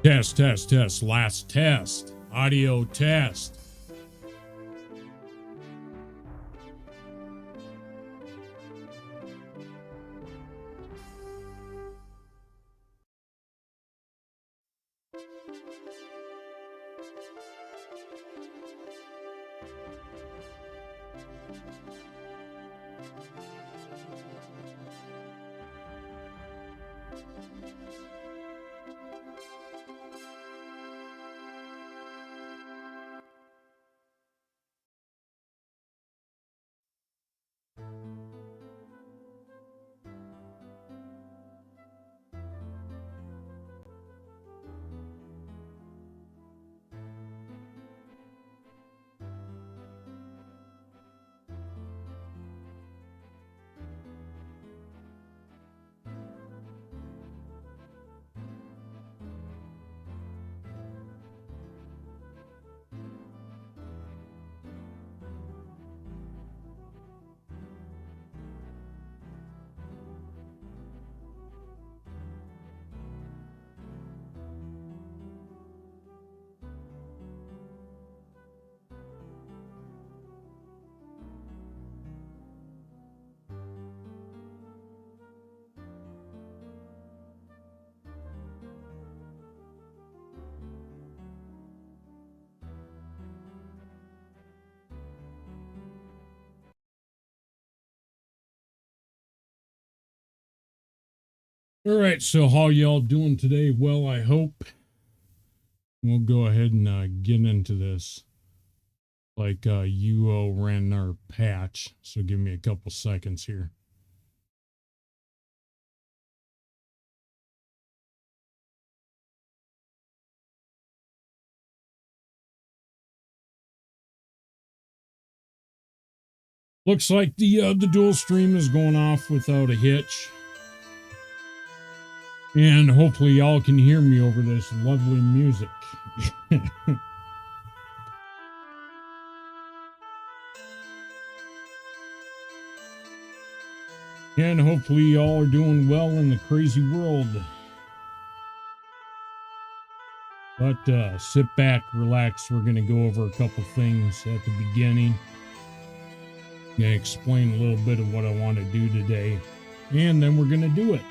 Test, test, test. Last test. Audio test. All right, so how y'all doing today? Well, I hope we'll go ahead and get into this. Like UO ran our patch, so give me a couple seconds here. Looks like the dual stream is going off without a hitch. And hopefully y'all can hear me over this lovely music. And hopefully y'all are doing well in the crazy world. But sit back, relax. We're going to go over a couple things at the beginning. I'm going to explain a little bit of what I want to do today. And then we're going to do it.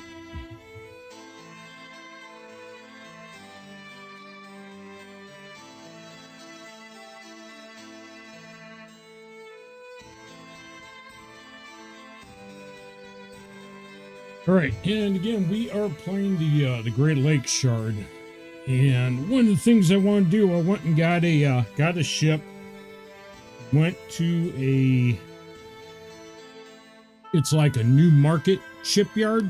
All right, and again, we are playing the Great Lakes Shard, and one of the things I want to do, I went and got a ship, went to it's like a new market shipyard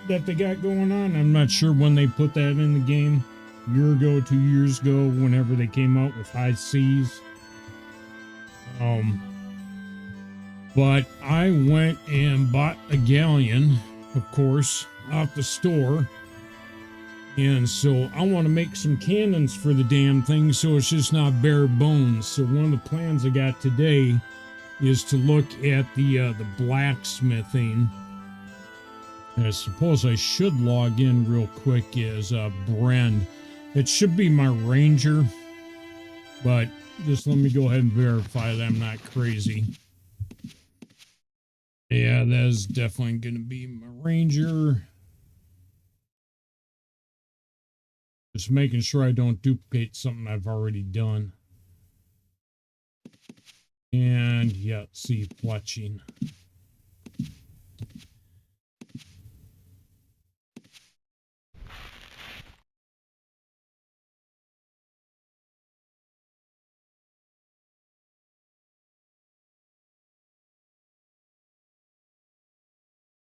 that they got going on. I'm not sure when they put that in the game, a year ago, 2 years ago, whenever they came out with High Seas. But I went and bought a galleon, of course, off the store. And so I want to make some cannons for the damn thing so it's just not bare bones. So one of the plans I got today is to look at the blacksmithing. And I suppose I should log in real quick as Brend. It should be my ranger, but just let me go ahead and verify that I'm not crazy. Yeah, that is definitely going to be my ranger. Just making sure I don't duplicate something I've already done. And yeah, see, fletching.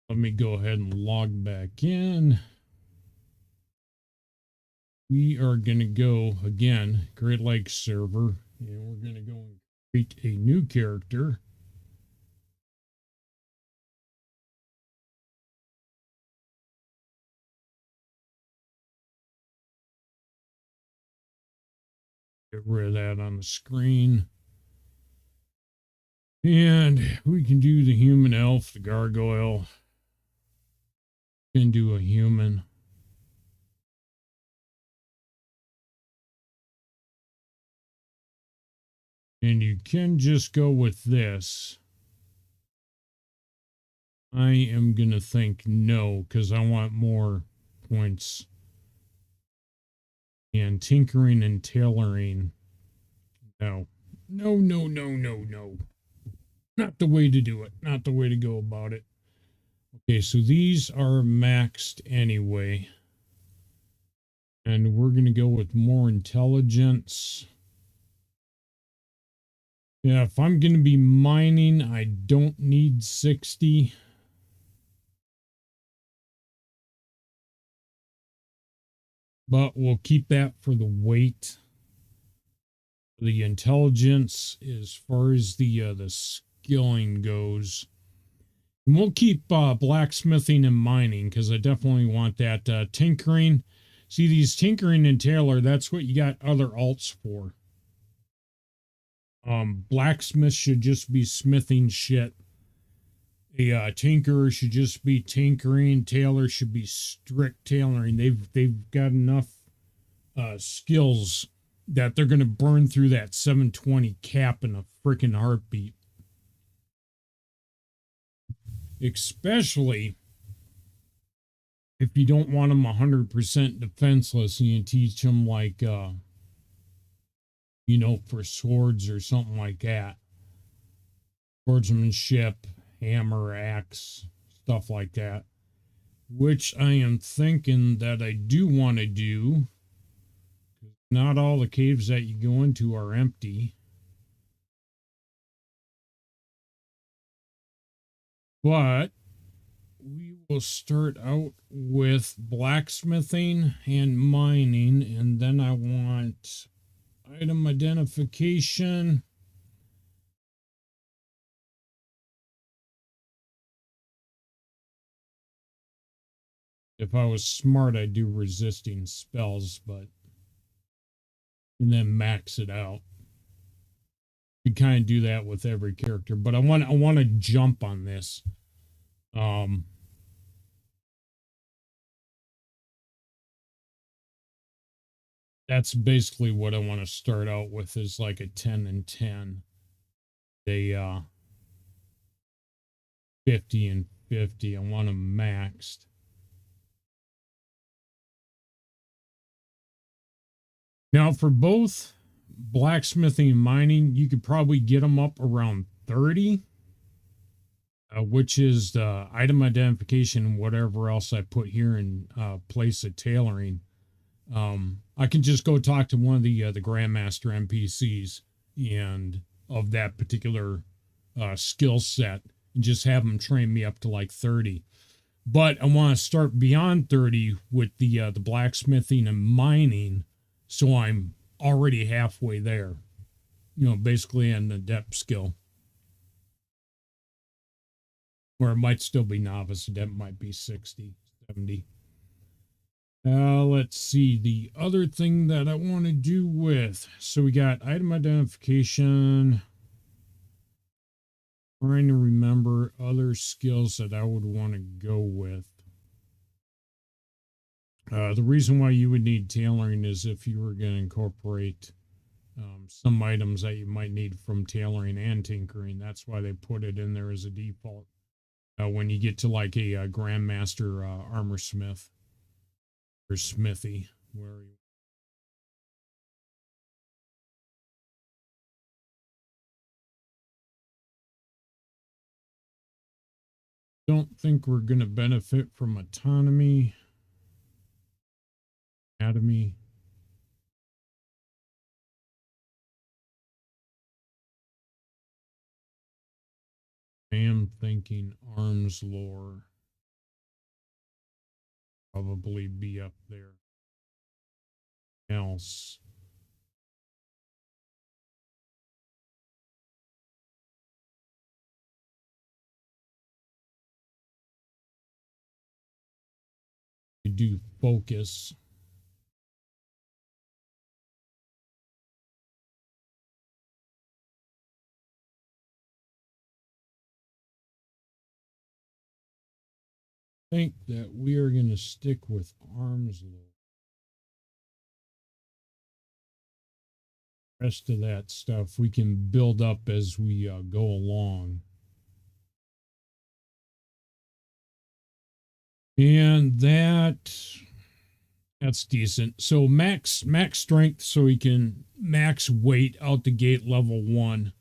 Let me go ahead and log back in. We are going to go, again, Great Lakes server, and we're going to go and create a new character. Get rid of that on the screen. And we can do the human elf, the gargoyle. We can do a human. And you can just go with this. I am going to think no, because I want more points. And tinkering and tailoring. No. No, no, no, no, no. Not the way to do it. Not the way to go about it. Okay, so these are maxed anyway. And we're going to go with more intelligence. Yeah, if I'm going to be mining, I don't need 60. But we'll keep that for the weight. The intelligence, as far as the skilling goes. And we'll keep blacksmithing and mining, because I definitely want that tinkering. See, these tinkering and tailor, that's what you got other alts for. Blacksmith should just be smithing shit. A tinkerer should just be tinkering. Tailor should be strict tailoring. They've got enough skills that they're going to burn through that 720 cap in a freaking heartbeat. Especially if you don't want them 100% defenseless and you teach them like, you know, for swords or something like that. Swordsmanship, hammer, axe, stuff like that. Which I am thinking that I do want to do. Not all the caves that you go into are empty. But we will start out with blacksmithing and mining, and then I want item identification. If I was smart, I'd do resisting spells, but and then max it out. You kind of do that with every character, but I want to jump on this. That's basically what I want to start out with, is like a 10 and 10. A 50 and 50. I want them maxed. Now, for both blacksmithing and mining, you could probably get them up around 30, which is the item identification and whatever else I put here in place of tailoring. I can just go talk to one of the Grandmaster NPCs and of that particular skill set and just have them train me up to like 30. But I want to start beyond 30 with the blacksmithing and mining, so I'm already halfway there. You know, basically in the depth skill. Or it might still be novice. That might be 60, 70. Let's see. The other thing that I want to do with. So we got item identification. Trying to remember other skills that I would want to go with. The reason why you would need tailoring is if you were going to incorporate some items that you might need from tailoring and tinkering. That's why they put it in there as a default. When you get to like a Grandmaster armor smith or smithy, where you don't think we're going to benefit from autonomy, anatomy. I am thinking arms lore probably be up there. Else. We do focus. I think that we are going to stick with arms lore. Rest of that stuff we can build up as we go along. And that's decent. So max strength, so he can max weight out the gate level 1.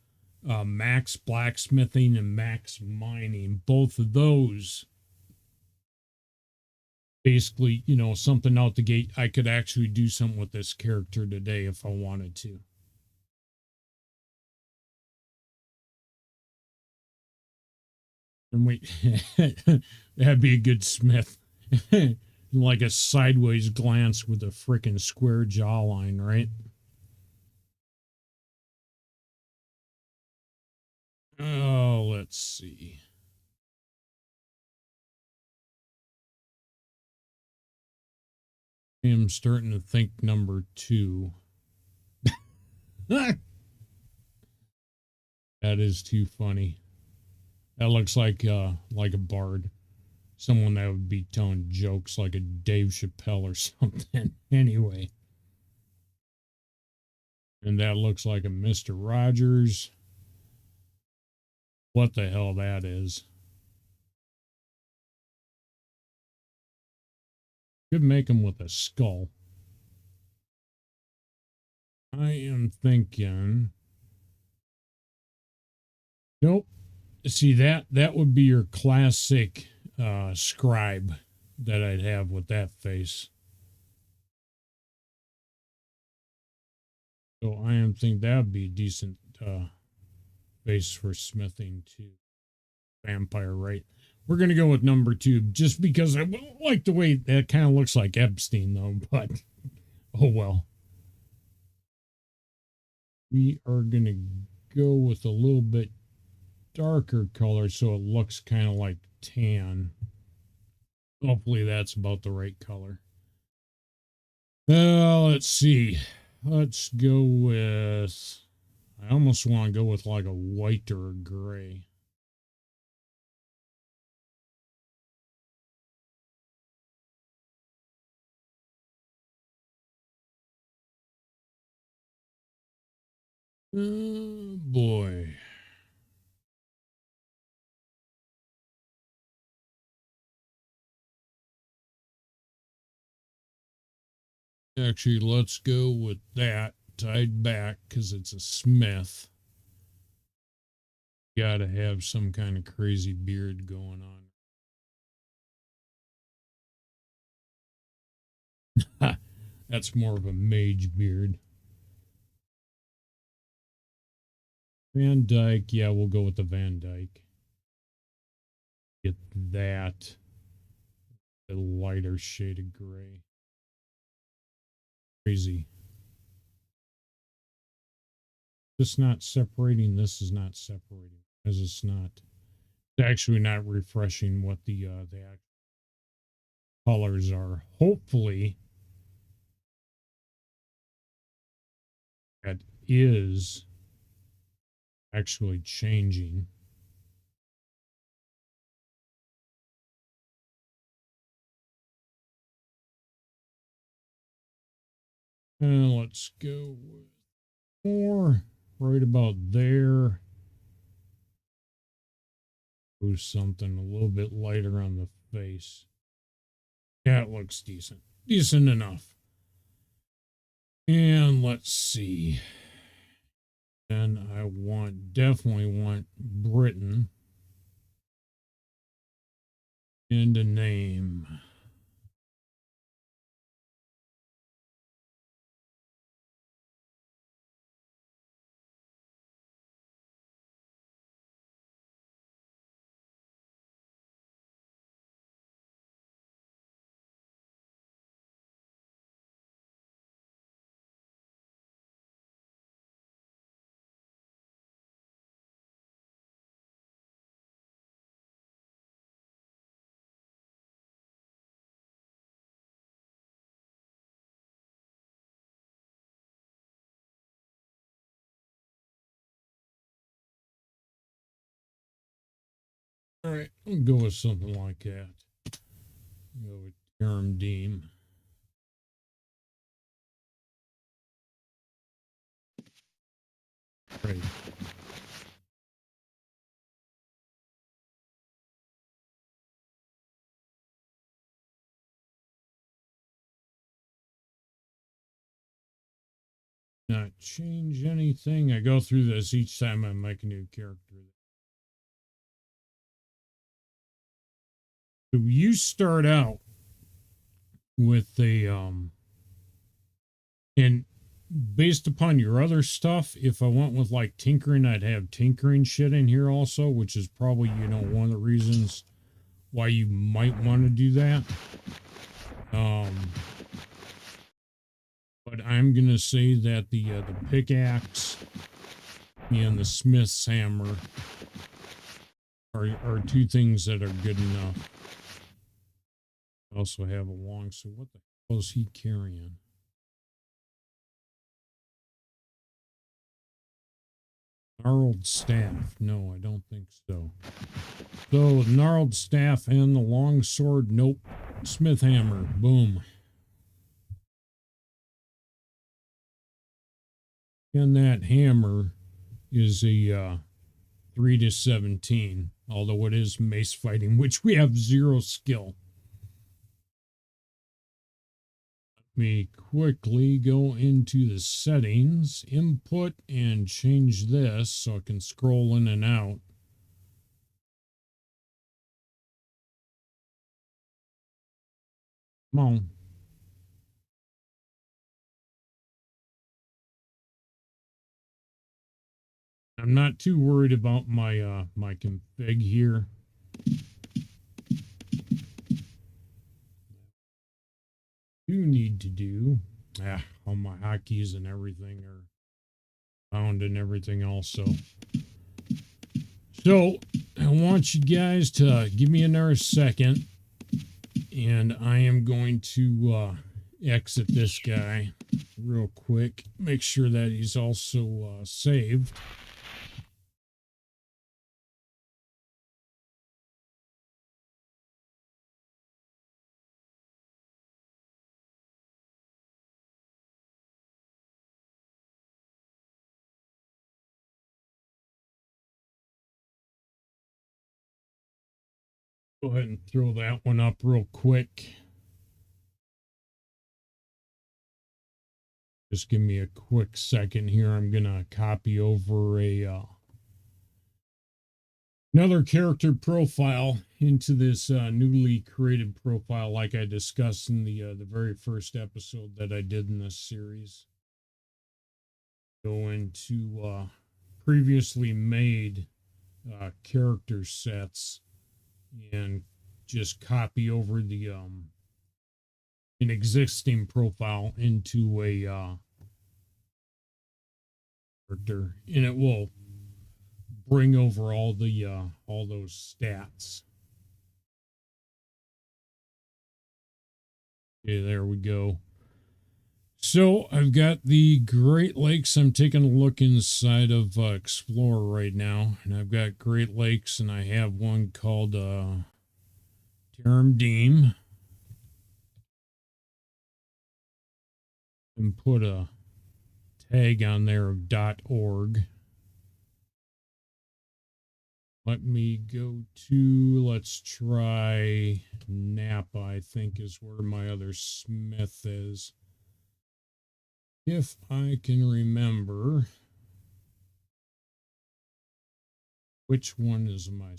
Max blacksmithing and max mining. Both of those, basically, you know, something out the gate. I could actually do something with this character today if I wanted to. And wait, that'd be a good smith. Like a sideways glance with a freaking square jawline, right? Oh, let's see. I'm starting to think number 2. That is too funny. That looks like a bard. Someone that would be telling jokes like a Dave Chappelle or something. Anyway. And that looks like a Mr. Rogers. What the hell that is. Could make him with a skull. I am thinking. Nope. See, that would be your classic scribe that I'd have with that face. So I am thinking that would be a decent face for smithing too. Vampire, right? We're going to go with number 2 just because I like the way that kind of looks like Epstein, though. But, oh well. We are going to go with a little bit darker color so it looks kind of like tan. Hopefully that's about the right color. Let's see. Let's go with... I almost want to go with like a white or a gray. Oh, boy. Actually, let's go with that tied back because it's a smith. Gotta have some kind of crazy beard going on. That's more of a mage beard. Van Dyke, yeah, we'll go with the Van Dyke. Get that. A lighter shade of gray. Crazy. This not separating. This is not separating. As it's not. It's actually not refreshing what the actual colors are. Hopefully, that is actually changing. And let's go with more right about there. Do something a little bit lighter on the face. Yeah, it looks decent. Decent enough. And let's see. And I definitely want Britain in the name. All right, I'll go with something like that. Go with Term Deem. Right. Not change anything. I go through this each time I make a new character. So you start out with a and based upon your other stuff, if I went with like tinkering, I'd have tinkering shit in here also, which is probably, you know, one of the reasons why you might want to do that. But I'm gonna say that the pickaxe and the smith's hammer are two things that are good enough. I also have a long, so what the hell is he carrying? Gnarled staff. No, I don't think so. So, gnarled staff and the long sword. Nope. Smith hammer. Boom. And that hammer is a 3 to 17, although it is mace fighting, which we have 0 skill. Let me quickly go into the settings, input, and change this so I can scroll in and out. Come on. I'm not too worried about my my config here. Do need to do all my hotkeys and everything are found and everything else. So I want you guys to give me another second, and I am going to exit this guy real quick. Make sure that he's also saved. Go ahead and throw that one up real quick. Just give me a quick second here. I'm gonna copy over another character profile into this newly created profile, like I discussed in the very first episode that I did in this series. Go into previously made character sets and just copy over the an existing profile into a character, and it will bring over all those stats. Okay, there we go. So I've got the Great Lakes. I'm taking a look inside of Explorer right now, and I've got Great Lakes, and I have one called Deem, and put a tag on there of .org. Let me go to, let's try Napa, I think is where my other Smith is. If I can remember which one is my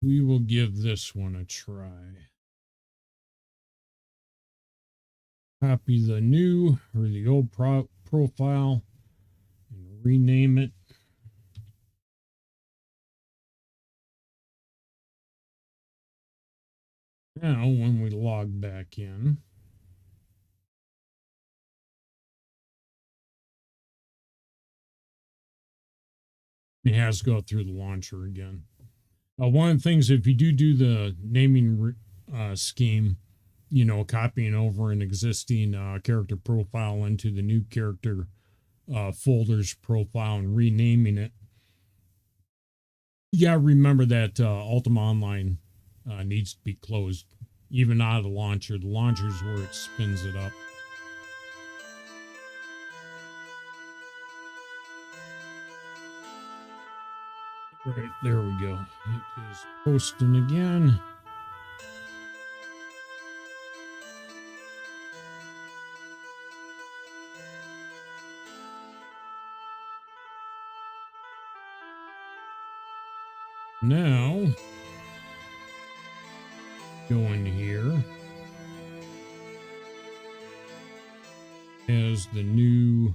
we will give this one a try. Copy the new or the old profile and rename it. Now, when we log back in, it has to go through the launcher again. One of the things, if you do the naming scheme, you know, copying over an existing character profile into the new character folders profile and renaming it. You gotta remember that Ultima Online needs to be closed, even out of the launcher. The launcher is where it spins it up. Right, there we go. It is posting again. Now, go in here as the new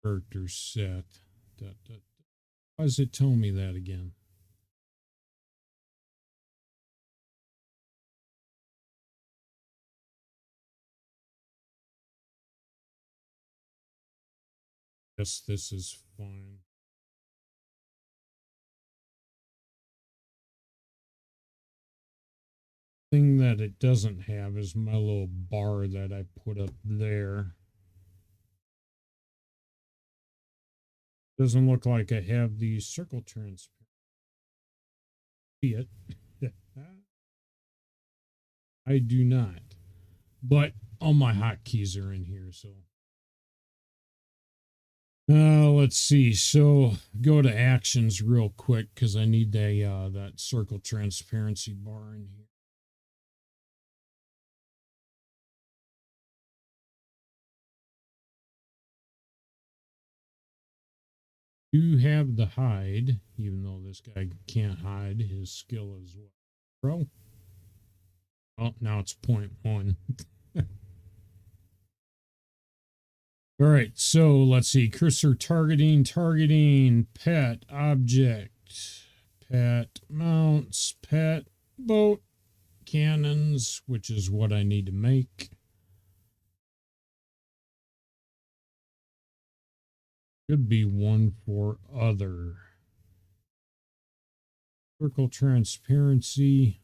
character set. Why does it tell me that again? Guess this is fine. Thing that it doesn't have is my little bar that I put up there. Doesn't look like I have the circle transparent. See it? I do not. But all my hotkeys are in here, so. Let's see. So go to actions real quick because I need that circle transparency bar in here. Do have the hide, even though this guy can't hide his skill as well. Bro. Oh, now it's 0.1. All right, so let's see. Cursor targeting, pet, object, pet, mounts, pet, boat, cannons, which is what I need to make. Could be one for other. Circle transparency.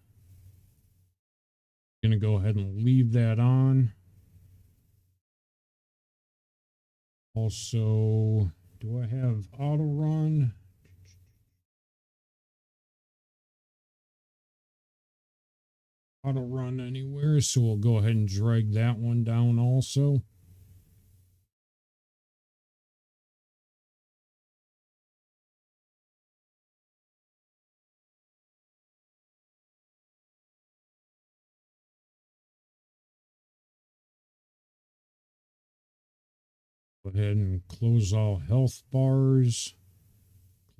Going to go ahead and leave that on. Also, do I have auto run? Auto run anywhere, so we'll go ahead and drag that one down also. Go ahead and close all health bars.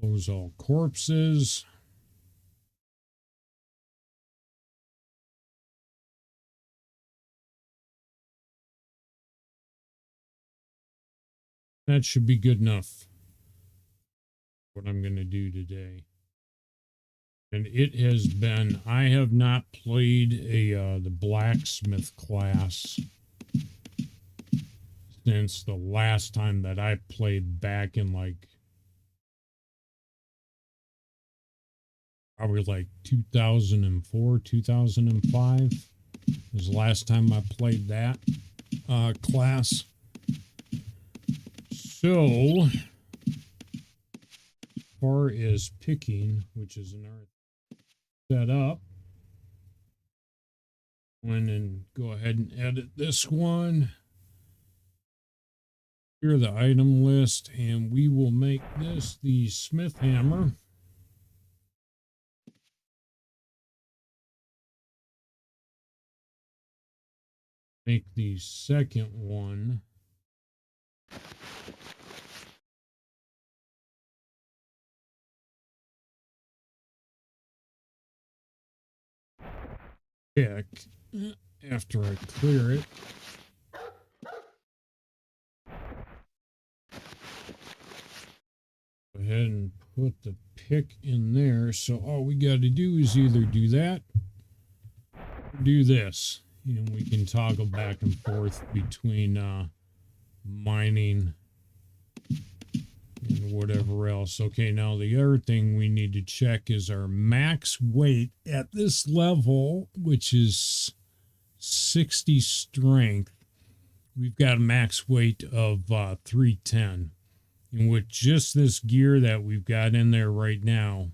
Close all corpses. That should be good enough. What I'm going to do today. And it has been, I have not played the Blacksmith class since the last time that I played back in probably 2004, 2005 was the last time I played that class. So, as far as picking, which is another set up, and go ahead and edit this one. Here the item list, and we will make this the Smith hammer. Make the second one pick after I clear it. Go ahead and put the pick in there. So all we got to do is either do that or do this. And we can toggle back and forth between mining and whatever else. Okay, now the other thing we need to check is our max weight at this level, which is 60 strength. we've got a max weight of 310. And with just this gear that we've got in there right now,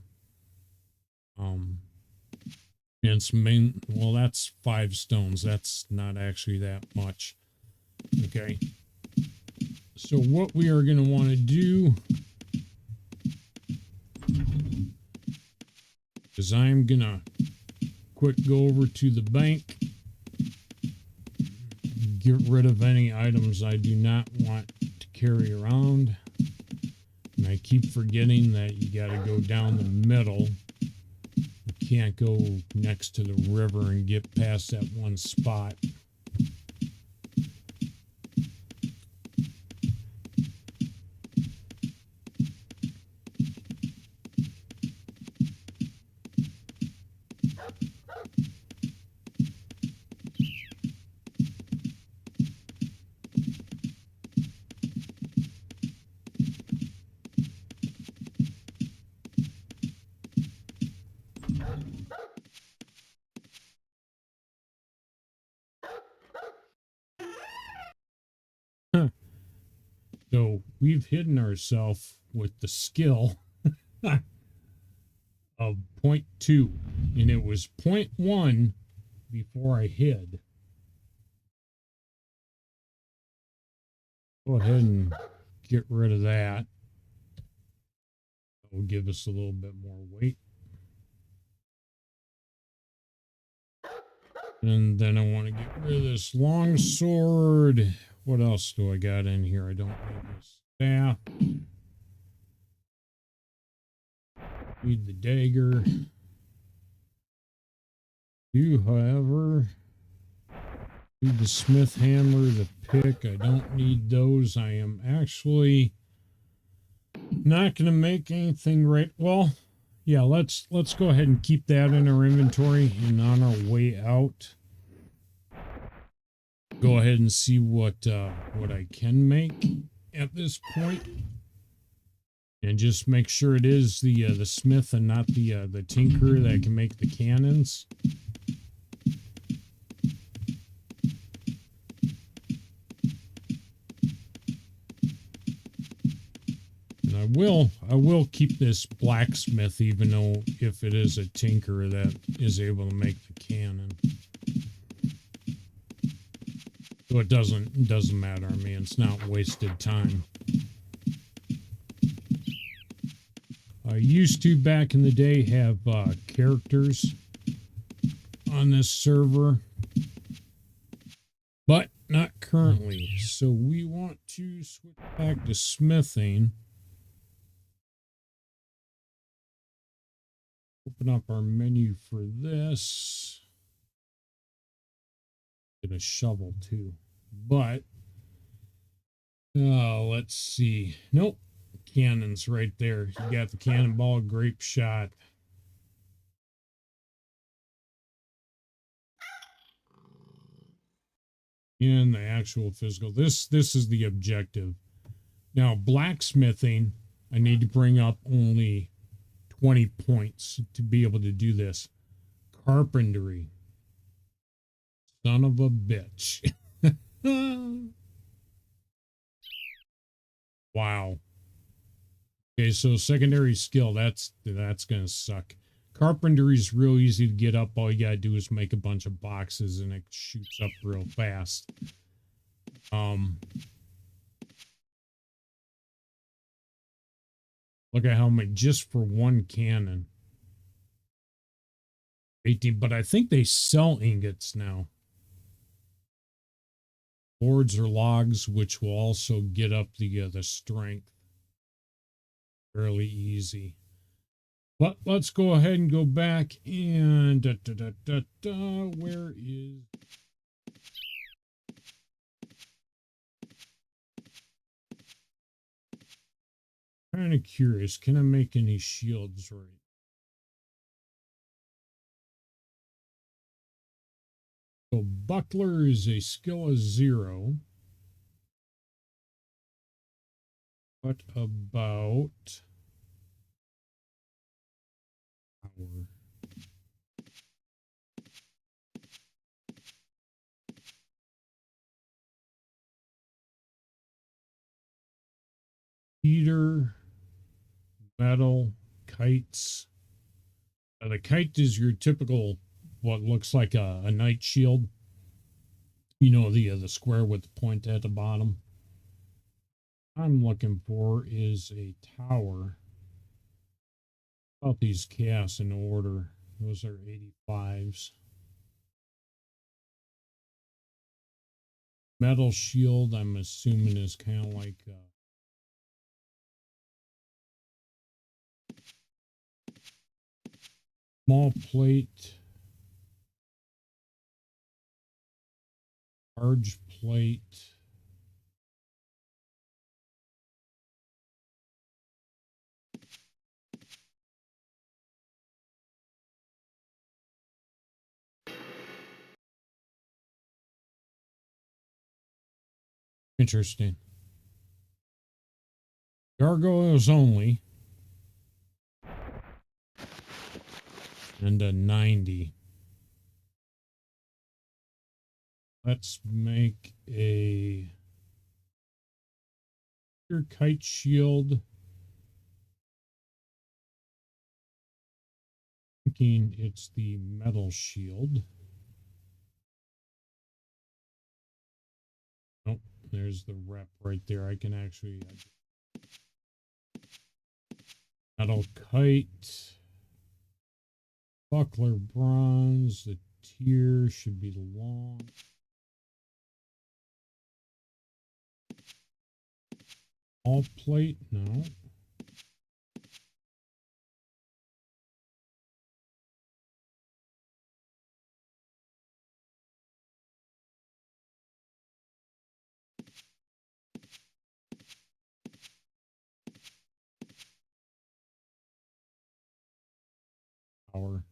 and some well, that's 5 stones. That's not actually that much. Okay. So what we are going to want to do is I'm going to quick go over to the bank, get rid of any items I do not want to carry around. And I keep forgetting that you got to go down the middle. You can't go next to the river and get past that one spot. So we've hidden ourselves with the skill of 0.2, and it was 0.1 before I hid. Go ahead and get rid of that. That will give us a little bit more weight. And then I want to get rid of this long sword. What else do I got in here? I don't need this staff. Need the dagger. Do, however, need the smith hammer, the pick. I don't need those. I am actually not going to make anything right. Well, yeah, let's go ahead and keep that in our inventory, and on our way out, go ahead and see what I can make at this point, and just make sure it is the smith and not the tinkerer that can make the cannons. And I will keep this blacksmith, even though if it is a tinkerer that is able to make the cannon. So it doesn't matter. I mean, it's not wasted time. I used to back in the day have characters on this server, but not currently. So we want to switch back to smithing. Open up our menu for this. Get a shovel too, but let's see. Nope, cannons right there. You got the cannonball, grape shot. And the actual physical. This is the objective. Now blacksmithing, I need to bring up only 20 points to be able to do this. Carpentry. Son of a bitch. Wow. Okay, so secondary skill, that's gonna suck. Carpentry is real easy to get up. All you gotta do is make a bunch of boxes and it shoots up real fast. Look at how much just for one cannon. 18, but I think they sell ingots now. Boards or logs, which will also get up the strength. Fairly easy. But let's go ahead and go back and where is... Kind of curious, can I make any shields right? So buckler is a skill of 0. What about power? Heater, metal, kites. The kite is your typical, what looks like a night shield. You know, the square with the point at the bottom. I'm looking for is a tower. About these chaos in order. Those are 85s. Metal shield, I'm assuming, is kind of like small plate, large plate. Interesting. Gargoyles only. And a 90. Let's make a kite shield. Thinking it's the metal shield. Nope, there's the rep right there. I can actually metal kite. Buckler bronze. The tier should be long. All plate, no. Power.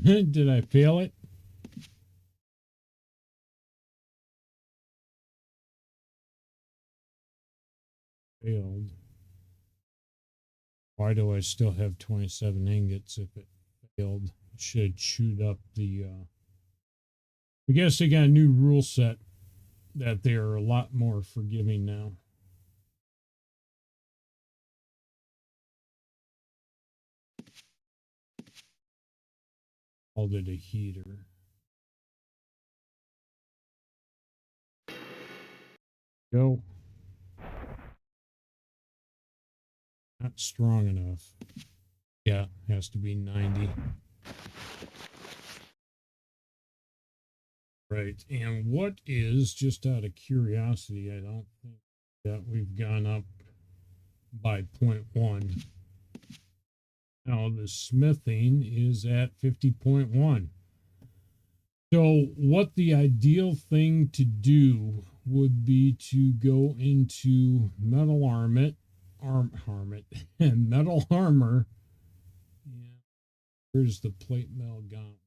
Did I fail it? Failed. Why do I still have 27 ingots if it failed? Should shoot up the I guess they got a new rule set that they're a lot more forgiving now. Called it a heater. Go. Not strong enough. Yeah, has to be 90. Right. And what is, just out of curiosity, I don't think that we've gone up by 0.1. Now the smithing is at 50.1. So what the ideal thing to do would be to go into metal metal armor. Yeah. Here's the plate mail gauntlet.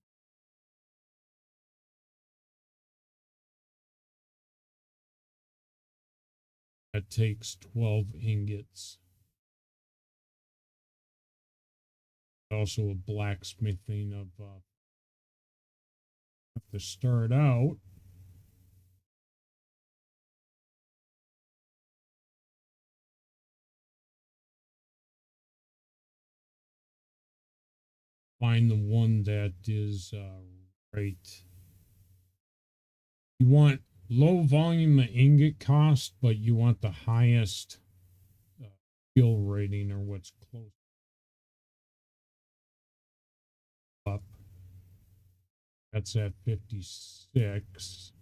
That takes 12 ingots. Also a blacksmithing of have to start out. Find the one that is right. You want low volume of ingot cost, but you want the highest skill rating, or what's close up. That's at 56.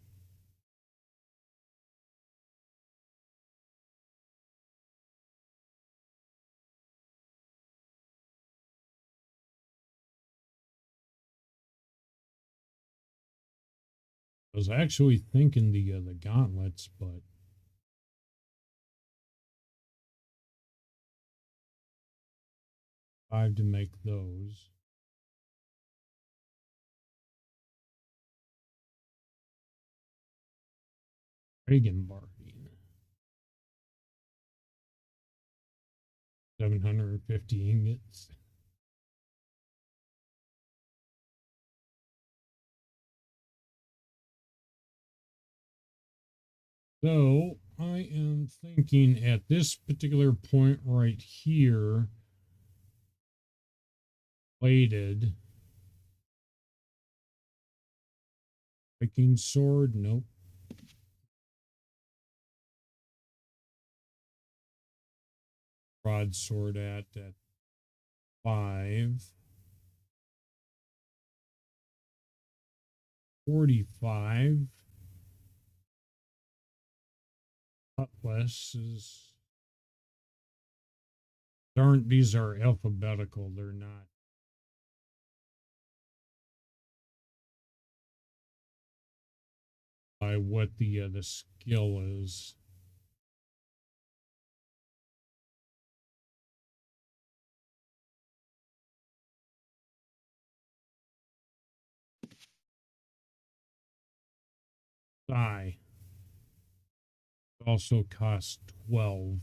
I was actually thinking the gauntlets, but $5 to make those. Reagan barking. 750 ingots. So I am thinking at this particular point right here, plated Viking sword, nope. Broadsword at 5. 45. Cutlass is, aren't, these are alphabetical, they're not. By what the skill is. Sai also costs 12.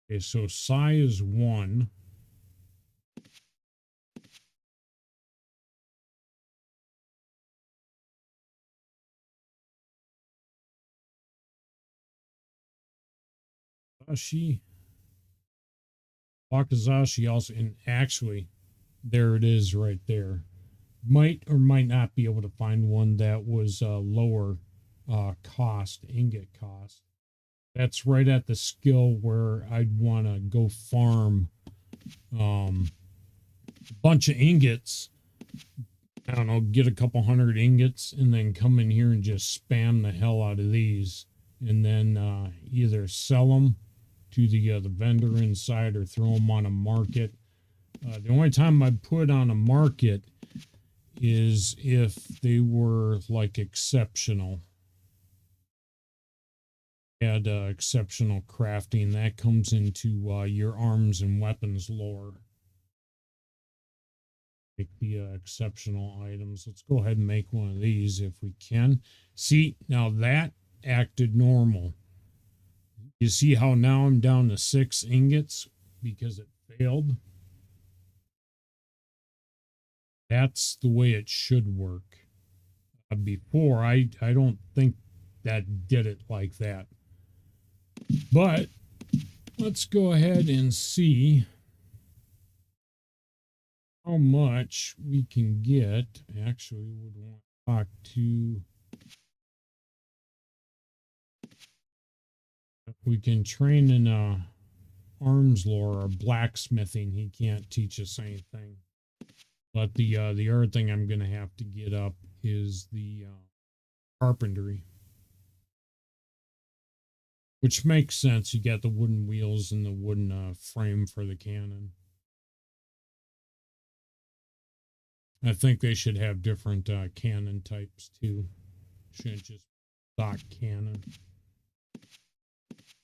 Okay, so Sai is 1. Wakazashi also, and actually, there it is right there. Might or might not be able to find one that was lower cost, ingot cost. That's right at the skill where I'd want to go farm a bunch of ingots. I don't know, get a couple hundred ingots and then come in here and just spam the hell out of these, and then either sell them to the vendor inside or throw them on a market. The only time I'd put on a market is if they were like exceptional. Had exceptional crafting that comes into your arms and weapons lore. Make the exceptional items. Let's go ahead and make one of these if we can. See, now that acted normal. You see how now I'm down to 6 ingots because it failed? That's the way it should work. Before, I don't think that did it like that. But let's go ahead and see how much we can get. Actually, we would want to talk to. We can train in arms lore or blacksmithing. He can't teach us anything. But the other thing I'm going to have to get up is the carpentry, which makes sense. You got the wooden wheels and the wooden frame for the cannon. I think they should have different cannon types too. Shouldn't just stock cannon.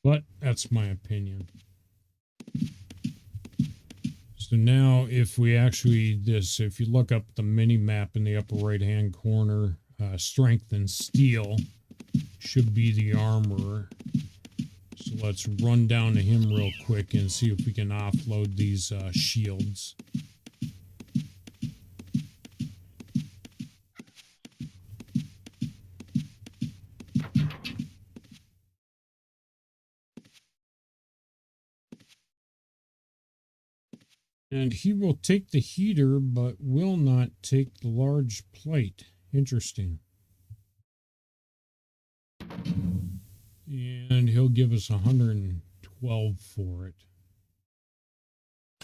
But that's my opinion. So now if we actually if you look up the mini map in the upper right hand corner, strength and steel should be the armorer. So let's run down to him real quick and see if we can offload these shields. And he will take the heater, but will not take the large plate. Interesting. And he'll give us 112 for it.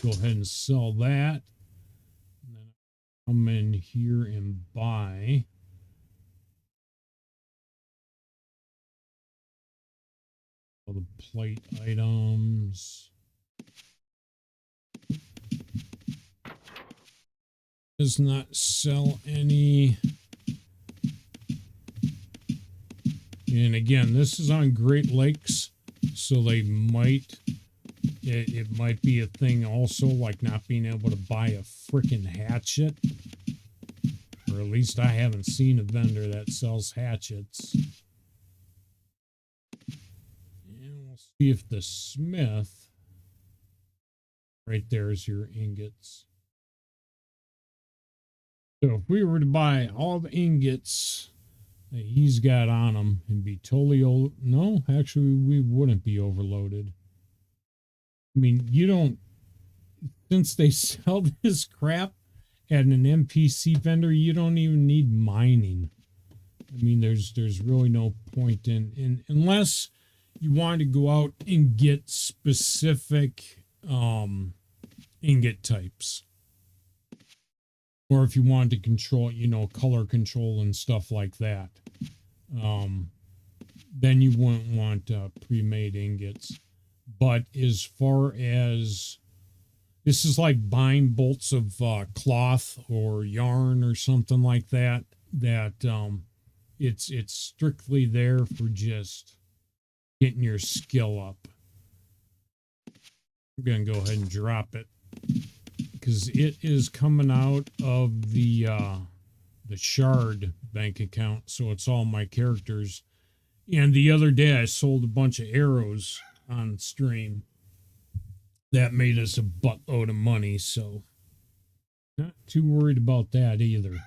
Go ahead and sell that. And then come in here and buy. All the plate items. Does not sell any. And again, this is on Great Lakes, so they might, it might be a thing also, like not being able to buy a freaking hatchet. Or at least I haven't seen a vendor that sells hatchets. And we'll see if the smith, right there is your ingots. So if we were to buy all the ingots that he's got on him and be totally no, actually we wouldn't be overloaded. I mean, you don't, since they sell this crap at an NPC vendor, you don't even need mining. I mean, there's really no point in unless you want to go out and get specific ingot types, or if you wanted to control, you know, color control and stuff like that, then you wouldn't want pre-made ingots. But as far as this is like buying bolts of cloth or yarn or something like that, it's strictly there for just getting your skill up. I'm gonna go ahead and drop it because it is coming out of the Shard bank account, so it's all my characters. And the other day I sold a bunch of arrows on stream. That made us a buttload of money, so not too worried about that either.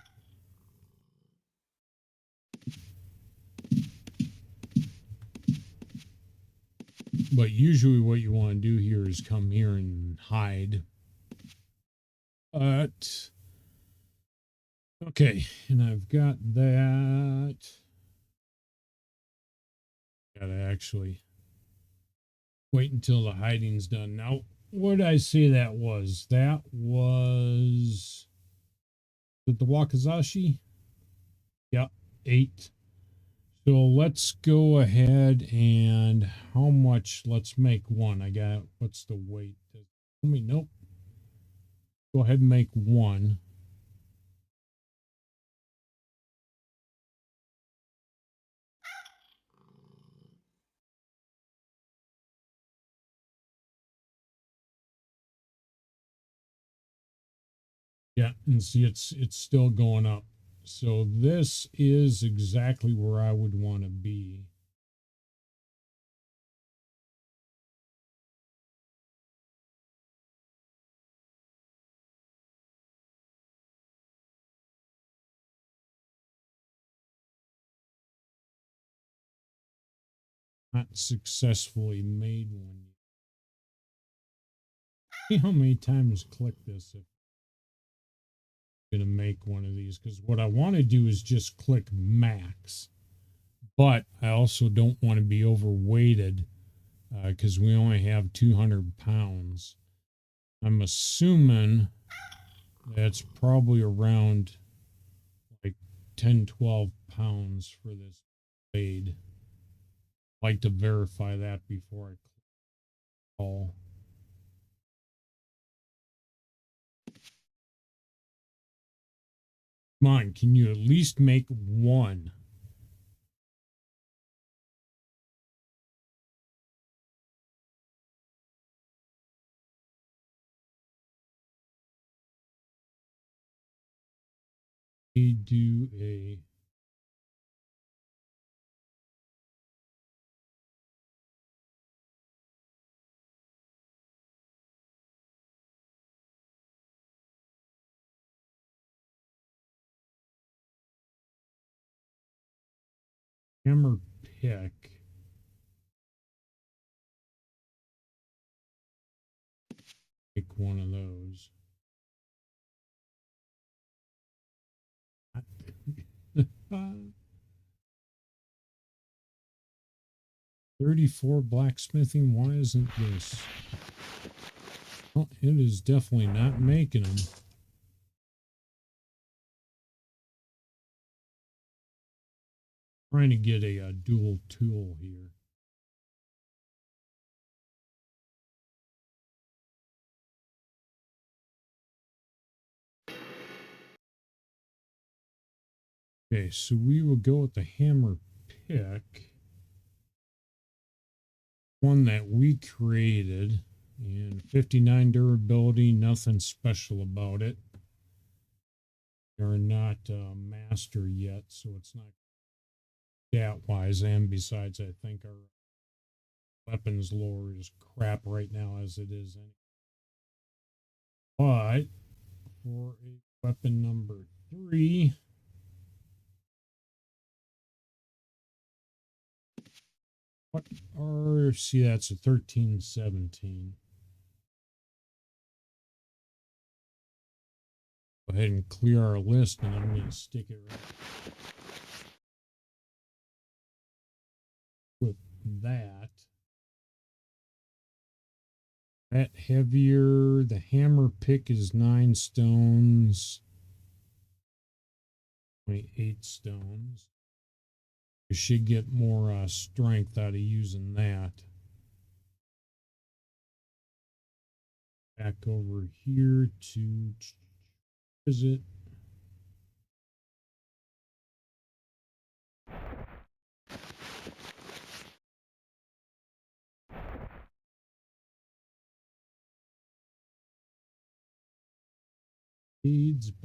But usually what you want to do here is come here and hide. But okay, and I've got that. Gotta actually wait until the hiding's done. Now, what did I say that was? That was the Wakizashi? Yep, 8. So let's go ahead and how much? Let's make one. I got, what's the weight? Nope. Go ahead and make one. Yeah, and see it's still going up. So this is exactly where I would want to be. Not successfully made one. See how many times click this if I'm going to make one of these, because what I want to do is just click max. But I also don't want to be overweighted because we only have 200 pounds. I'm assuming that's probably around like 10, 12 pounds for this blade. I'd like to verify that before I click all. Come on, can you at least make one? We do a hammer pick. Make one of those. 34 blacksmithing. Why isn't this? Well, it is definitely not making them. Trying to get a dual tool here. Okay, so we will go with the hammer pick. One that we created, and 59 durability, nothing special about it. They're not master yet, so it's not stat wise, and besides, I think our weapons lore is crap right now as it is. But for a weapon number 3, What are, see, that's a 1317. Go ahead and clear our list, and I'm going to stick it right with that. That heavier, the hammer pick is 9 stones. 28 stones. You should get more strength out of using that. Back over here to visit. Blades.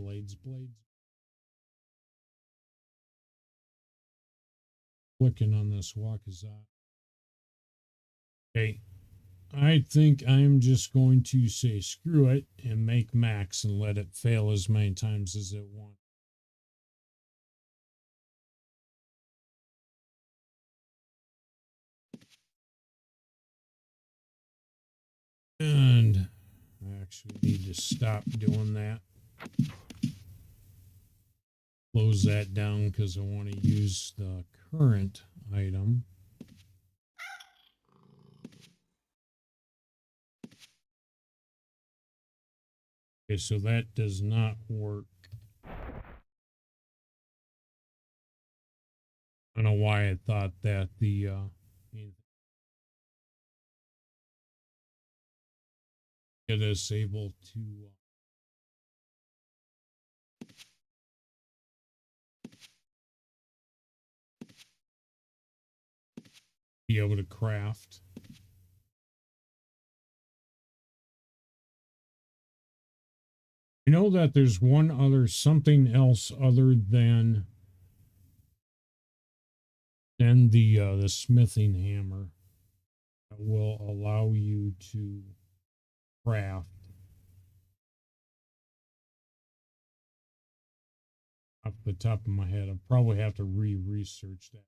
Clicking on this Wakazai. Okay. I think I'm just going to say screw it and make max and let it fail as many times as it wants. And I actually need to stop doing that. Close that down because I want to use the current item. Okay, so that does not work. I don't know why I thought that the get us able to be able to craft. I know that there's something else other than the smithing hammer that will allow you to craft. Off the top of my head, I'll probably have to research that.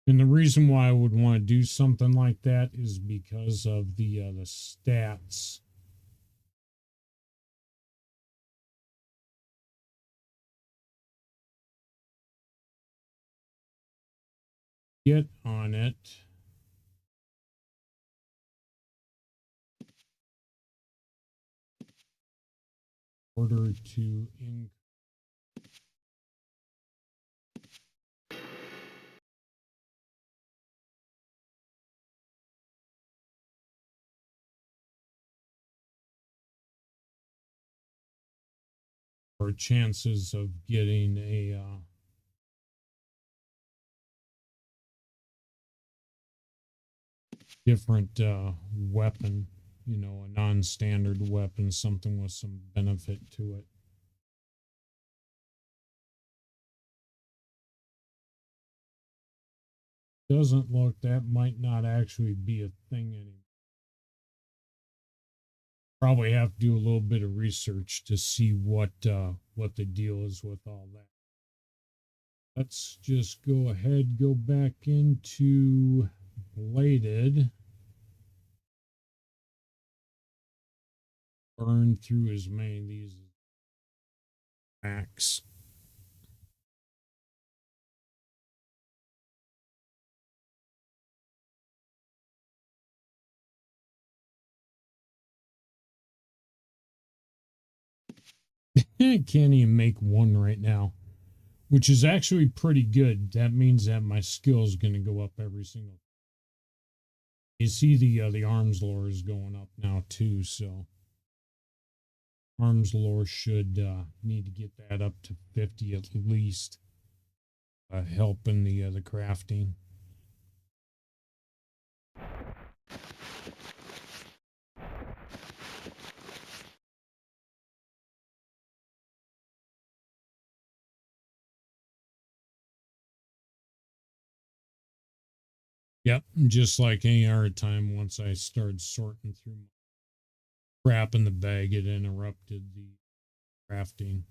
And the reason why I would want to do something like that is because of the stats. Get on it. Order to increase our chances of getting a different weapon, you know, a non-standard weapon, something with some benefit to it. Doesn't look, that might not actually be a thing anymore. Probably have to do a little bit of research to see what the deal is with all that. Let's just go ahead, go back into bladed. Burn through as many of these max. I can't even make one right now, which is actually pretty good. That means that my skill is going to go up every single. You see the arms lore is going up now too, so arms lore should need to get that up to 50 at least. Help in the crafting. Yep, just like any other time, once I started sorting through my crap in the bag, it interrupted the crafting.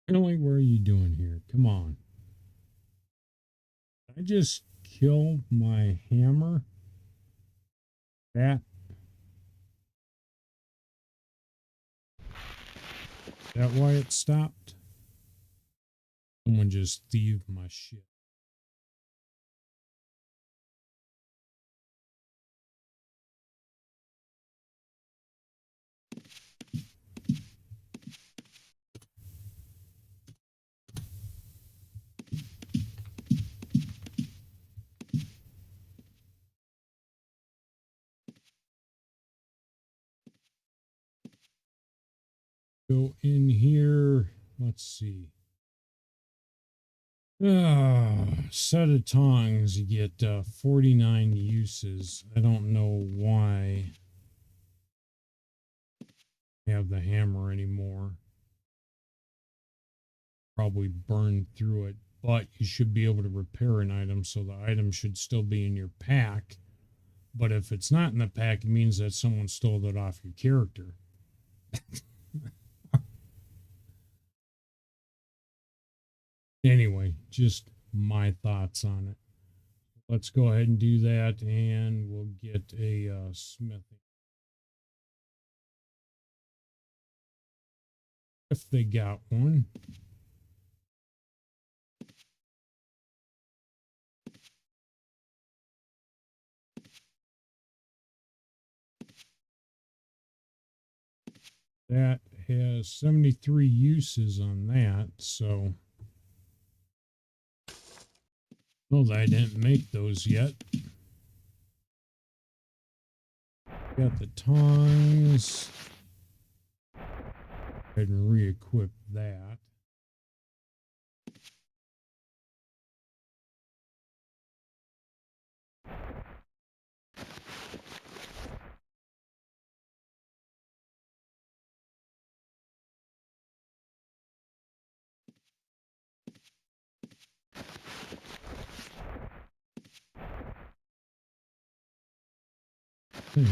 Really, what are you doing here? Come on. I just kill my hammer? That? Is that why it stopped? Someone just thieved my shit. Go in here. Let's see. Set of tongs. You get 49 uses. I don't know why I have the hammer anymore. Probably burned through it, but you should be able to repair an item, so the item should still be in your pack. But if it's not in the pack, it means that someone stole it off your character. Anyway, just my thoughts on it. Let's go ahead and do that, and we'll get a smithing. If they got one. That has 73 uses on that, so well, I didn't make those yet. Got the tongs. Go ahead and re-equip that. If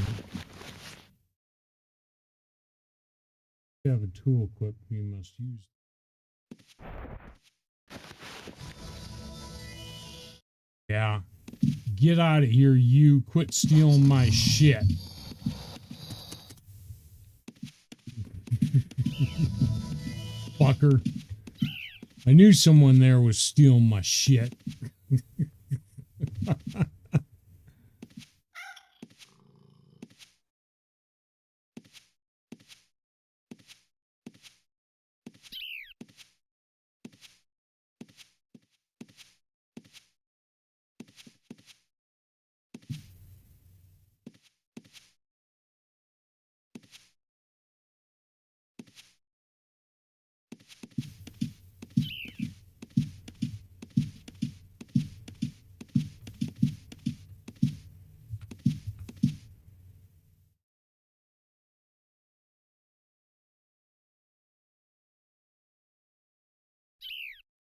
you have a tool equipped, you must use it. Yeah. Get out of here, you. Quit stealing my shit. Fucker. I knew someone there was stealing my shit.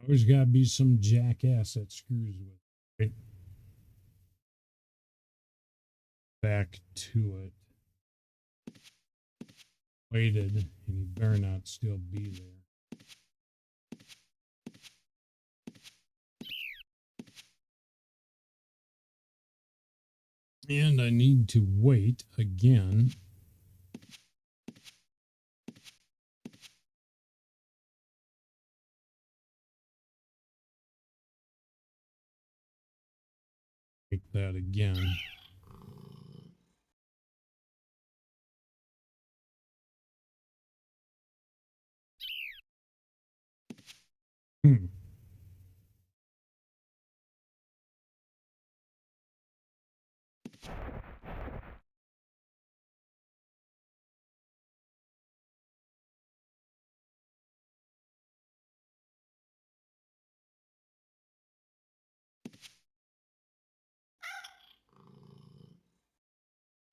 Always got to be some jackass that screws with it. Right? Back to it. Waited, and he better not still be there. And I need to wait again. Make that again.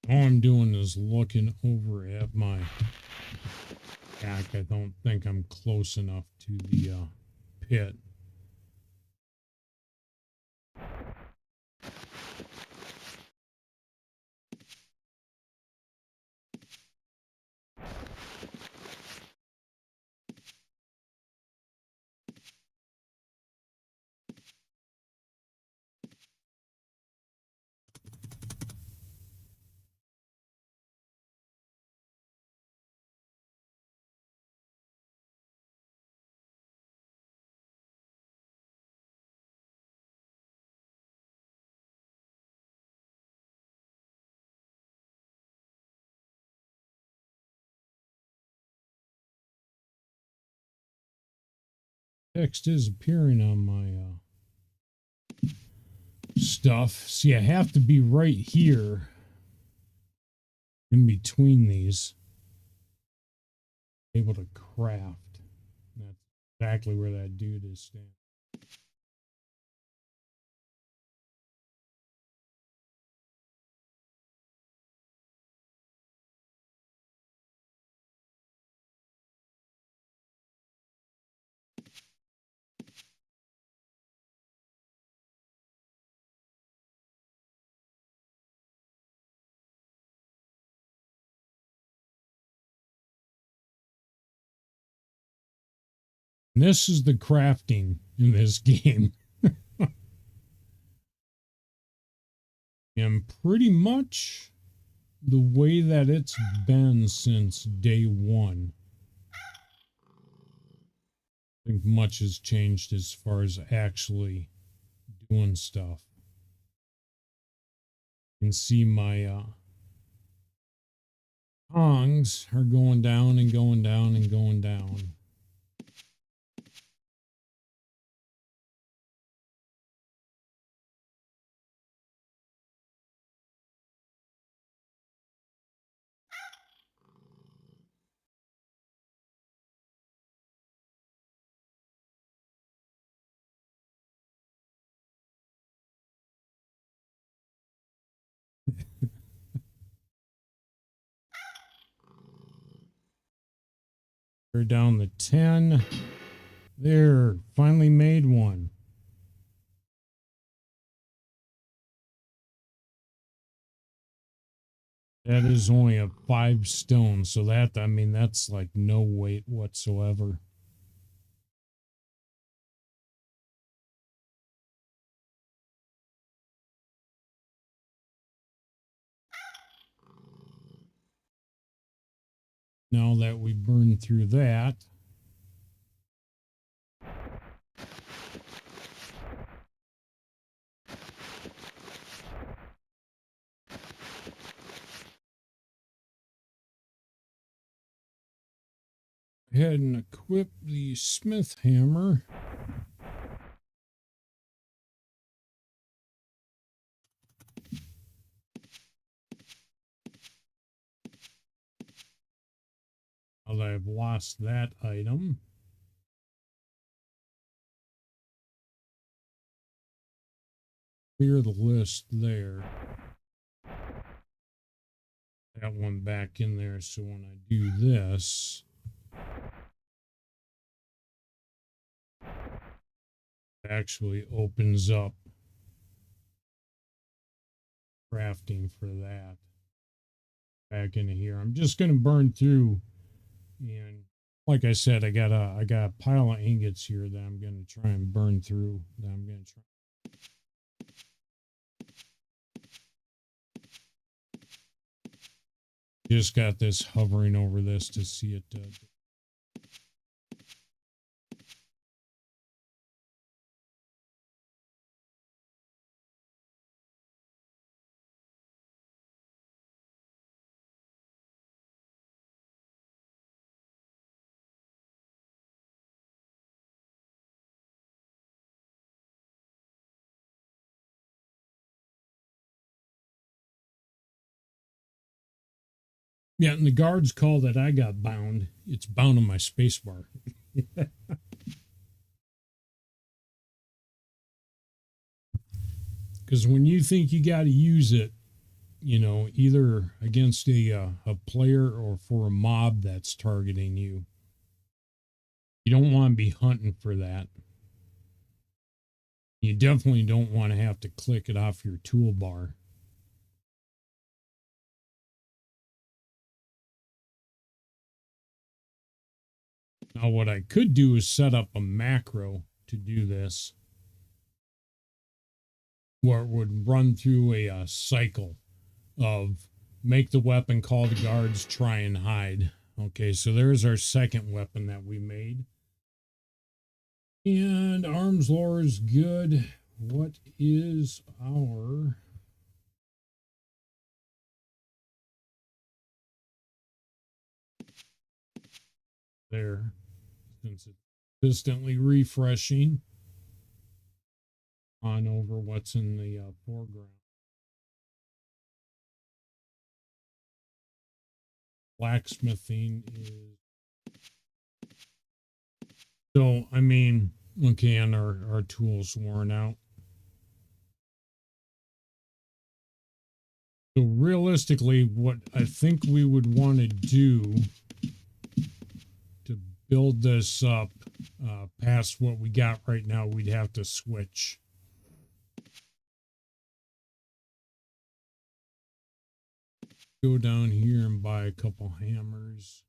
All I'm doing is looking over at my back. I don't think I'm close enough to the pit. Text is appearing on my stuff. See, I have to be right here in between these, able to craft. That's exactly where that dude is standing. And this is the crafting in this game. And pretty much the way that it's been since day one. I think much has changed as far as actually doing stuff. You can see my tongs are going down and going down and going down. We're down to 10. There, finally made one. That is only a 5 stone, so that, I mean, that's like no weight whatsoever. Now that we burned through that, ahead and equip the smith hammer. Now that I've lost that item, clear the list there. That one back in there, so when I do this, it actually opens up crafting for that. Back into here. I'm just gonna burn through, and like I said, I got a pile of ingots here that I'm gonna try and burn through. That I'm gonna try. Just got this hovering over this to see it. Yeah, and the guards call that I got bound. It's bound on my spacebar. Because when you think you got to use it, you know, either against a player or for a mob that's targeting you, you don't want to be hunting for that. You definitely don't want to have to click it off your toolbar. Now, what I could do is set up a macro to do this, where it would run through a cycle of make the weapon, call the guards, try and hide. Okay, so there's our second weapon that we made. And arms lore is good. What is our... There. Since it's Consistently refreshing on over what's in the foreground. Blacksmithing is so, I mean, okay, and our tools worn out. So realistically, what I think we would want to do to build this up past what we got right now, we'd have to switch. Go down here and buy a couple hammers.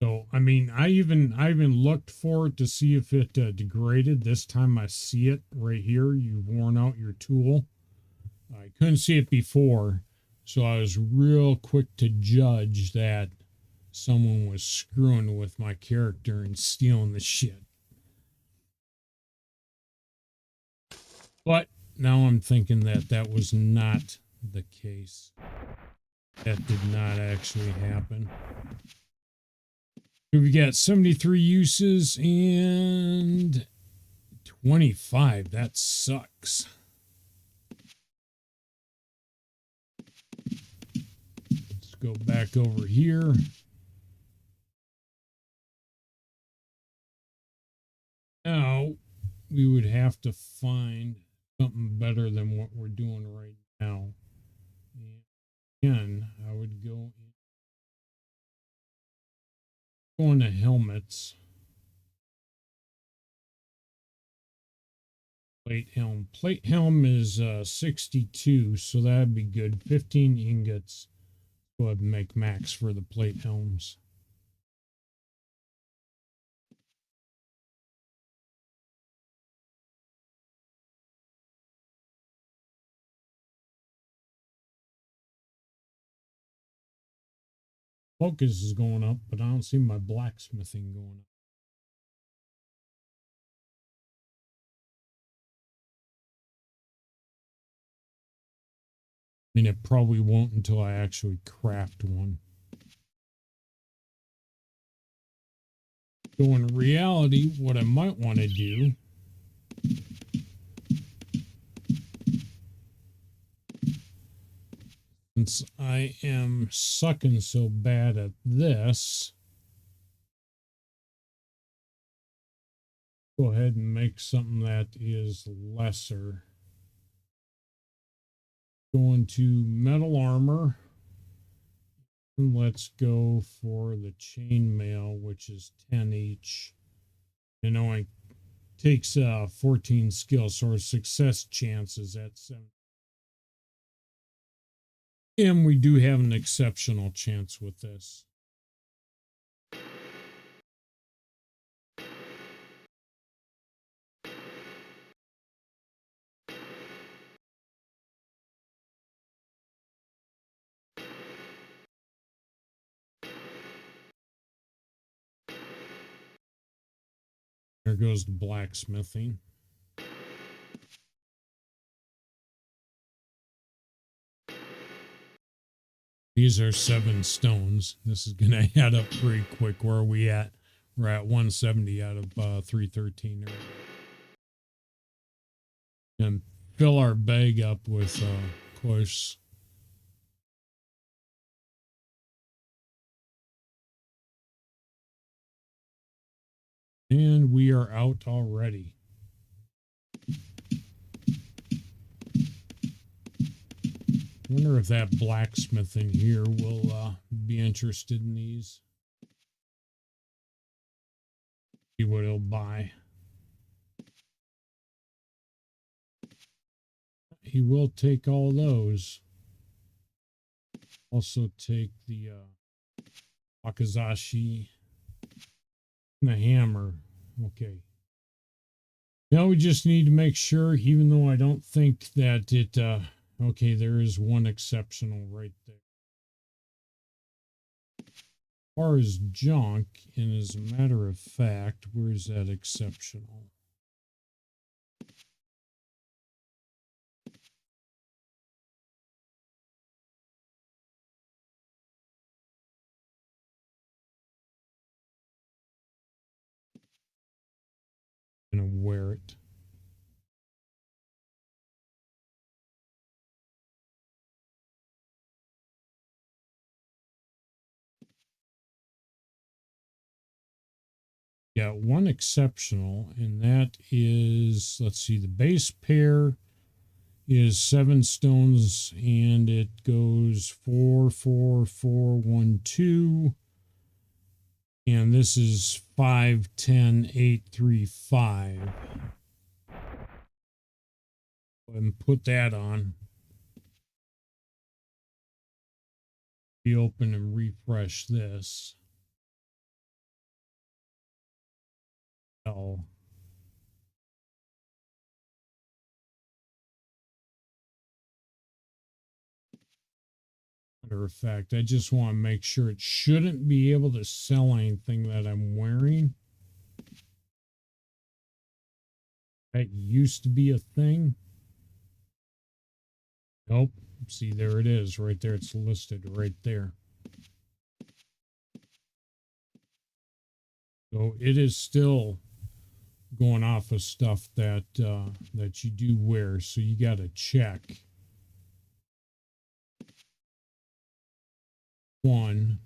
So, I mean, I even looked for it to see if it degraded. This time I see it right here. You've worn out your tool. I couldn't see it before, so I was real quick to judge that someone was screwing with my character and stealing the shit. But now I'm thinking that that was not the case. That did not actually happen. We got 73 uses and 25. That sucks. Let's go back over here. Now we would have to find something better than what we're doing right now. And I would go into helmets. Plate helm. Plate helm is 62, so that'd be good. 15 ingots. Go ahead and make max for the plate helms. Focus is going up, but I don't see my blacksmithing going up. I mean, it probably won't until I actually craft one. So in reality, what I might want to do since I am sucking so bad at this, go ahead and make something that is lesser. Go into metal armor. And let's go for the chainmail, which is 10 each. And only takes 14 skills, so our success chances at 7. And we do have an exceptional chance with this. There goes the blacksmithing. These are 7 stones. This is going to add up pretty quick. Where are we at? We're at 170 out of 313. And fill our bag up with, of course, and we are out already. Wonder if that blacksmith in here will be interested in these. See what he'll buy. He will take all those. Also take the Wakazashi and the hammer. Okay. Now we just need to make sure, even though I don't think that it okay, there is one exceptional right there. As far as junk, and as a matter of fact, where's that exceptional? Yeah, one exceptional, and that is, let's see, the base pair is 7 stones, and it goes 4, 4, 4, 1, 2. And this is 5, 10, 8, 3, 5. And put that on. Reopen and refresh this. Oh. Matter of fact, I just want to make sure it shouldn't be able to sell anything that I'm wearing. That used to be a thing. Nope. See, there it is right there. It's listed right there. So it is still going off of stuff that that you do wear. So you got to check. One.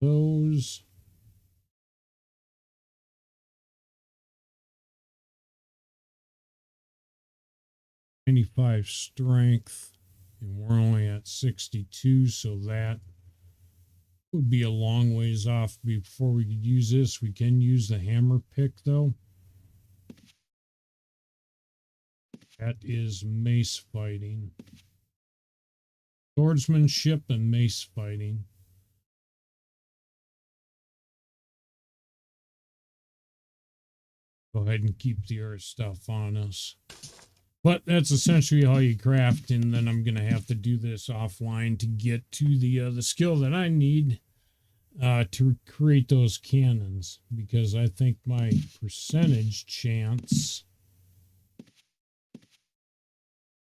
Those. $95 strength, and we're only at 62, so that would be a long ways off before we could use this. We can use the hammer pick though. That is mace fighting. Swordsmanship and mace fighting. Go ahead and keep the earth stuff on us. But that's essentially how you craft, and then I'm going to have to do this offline to get to the skill that I need to create those cannons, because I think my percentage chance,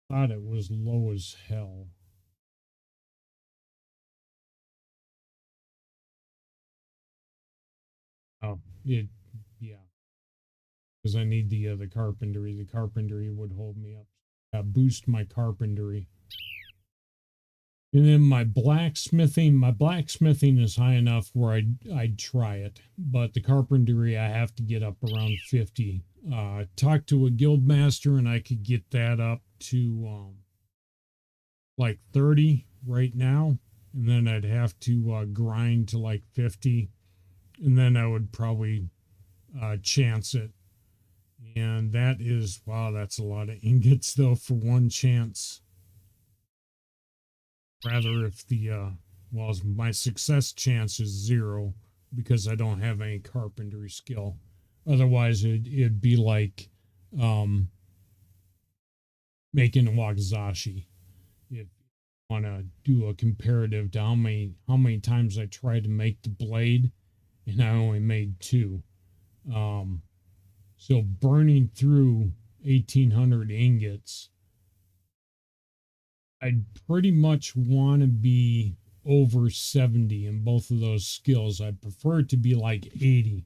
thought it was low as hell. Oh, yeah, because I need the carpentry. The carpentry would hold me up. Boost my carpentry. And then my blacksmithing is high enough where I'd try it, but the carpentry I have to get up around 50. Talk to a guild master and I could get that up to like 30 right now, and then I'd have to grind to like 50, and then I would probably chance it. And that is, wow, that's a lot of ingots though for one chance. Rather if the well, my success chance is 0 because I don't have any carpentry skill. Otherwise it'd be like making a wakizashi. If you want to do a comparative to how many times I tried to make the blade and I only made 2. So burning through 1,800 ingots, I'd pretty much want to be over 70 in both of those skills. I prefer it to be like 80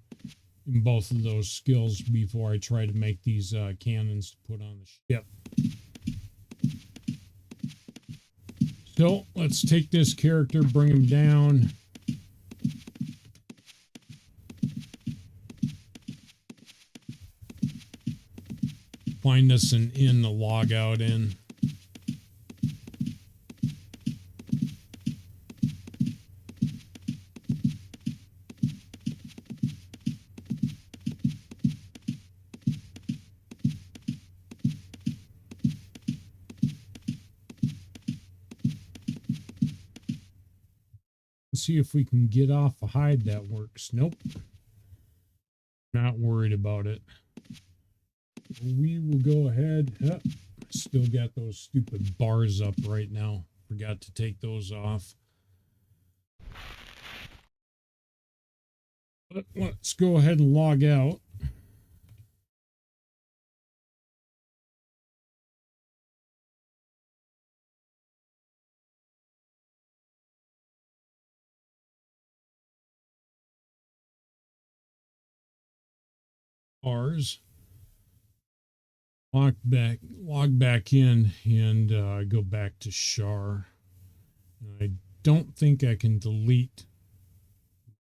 in both of those skills before I try to make these cannons to put on the ship. So let's take this character, bring him down. Find us an inn to log out in. See if we can get off a hide that works. Nope. Not worried about it. We will go ahead. Still got those stupid bars up right now. Forgot to take those off. But let's go ahead and log out. ours. Log back in, and go back to Shar. I don't think I can delete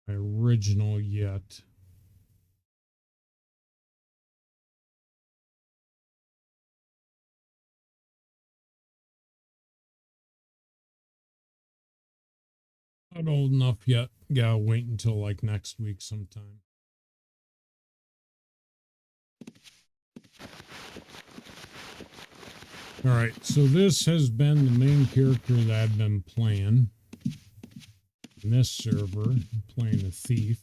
my original yet. Not old enough yet. Gotta wait until like next week sometime. All right, so this has been the main character that I've been playing. In this server, I'm playing a thief.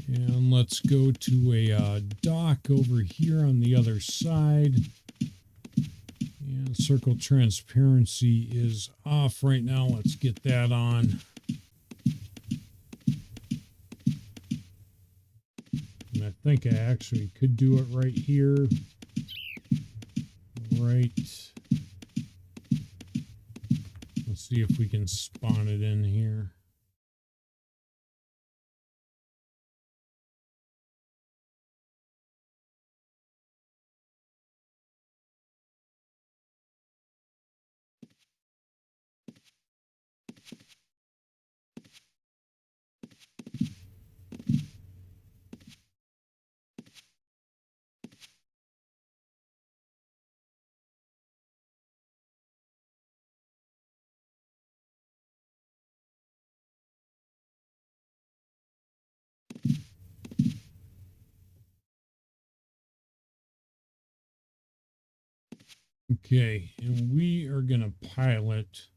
And let's go to a dock over here on the other side. And circle transparency is off right now. Let's get that on. And I think I actually could do it right here. Right. Let's see if we can spawn it in here. Okay, and we are going to pilot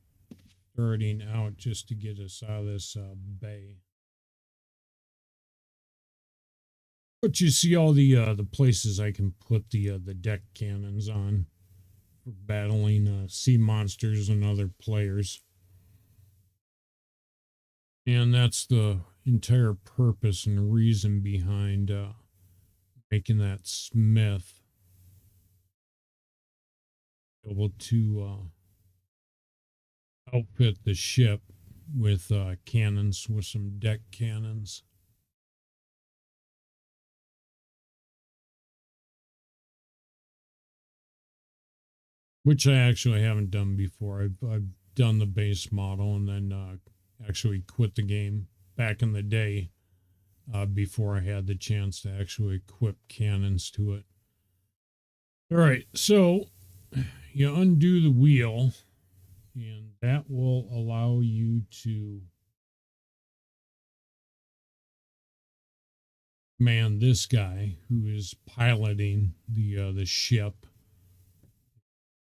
starting out just to get us out of this bay. But you see all the places I can put the deck cannons on for battling sea monsters and other players. And that's the entire purpose and reason behind making that smith. Able to outfit the ship with cannons, with some deck cannons. Which I actually haven't done before. I've done the base model and then actually quit the game back in the day before I had the chance to actually equip cannons to it. All right, so you undo the wheel, and that will allow you to command this guy who is piloting the ship.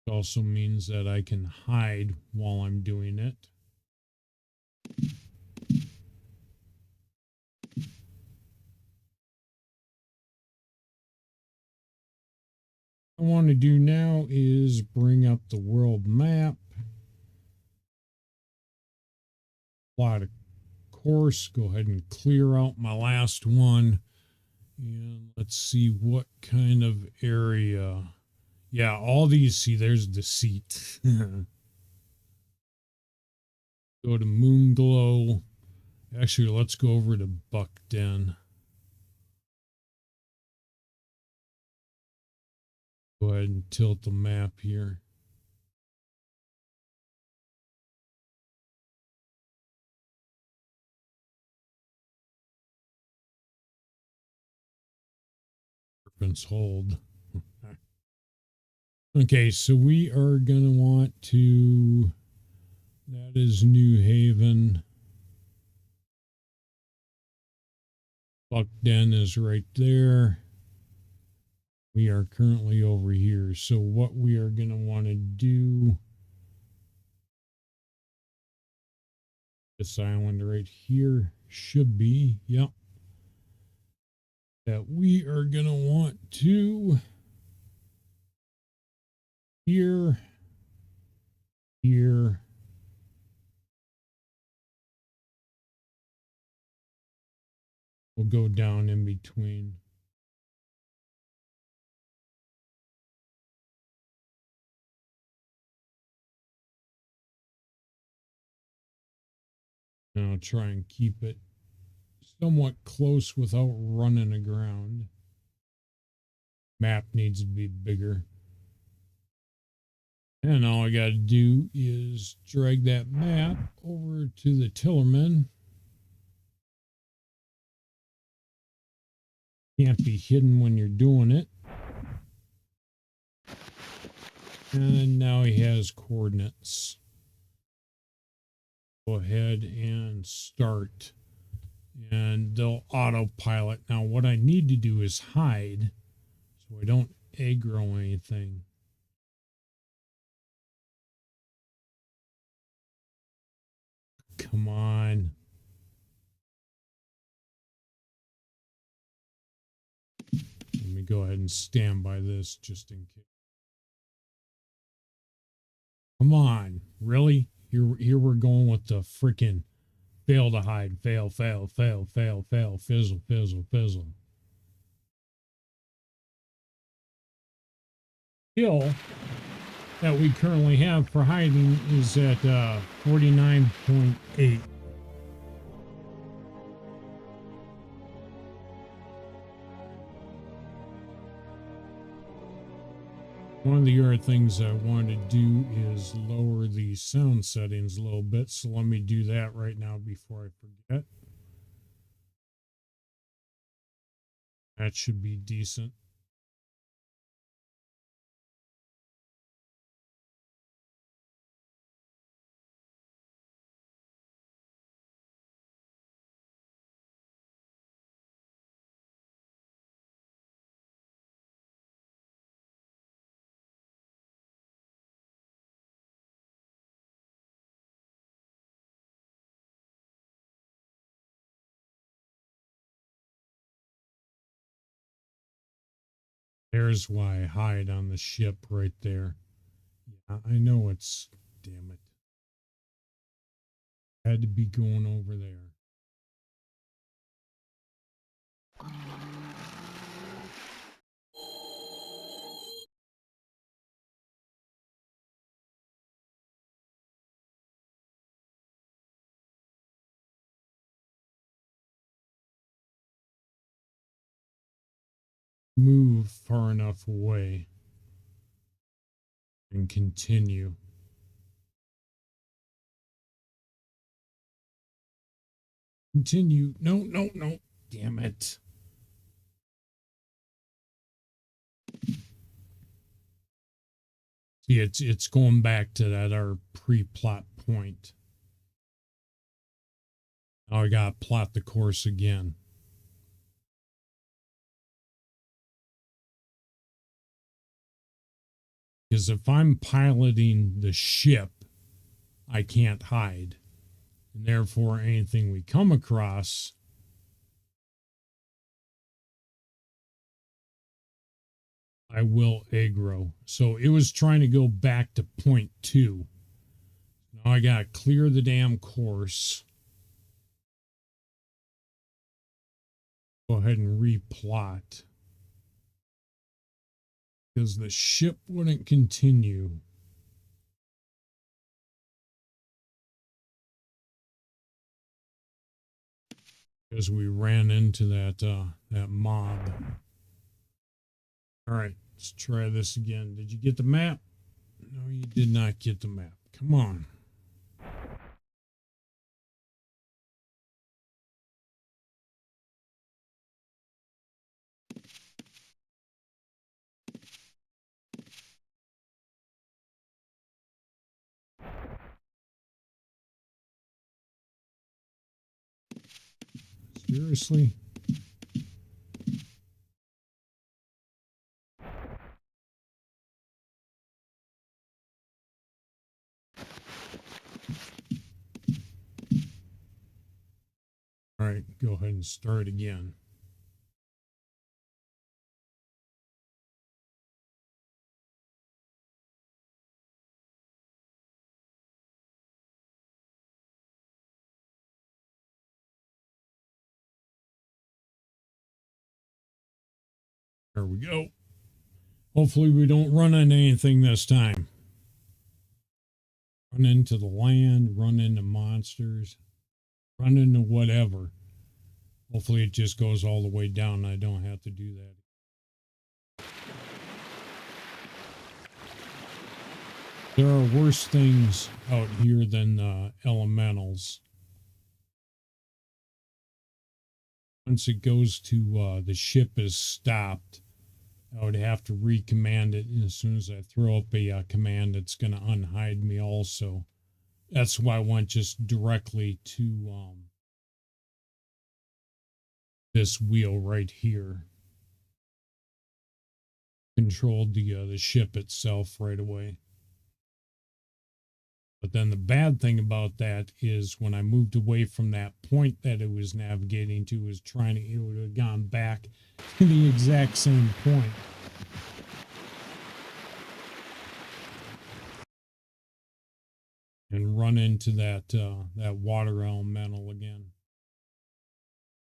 It also means that I can hide while I'm doing it. What I want to do now is bring up the world map. Plot a course. Go ahead and clear out my last one. And let's see what kind of area. Yeah, all these, see, there's the seat. Go to Moonglow. Actually, let's go over to Buck Den. Go ahead and tilt the map here. Serpent's Hold. Okay, so we are going to want to, that is New Haven. Buck Den is right there. We are currently over here. So what we are going to want to do, this island right here should be, yep. That we are going to want to here, here, we'll go down in between. And I'll try and keep it somewhat close without running aground. Map needs to be bigger. And all I got to do is drag that map over to the Tillerman. Can't be hidden when you're doing it. And now he has coordinates. Go ahead and start. And they'll autopilot. Now what I need to do is hide so I don't aggro anything. Come on. Let me go ahead and stand by this just in case. Come on. Really? Here we're going with the freaking fail to hide. Fail, fail, fail, fail, fail, fizzle, fizzle, fizzle. Skill that we currently have for hiding is at 49.8. One of the other things I want to do is lower the sound settings a little bit. So let me do that right now before I forget. That should be decent. There's why I hide on the ship right there. Yeah, I know it's, damn it. Had to be going over there. Move far enough away and continue. Continue. No, no, no. Damn it. See, it's going back to that our pre-plot point. Now I gotta plot the course again. Because if I'm piloting the ship, I can't hide. And therefore, anything we come across I will aggro. So it was trying to go back to point 2. Now I got to clear the damn course. Go ahead and replot. Because the ship wouldn't continue. Because we ran into that mob. All right, let's try this again. Did you get the map? No, you did not get the map. Come on. Seriously? All right, go ahead and start again. There we go. Hopefully we don't run into anything this time. Run into the land, run into monsters, run into whatever. Hopefully it just goes all the way down and I don't have to do that. There are worse things out here than elementals. Once it goes to the ship is stopped, I would have to recommand it. And as soon as I throw up a command, it's going to unhide me also. That's why I went just directly to this wheel right here. Controlled the ship itself right away. But then the bad thing about that is when I moved away from that point that it was navigating to, it would have gone back to the exact same point. And run into that water elemental again.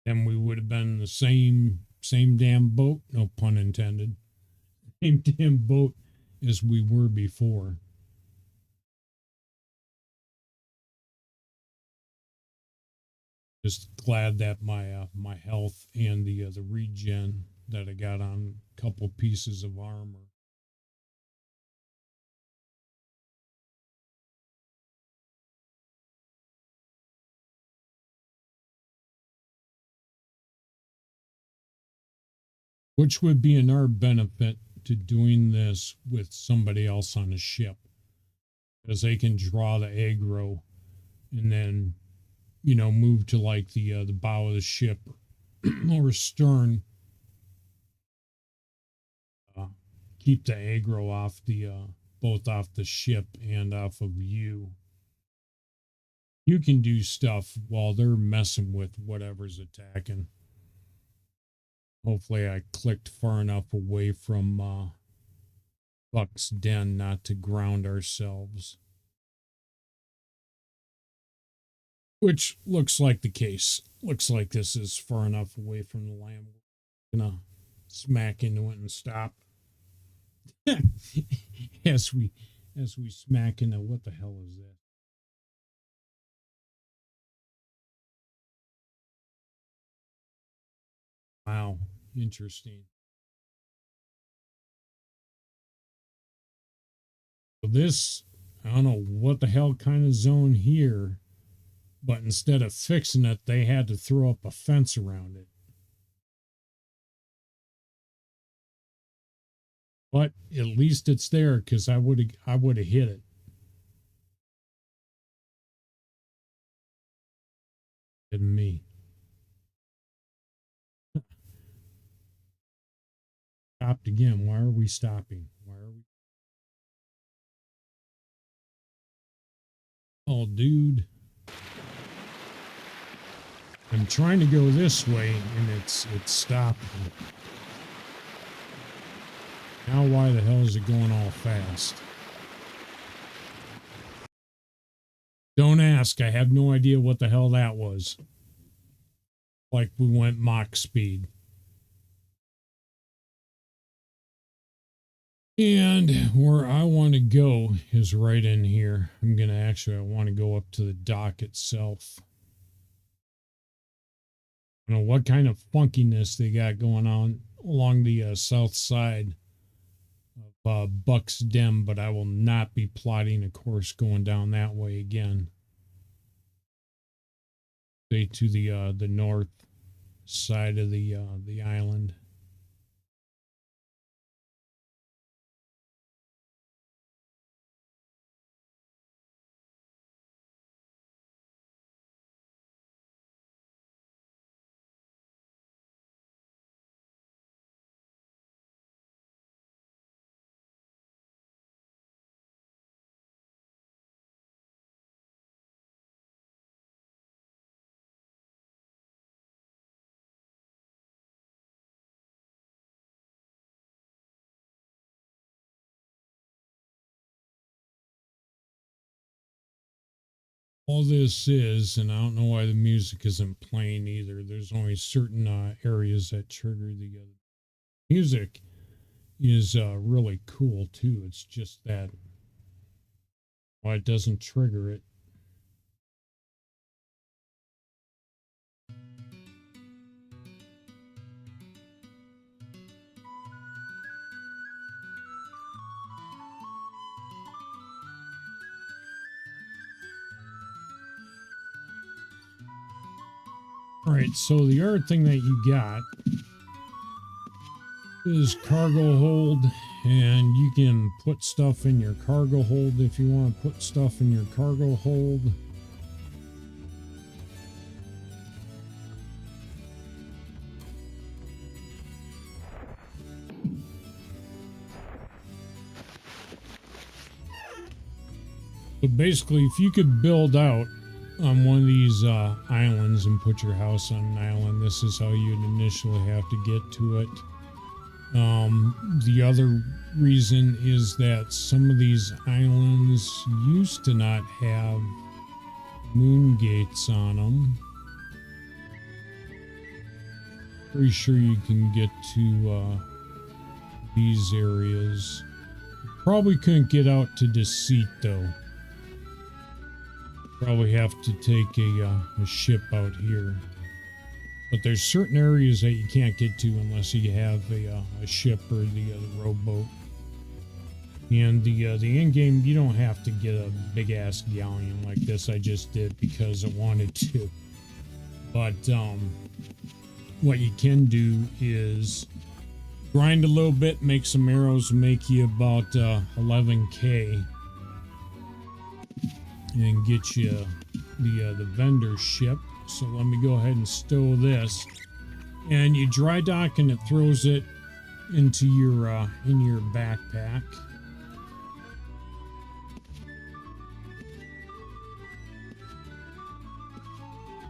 Then we would have been in the same damn boat, no pun intended. Same damn boat as we were before. Just glad that my health and the regen that I got on a couple pieces of armor. Which would be another benefit to doing this with somebody else on the ship. Because they can draw the aggro and then, you know, move to like the bow of the ship or stern. Keep the aggro off both off the ship and off of you. You can do stuff while they're messing with whatever's attacking. Hopefully I clicked far enough away from Buck's den not to ground ourselves. Which looks like the case. Looks like this is far enough away from the land. We're gonna smack into it and stop. as we smack into what the hell is that? Wow, interesting. So this, I don't know what the hell kind of zone here, but instead of fixing it, they had to throw up a fence around it. But at least it's there because I would have hit it. And me. Stopped again. Why are we stopping? Why are we? Oh, dude. I'm trying to go this way and it's stopping. Now why the hell is it going all fast? Don't ask. I have no idea what the hell that was. Like we went Mach speed. And where I want to go is right in here. I want to go up to the dock itself. I don't know what kind of funkiness they got going on along the south side of Buck's Den, but I will not be plotting a course going down that way again. Stay to the north side of the island. All this is, and I don't know why the music isn't playing either. There's only certain areas that trigger the music is really cool too. It's just that why it doesn't trigger it. All right, so the other thing that you got is cargo hold, and you can put stuff in your cargo hold if you want to put stuff in your cargo hold. So basically, if you could build out on one of these islands and put your house on an island, this is how you'd initially have to get to it. The other reason is that some of these islands used to not have moon gates on them. Pretty sure you can get to these areas. Probably couldn't get out to Deceit though. Probably have to take a ship out here. But there's certain areas that you can't get to unless you have a ship or the rowboat. And the end game, you don't have to get a big ass galleon like this. I just did because I wanted to. But what you can do is grind a little bit, make some arrows, make you about 11k. And get you the vendor ship. So let me go ahead and stow this, and you dry dock, and it throws it into your in your backpack.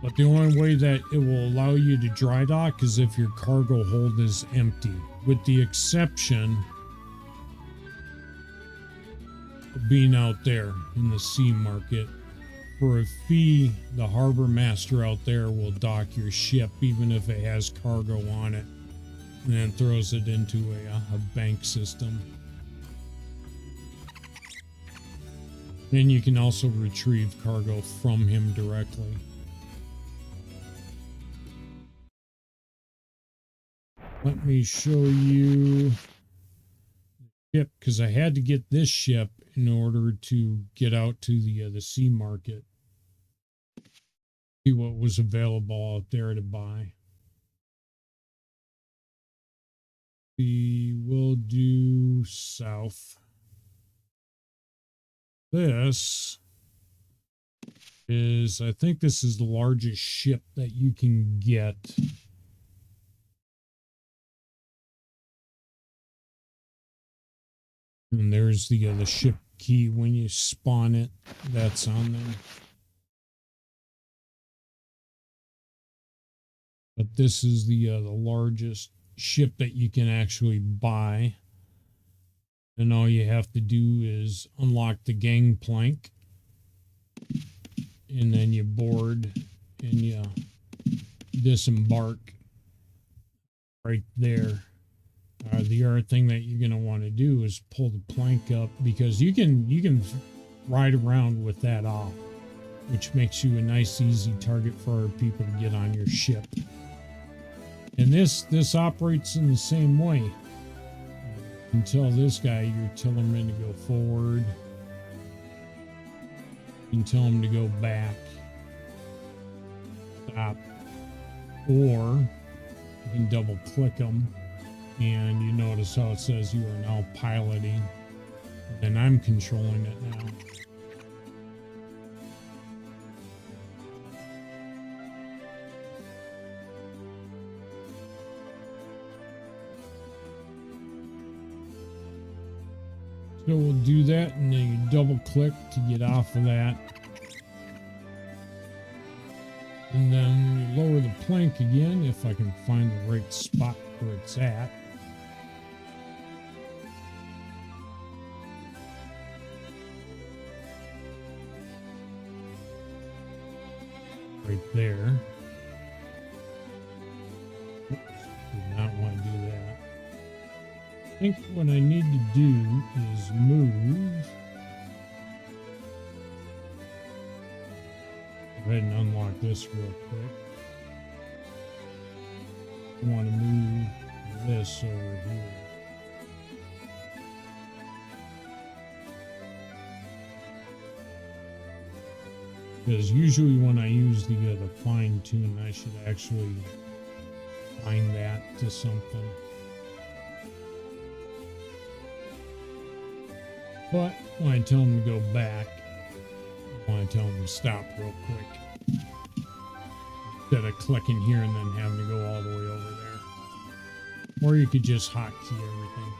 But the only way that it will allow you to dry dock is if your cargo hold is empty, with the exception being out there in the sea market. For a fee, the harbor master out there will dock your ship even if it has cargo on it, and then throws it into a bank system. And you can also retrieve cargo from him directly. Let me show you the ship, because I had to get this ship in order to get out to the sea market. See what was available out there to buy. We will do south. This is, I think this is the largest ship that you can get. And there's the ship key when you spawn it. That's on there. But this is the largest ship that you can actually buy. And all you have to do is unlock the gangplank. And then you board and you disembark right there. The other thing that you're going to want to do is pull the plank up, because you can ride around with that off, which makes you a nice easy target for people to get on your ship. And this operates in the same way. You can tell this guy your tillerman to go forward. You can tell him to go back, stop, or you can double click them. And you notice how it says you are now piloting, and I'm controlling it now. So we'll do that, and then you double click to get off of that. And then you lower the plank again, if I can find the right spot where it's at. Right there. Oops, did not want to do that. I think what I need to do is move. Go ahead and unlock this real quick. I want to move this over here. Because usually when I use the fine tune, I should actually find that to something. But when I tell them to go back, I want to tell them to stop real quick. Instead of clicking here and then having to go all the way over there. Or you could just hotkey everything.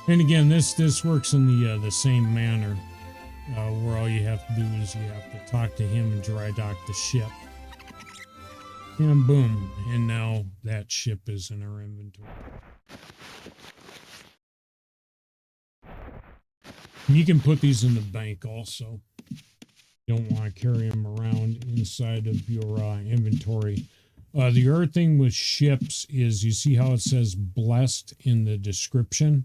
And again, this works in the same manner. Where all you have to do is you have to talk to him and dry dock the ship. And boom. And now that ship is in our inventory. And you can put these in the bank also. You don't want to carry them around inside of your inventory. The other thing with ships is you see how it says blessed in the description?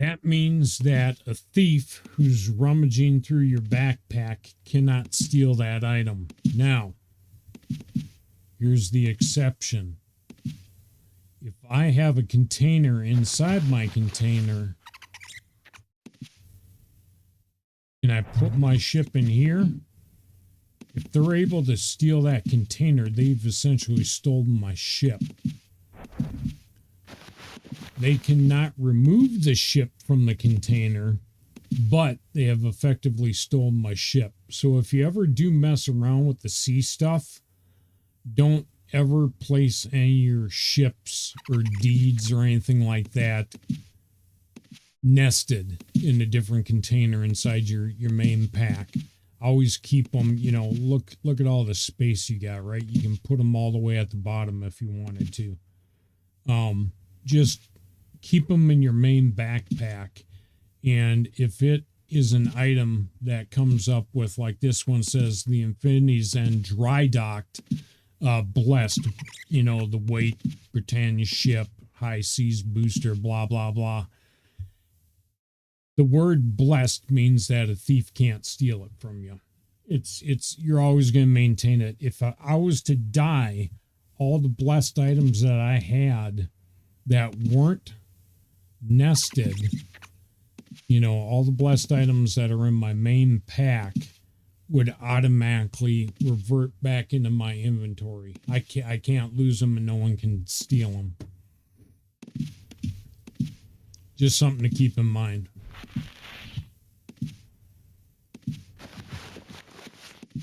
That means that a thief who's rummaging through your backpack cannot steal that item. Now, here's the exception. If I have a container inside my container, and I put my ship in here, if they're able to steal that container, they've essentially stolen my ship. They cannot remove the ship from the container, but they have effectively stolen my ship. So if you ever do mess around with the sea stuff, don't ever place any of your ships or deeds or anything like that nested in a different container inside your main pack. Always keep them, you know, look at all the space you got, right? You can put them all the way at the bottom if you wanted to. Just keep them in your main backpack. And if it is an item that comes up with, like this one says, the Infinity's End dry docked, blessed, you know, the weight, Britannia ship, high seas booster, blah, blah, blah. The word blessed means that a thief can't steal it from you. You're always going to maintain it. If I was to die, all the blessed items that I had that weren't nested, you know, all the blessed items that are in my main pack would automatically revert back into my inventory. I can't lose them and no one can steal them. Just something to keep in mind.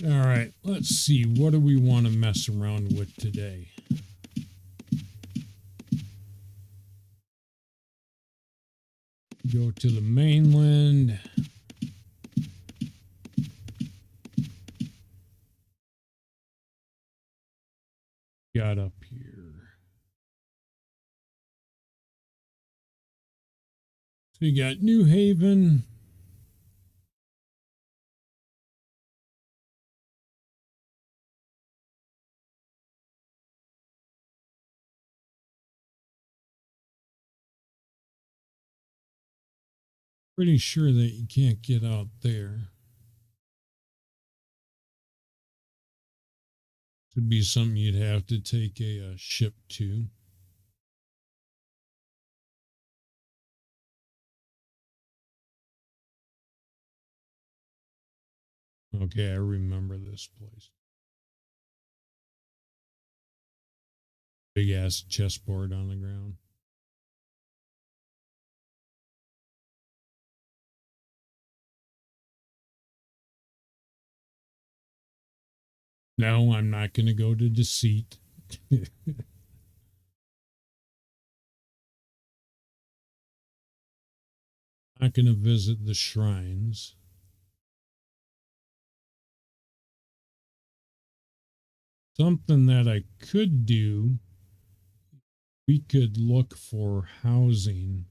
All right, let's see. What do we want to mess around with today? Go to the mainland. Got up here. So you got New Haven. Pretty sure that you can't get out there. Could be something you'd have to take a ship to. Okay, I remember this place. Big ass chessboard on the ground. No, I'm not going to go to Deceit. Not going to visit the shrines. Something that I could do, we could look for housing,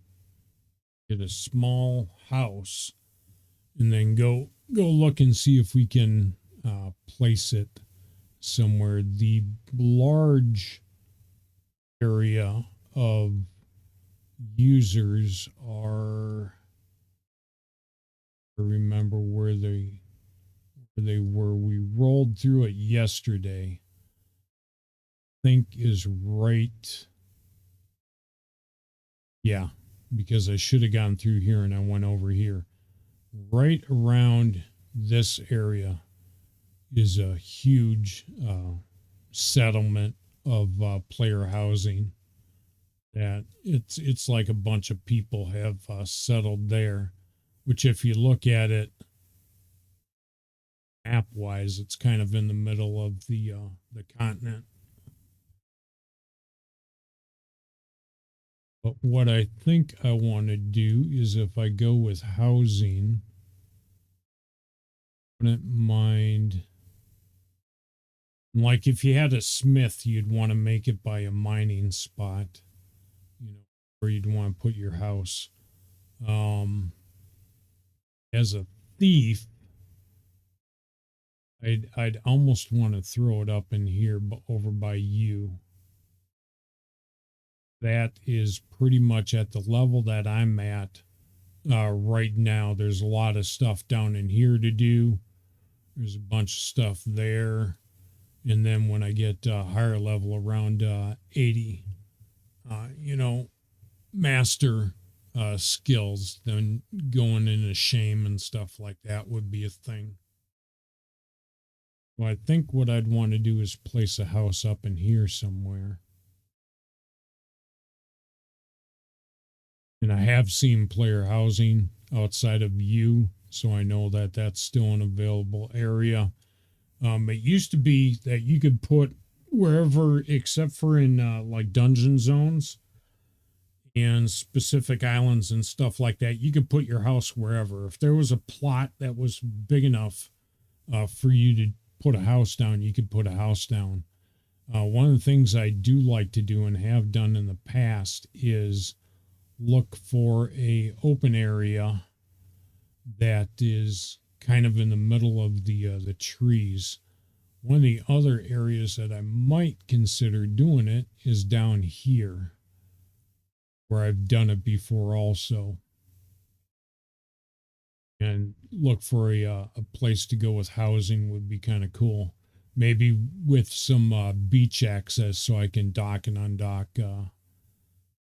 get a small house, and then go look and see if we can place it somewhere. The large area of users are, I remember where they were. We rolled through it yesterday. I think is right. Yeah, because I should have gone through here and I went over here. Right around this area is a huge settlement of player housing. That it's like a bunch of people have settled there, which if you look at it map wise, it's kind of in the middle of the continent. But what I think I want to do is if I go with housing, I wouldn't mind, like if you had a smith, you'd want to make it by a mining spot, you know, where you'd want to put your house. As a thief, I'd almost want to throw it up in here, but over by you. That is pretty much at the level that I'm at right now. There's a lot of stuff down in here to do. There's a bunch of stuff there. And then when I get higher level around 80, you know, master skills, then going into shame and stuff like that would be a thing. Well, I think what I'd want to do is place a house up in here somewhere. And I have seen player housing outside of you, so I know that that's still an available area. It used to be that you could put wherever, except for in like dungeon zones and specific islands and stuff like that, you could put your house wherever. If there was a plot that was big enough for you to put a house down, you could put a house down. One of the things I do like to do and have done in the past is look for a open area that is kind of in the middle of the trees. One of the other areas that I might consider doing it is down here, where I've done it before also. And look for a place to go with housing would be kind of cool. Maybe with some beach access so I can dock and undock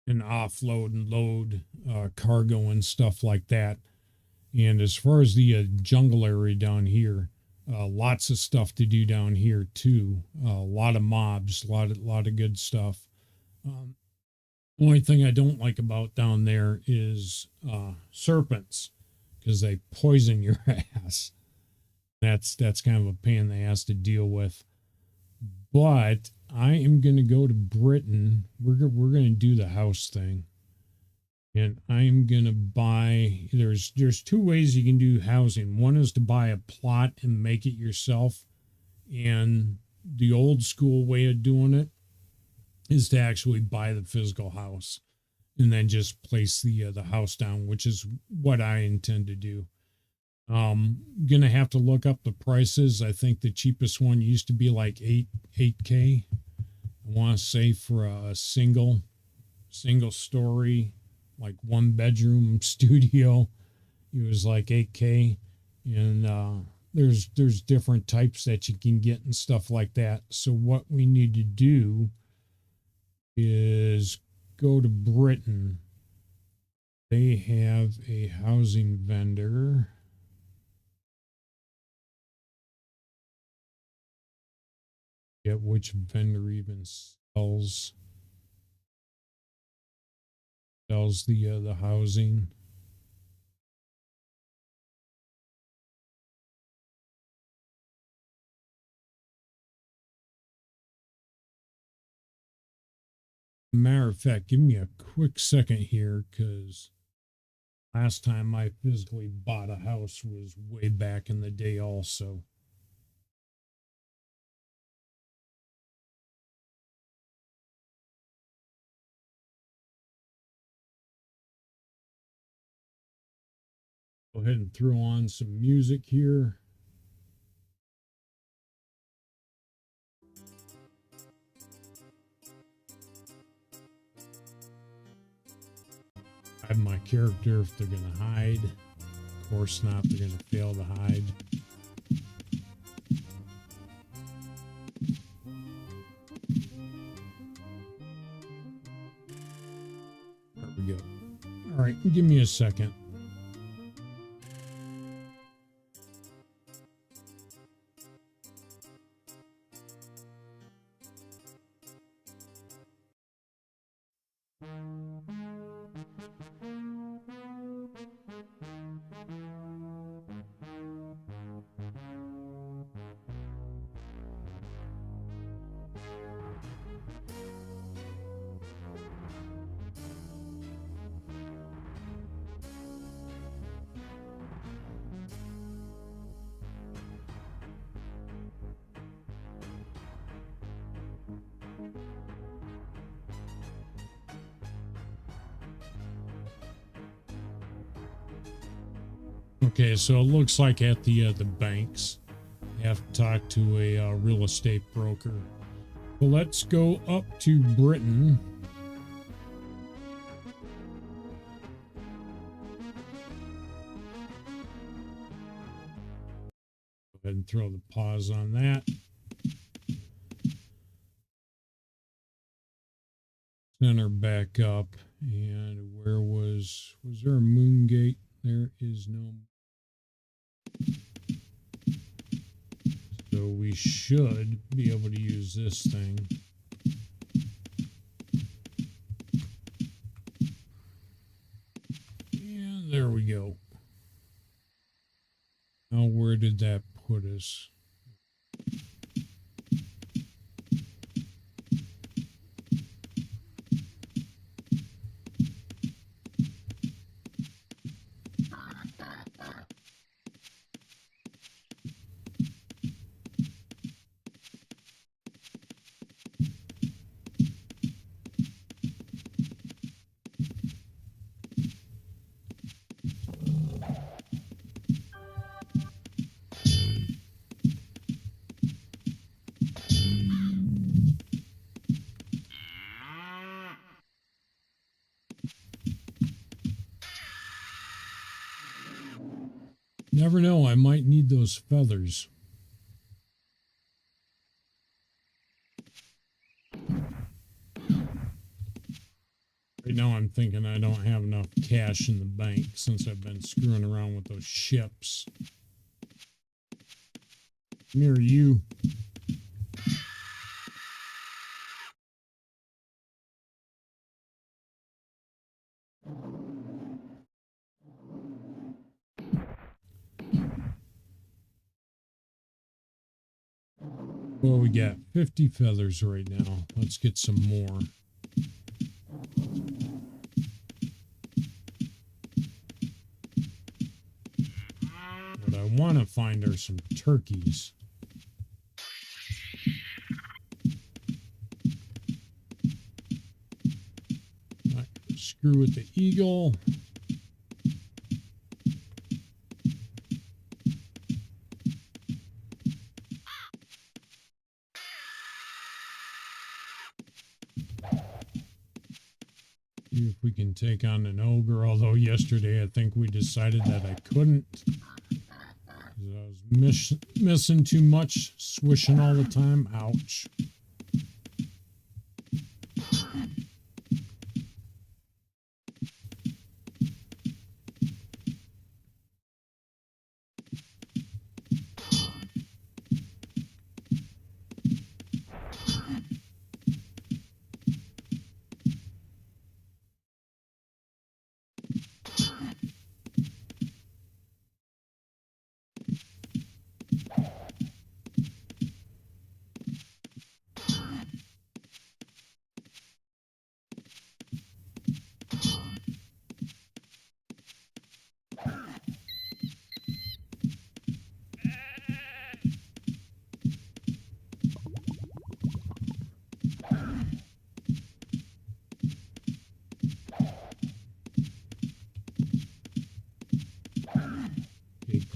and offload and load cargo and stuff like that. And as far as the jungle area down here, lots of stuff to do down here too. A lot of mobs, a lot of good stuff. Only thing I don't like about down there is serpents, because they poison your ass. That's kind of a pain in the ass to deal with. But I am going to go to Britain. We're going to do the house thing. And I'm going to buy, there's two ways you can do housing. One is to buy a plot and make it yourself. And the old school way of doing it is to actually buy the physical house and then just place the house down, which is what I intend to do. Gonna have to look up the prices. I think the cheapest one used to be like 8K. I want to say for a single story, like 1-bedroom studio, it was like 8K. And there's different types that you can get and stuff like that. So what we need to do is go to Britain. They have a housing vendor. Get which vendor even sells the housing. Matter of fact, give me a quick second here, because last time I physically bought a house was way back in the day also. Go ahead and throw on some music here. I have my character if they're going to hide. Of course not, they're going to fail to hide. There we go. All right, give me a second. Okay, so it looks like at the banks, you have to talk to a real estate broker. Well, let's go up to Britain. Go ahead and throw the pause on that. Center back up. And where was there a moon gate? There is no. So we should be able to use this thing. And there we go. Now where did that put us? Never know, I might need those feathers. Right now I'm thinking I don't have enough cash in the bank since I've been screwing around with those ships. Come here, you. Well, we got 50 feathers right now. Let's get some more. What I want to find are some turkeys. Right, screw with the eagle. See if we can take on an ogre, although yesterday I think we decided that I couldn't. I was missing too much, swishing all the time. Ouch.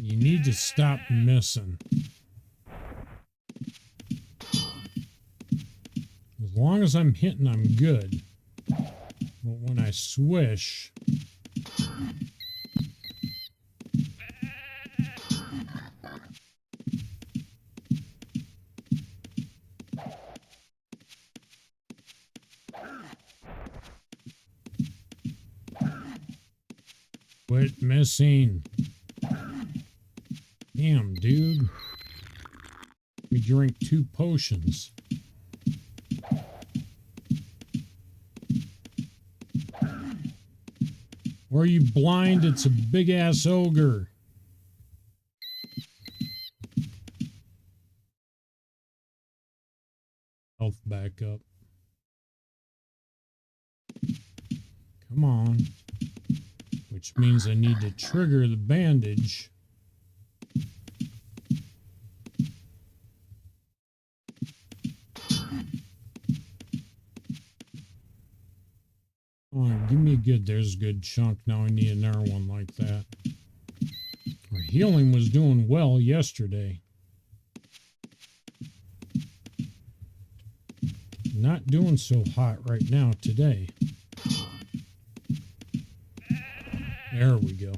You need to stop missing. As long as I'm hitting, I'm good. But when I swish... Quit missing. Damn, dude. We drank 2 potions. Or are you blind? It's a big-ass ogre. Health back up. Come on. Which means I need to trigger the bandage. Oh, give me a good, there's a good chunk. Now I need another one like that. healing was doing well yesterday. Not doing so hot right now today. There we go.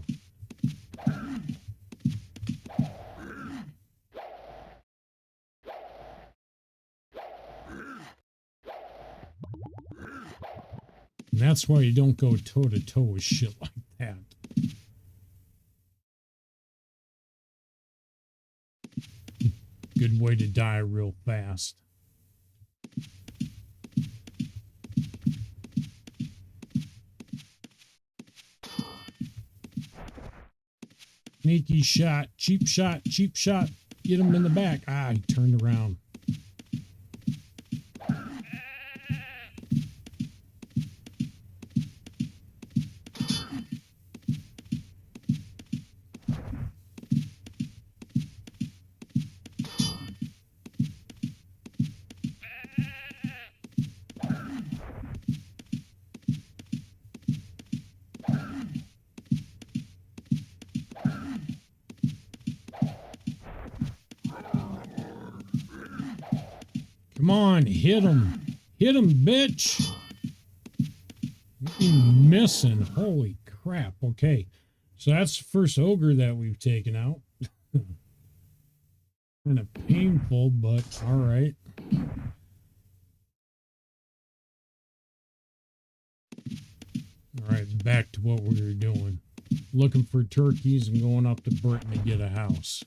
And that's why you don't go toe-to-toe with shit like that. Good way to die real fast. Sneaky shot, cheap shot, cheap shot. Get him in the back. Ah, he turned around. Come on, hit him. Hit him, bitch. What are you missing? Holy crap. Okay. So that's the first ogre that we've taken out. Kind of painful, but all right. All right, back to what we were doing. Looking for turkeys and going up to Britain to get a house.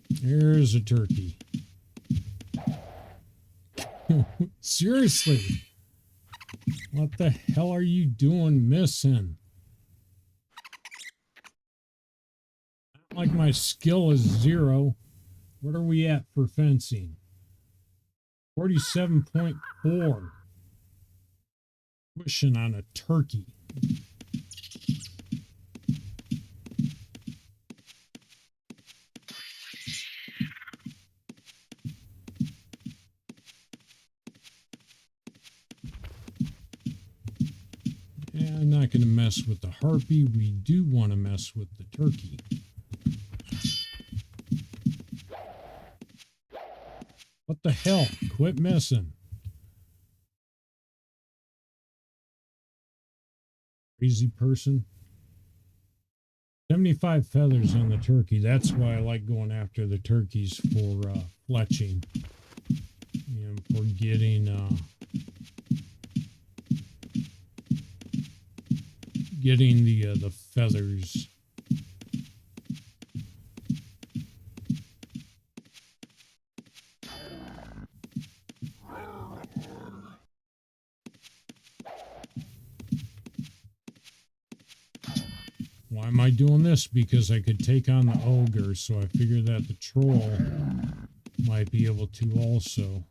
There's a turkey. Seriously, what the hell are you doing missing? Not like my skill is 0. What are we at for fencing? 47.4. Pushing on a turkey. I'm not going to mess with the harpy. We do want to mess with the turkey. What the hell? Quit messing. Crazy person. 75 feathers on the turkey. That's why I like going after the turkeys for fletching. And for getting... getting the feathers. Why am I doing this? Because I could take on the ogre, so I figured that the troll might be able to also.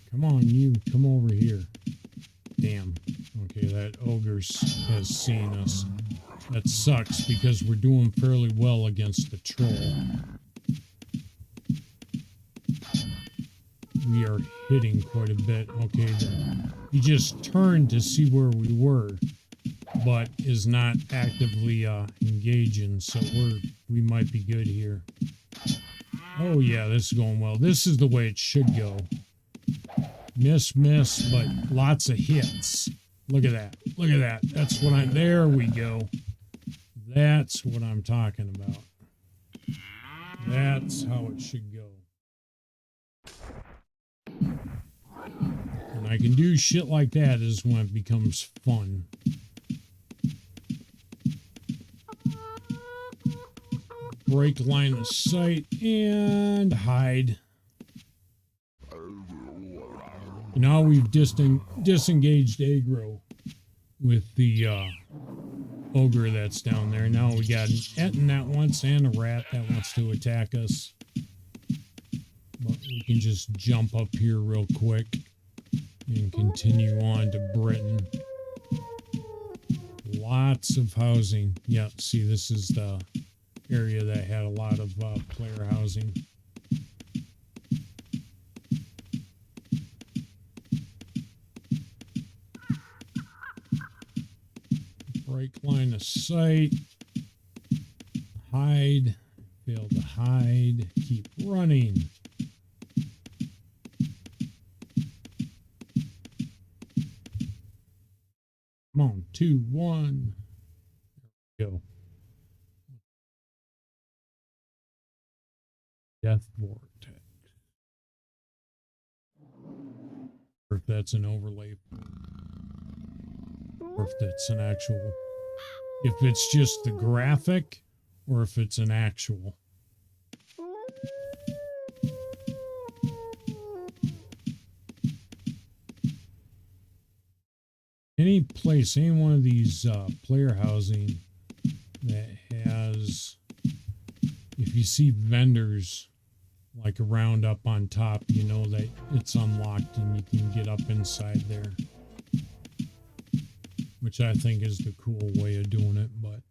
Come on, you. Come over here. Damn. Okay, that ogre has seen us. That sucks because we're doing fairly well against the troll. We are hitting quite a bit. Okay, he just turned to see where we were, but is not actively engaging, so we might be good here. Oh yeah, this is going well. This is the way it should go. Miss, but lots of hits. Look at that. Look at that. That's what I'm... There we go. That's what I'm talking about. That's how it should go. When I can do shit like that is when it becomes fun. Break line of sight and hide. Now we've disengaged aggro with the ogre that's down there. Now we got an Etten that wants and a rat that wants to attack us. But we can just jump up here real quick and continue on to Britain. Lots of housing. Yeah, see, this is the area that had a lot of player housing. break line of sight. Hide. Fail to hide. Keep running. Come on. 2, 1. There we go. Death vortex. Or if that's an overlay. Or if that's an actual. If it's just the graphic. Or if it's an actual. Any place, any one of these player housing that has, if you see vendors like around up on top, you know that it's unlocked and you can get up inside there. Which I think is the cool way of doing it, but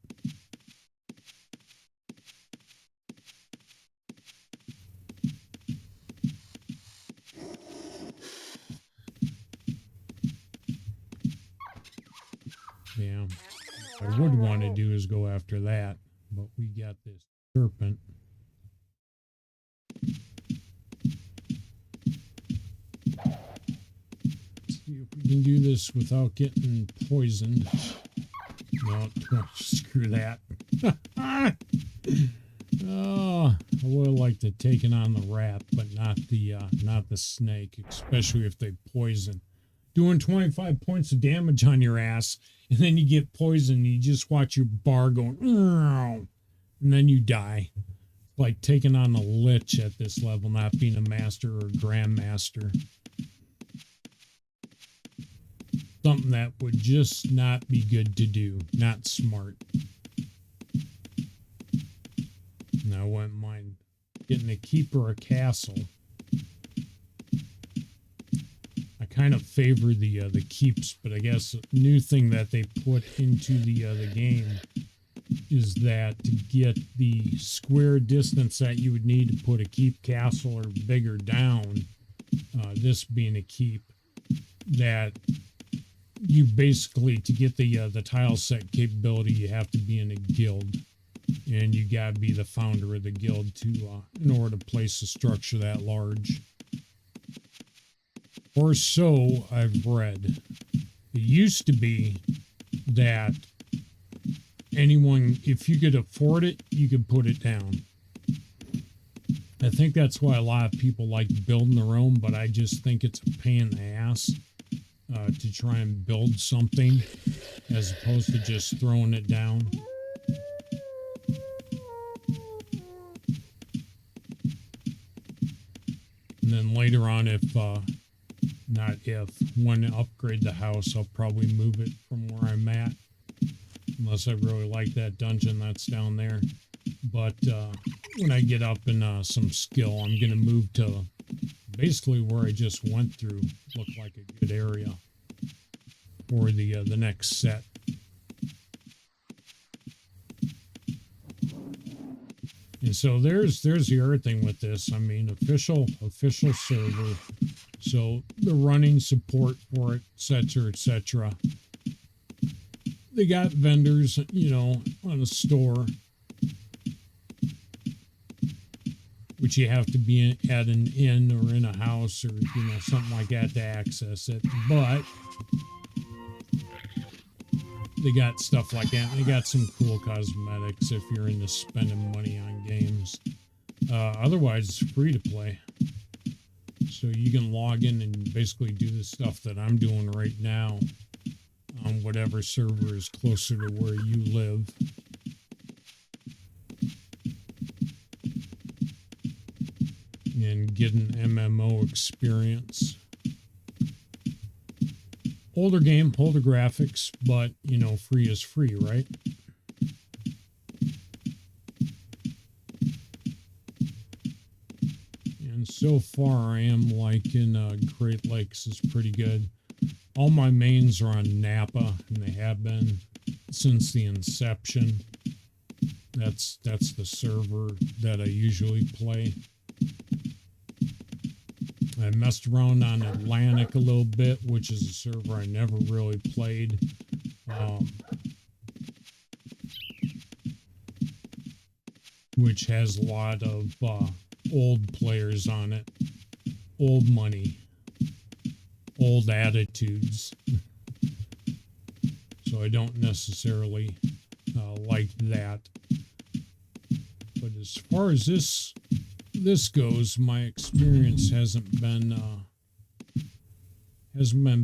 yeah, what I would want to do is go after that, but we got this serpent. Let's see if we can do this without getting poisoned. No, screw that. Oh, I would have liked to taken on the rat, but not the snake, especially if they poison. Doing 25 points of damage on your ass, and then you get poisoned, you just watch your bar going, and then you die. Like taking on a lich at this level, not being a master or grandmaster. Something that would just not be good to do, not smart. And I wouldn't mind getting a keep or a castle. I kind of favor the keeps, but I guess a new thing that they put into the game is that to get the square distance that you would need to put a keep castle or bigger down, this being a keep, that you basically, to get the tile set capability, you have to be in a guild, and you gotta be the founder of the guild to in order to place a structure that large. Or so I've read. It used to be that anyone, if you could afford it, you could put it down. I think that's why a lot of people like building their own, but I just think it's a pain in the ass to try and build something as opposed to just throwing it down. And then later on, when I upgrade the house, I'll probably move it from where I'm at. Unless I really like that dungeon that's down there. But when I get up in some skill, I'm going to move to basically where I just went through. Look like a good area for the next set. And so there's the other thing with this. I mean, official server. So the running support for it, etc., etc. They got vendors, you know, on a store, which you have to be at an inn or in a house or, you know, something like that to access it. But they got stuff like that. They got some cool cosmetics if you're into spending money on games. Otherwise, it's free to play. So you can log in and basically do the stuff that I'm doing right now on whatever server is closer to where you live. And get an MMO experience. Older game, older graphics, but, you know, free is free, right? And so far, I am liking Great Lakes is pretty good. All my mains are on Napa, and they have been since the inception. That's the server that I usually play. I messed around on Atlantic a little bit, which is a server I never really played. which has a lot of old players on it, old money, old attitudes. So I don't necessarily like that. But as far as this goes, my experience hasn't been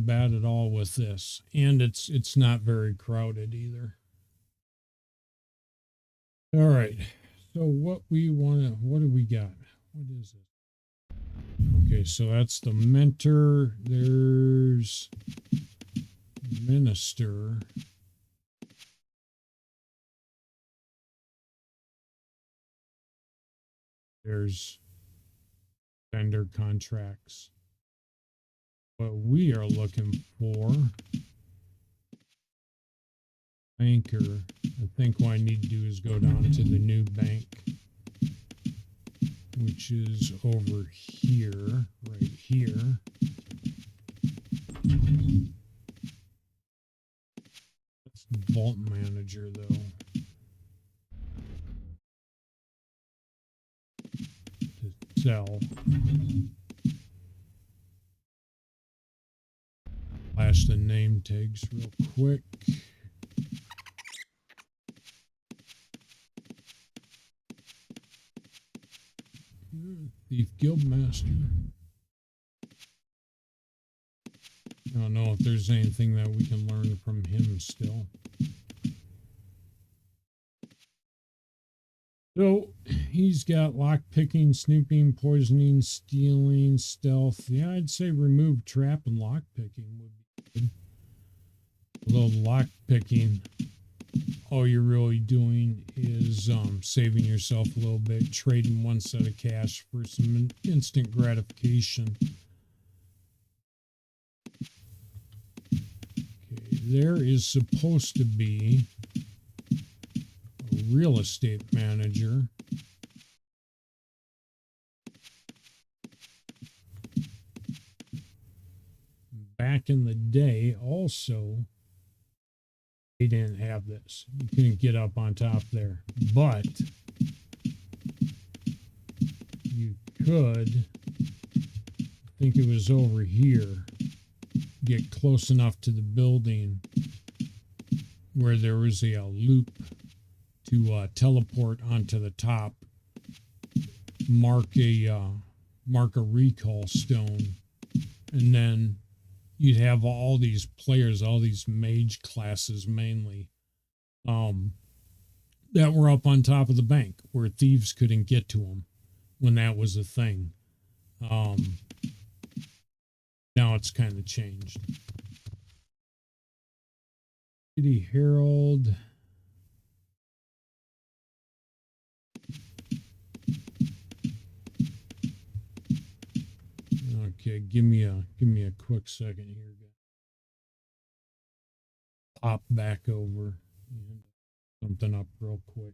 bad at all with this, and it's not very crowded either. All right, so what do we got? What is it? Okay, so that's the mentor. There's minister. There's vendor contracts. What we are looking for, banker. I think what I need to do is go down to the new bank, which is over here, right here. That's vault manager though. To sell. Flash the name tags real quick. Thief Guildmaster. I don't know if there's anything that we can learn from him still. So he's got lock picking, snooping, poisoning, stealing, stealth. Yeah, I'd say remove trap and lock picking would be good. Although lock picking, all you're really doing is saving yourself a little bit, trading one set of cash for some instant gratification. Okay, there is supposed to be a real estate manager. Back in the day, also, they didn't have this. You couldn't get up on top there, but you could, I think it was over here, get close enough to the building where there was a loop to teleport onto the top, mark a recall stone, and then you'd have all these players, all these mage classes mainly, that were up on top of the bank where thieves couldn't get to them when that was a thing. Now it's kind of changed. City Herald. Okay, give me a quick second here. Pop back over and something up real quick.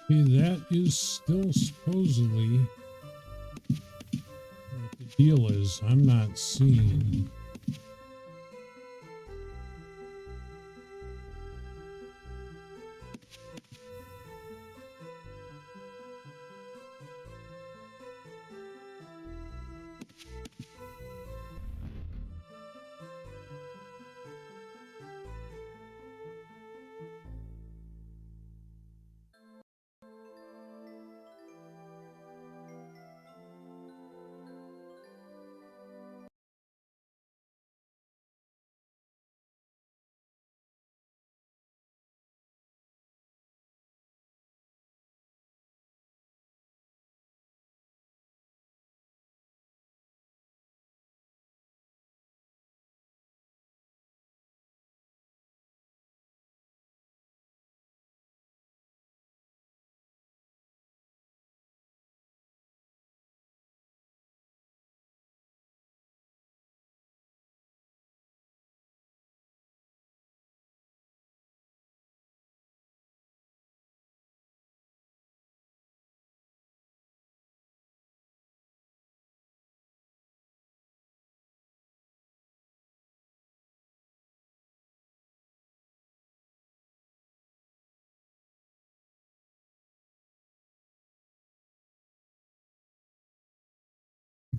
See, that is still supposedly what the deal is. I'm not seeing.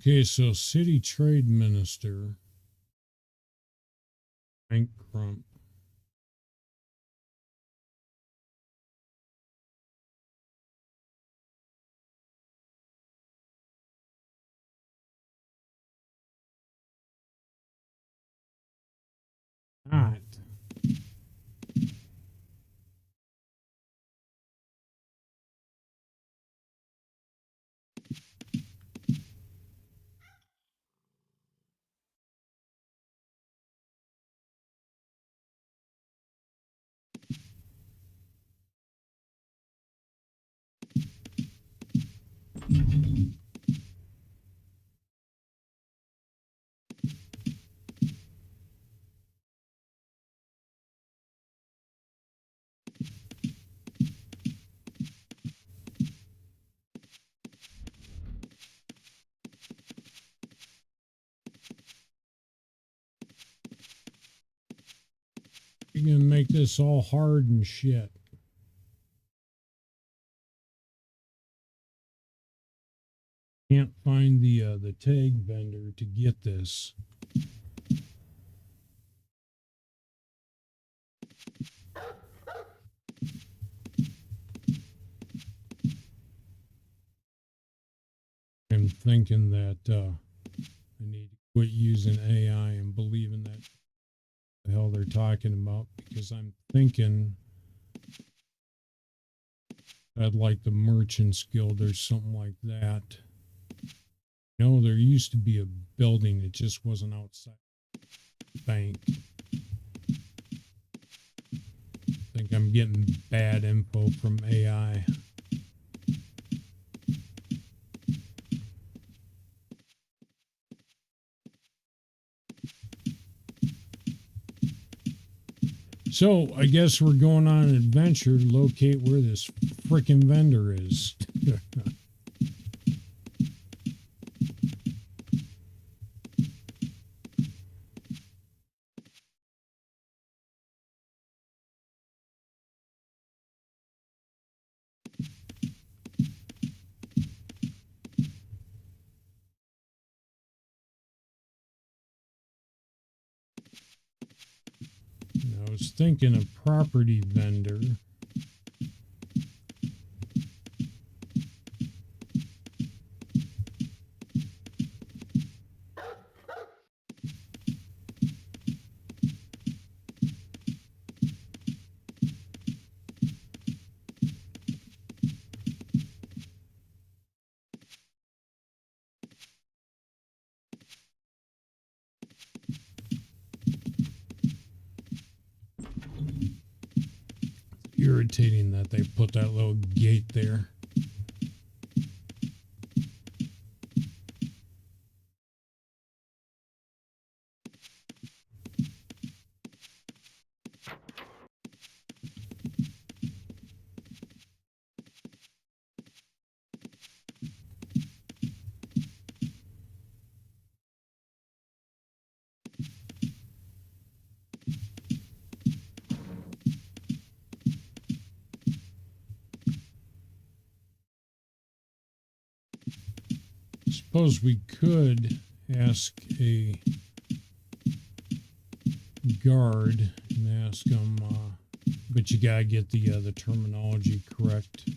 Okay, so city trade minister, Frank Crump. Not. You're gonna make this all hard and shit. Can't find the tag vendor to get this. I'm thinking that I need to quit using AI and believing that the hell they're talking about, because I'm thinking I'd like the Merchants Guild or something like that. No, there used to be a building that just wasn't outside the bank. I think I'm getting bad info from AI. So I guess we're going on an adventure to locate where this frickin' vendor is. I was thinking a property vendor. Irritating that they put that little gate there. suppose we could ask a guard and ask them, but you gotta get the terminology correct.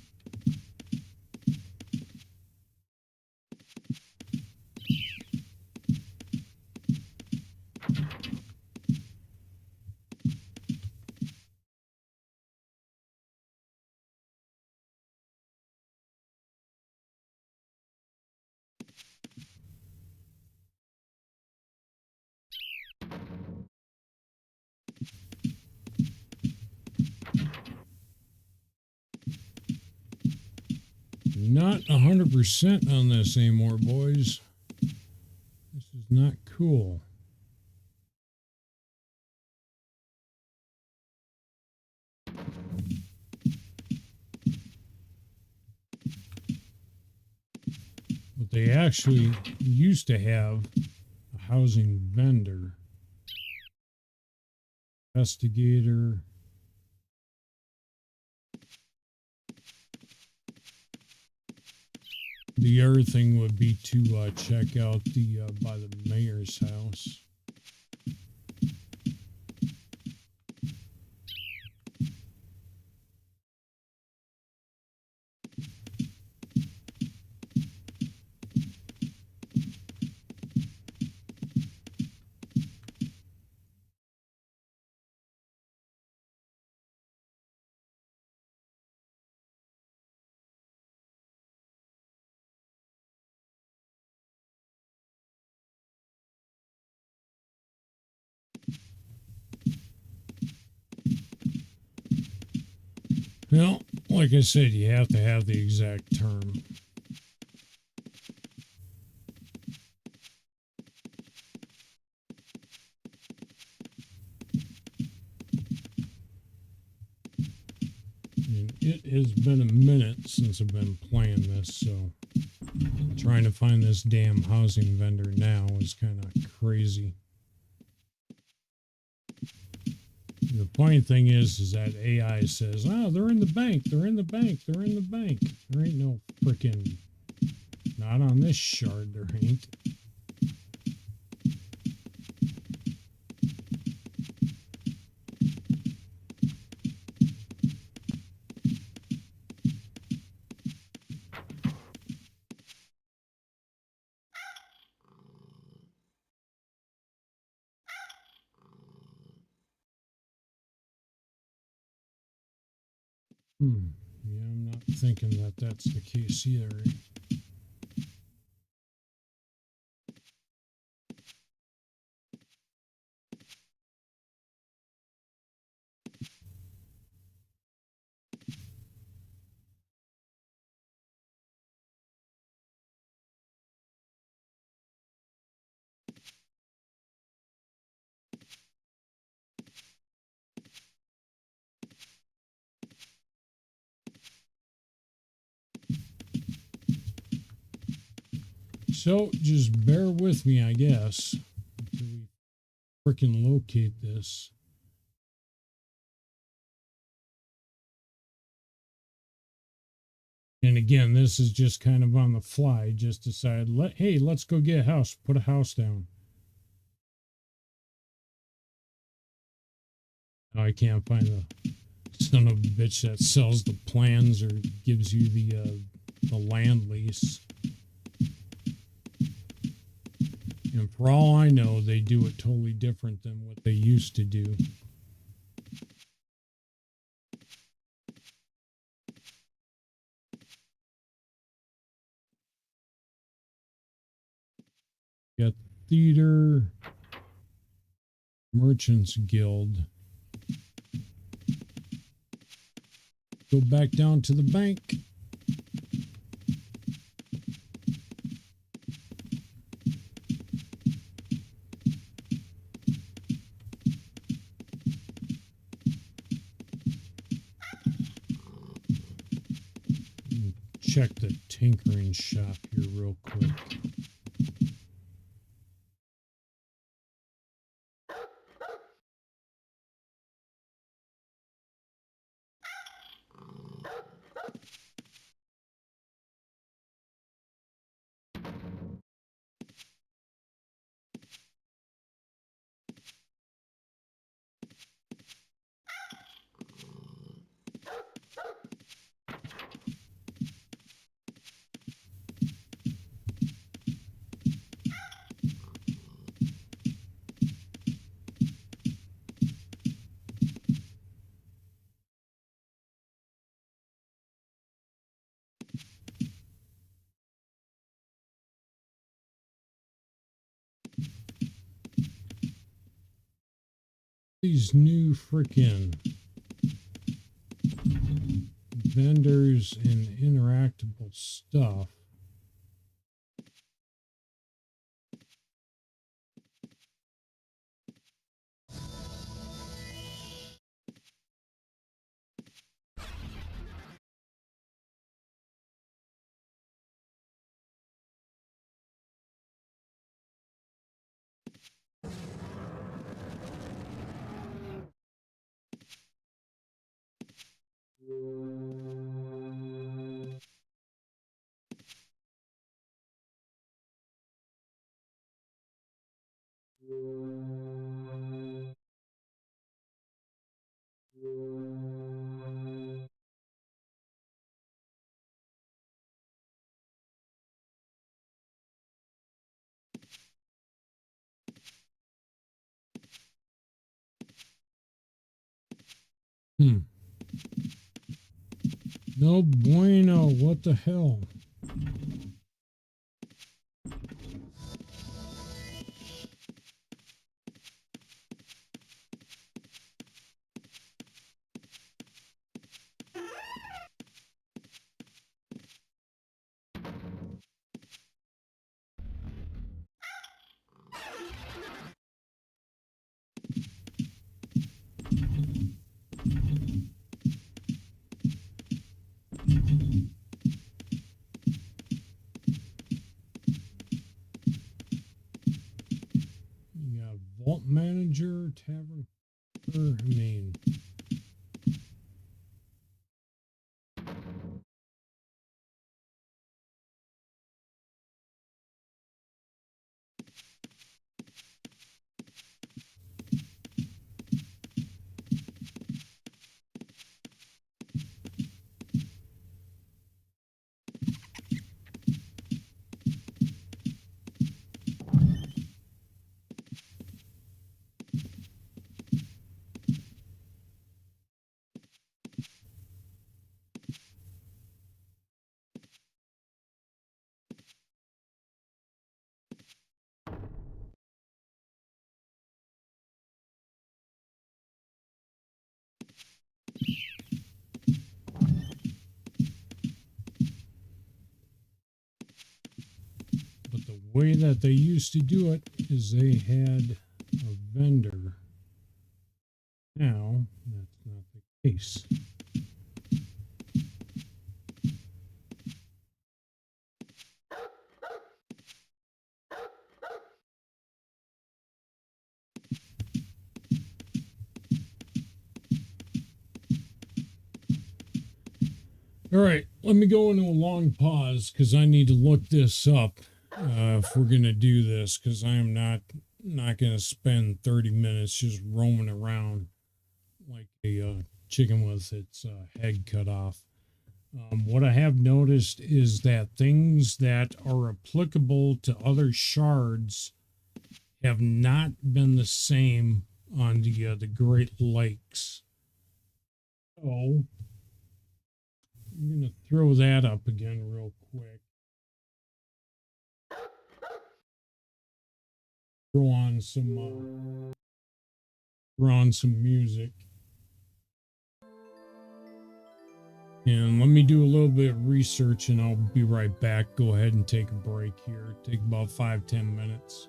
Not 100% on this anymore, boys. This is not cool. But they actually used to have a housing vendor, investigator. The other thing would be to check out the by the mayor's house. Well, like I said, you have to have the exact term. And it has been a minute since I've been playing this, so trying to find this damn housing vendor now is kind of crazy. The funny thing is that AI says, oh, they're in the bank, they're in the bank, they're in the bank. There ain't no freaking, not on this shard, there ain't. Yeah, I'm not thinking that that's the case either. So just bear with me, I guess, until we freaking locate this. And again, this is just kind of on the fly. Just decide, hey, let's go get a house. Put a house down. Oh, I can't find the son of a bitch that sells the plans or gives you the land lease. And for all I know, they do it totally different than what they used to do. Got theater, merchants guild. Go back down to the bank. Check the tinkering shop here real quick. these new freaking vendors and interactable stuff. No bueno, what the hell? You got Vault Manager, Tavern, I mean... But the way that they used to do it is they had a vendor. Now, that's not the case. All right, let me go into a long pause because I need to look this up if we're going to do this, because I am not going to spend 30 minutes just roaming around like a chicken with its head cut off. What I have noticed is that things that are applicable to other shards have not been the same on the Great Lakes. So I'm going to throw that up again real quick. Throw on some music. And let me do a little bit of research and I'll be right back. Go ahead and take a break here. Take about 5-10 minutes.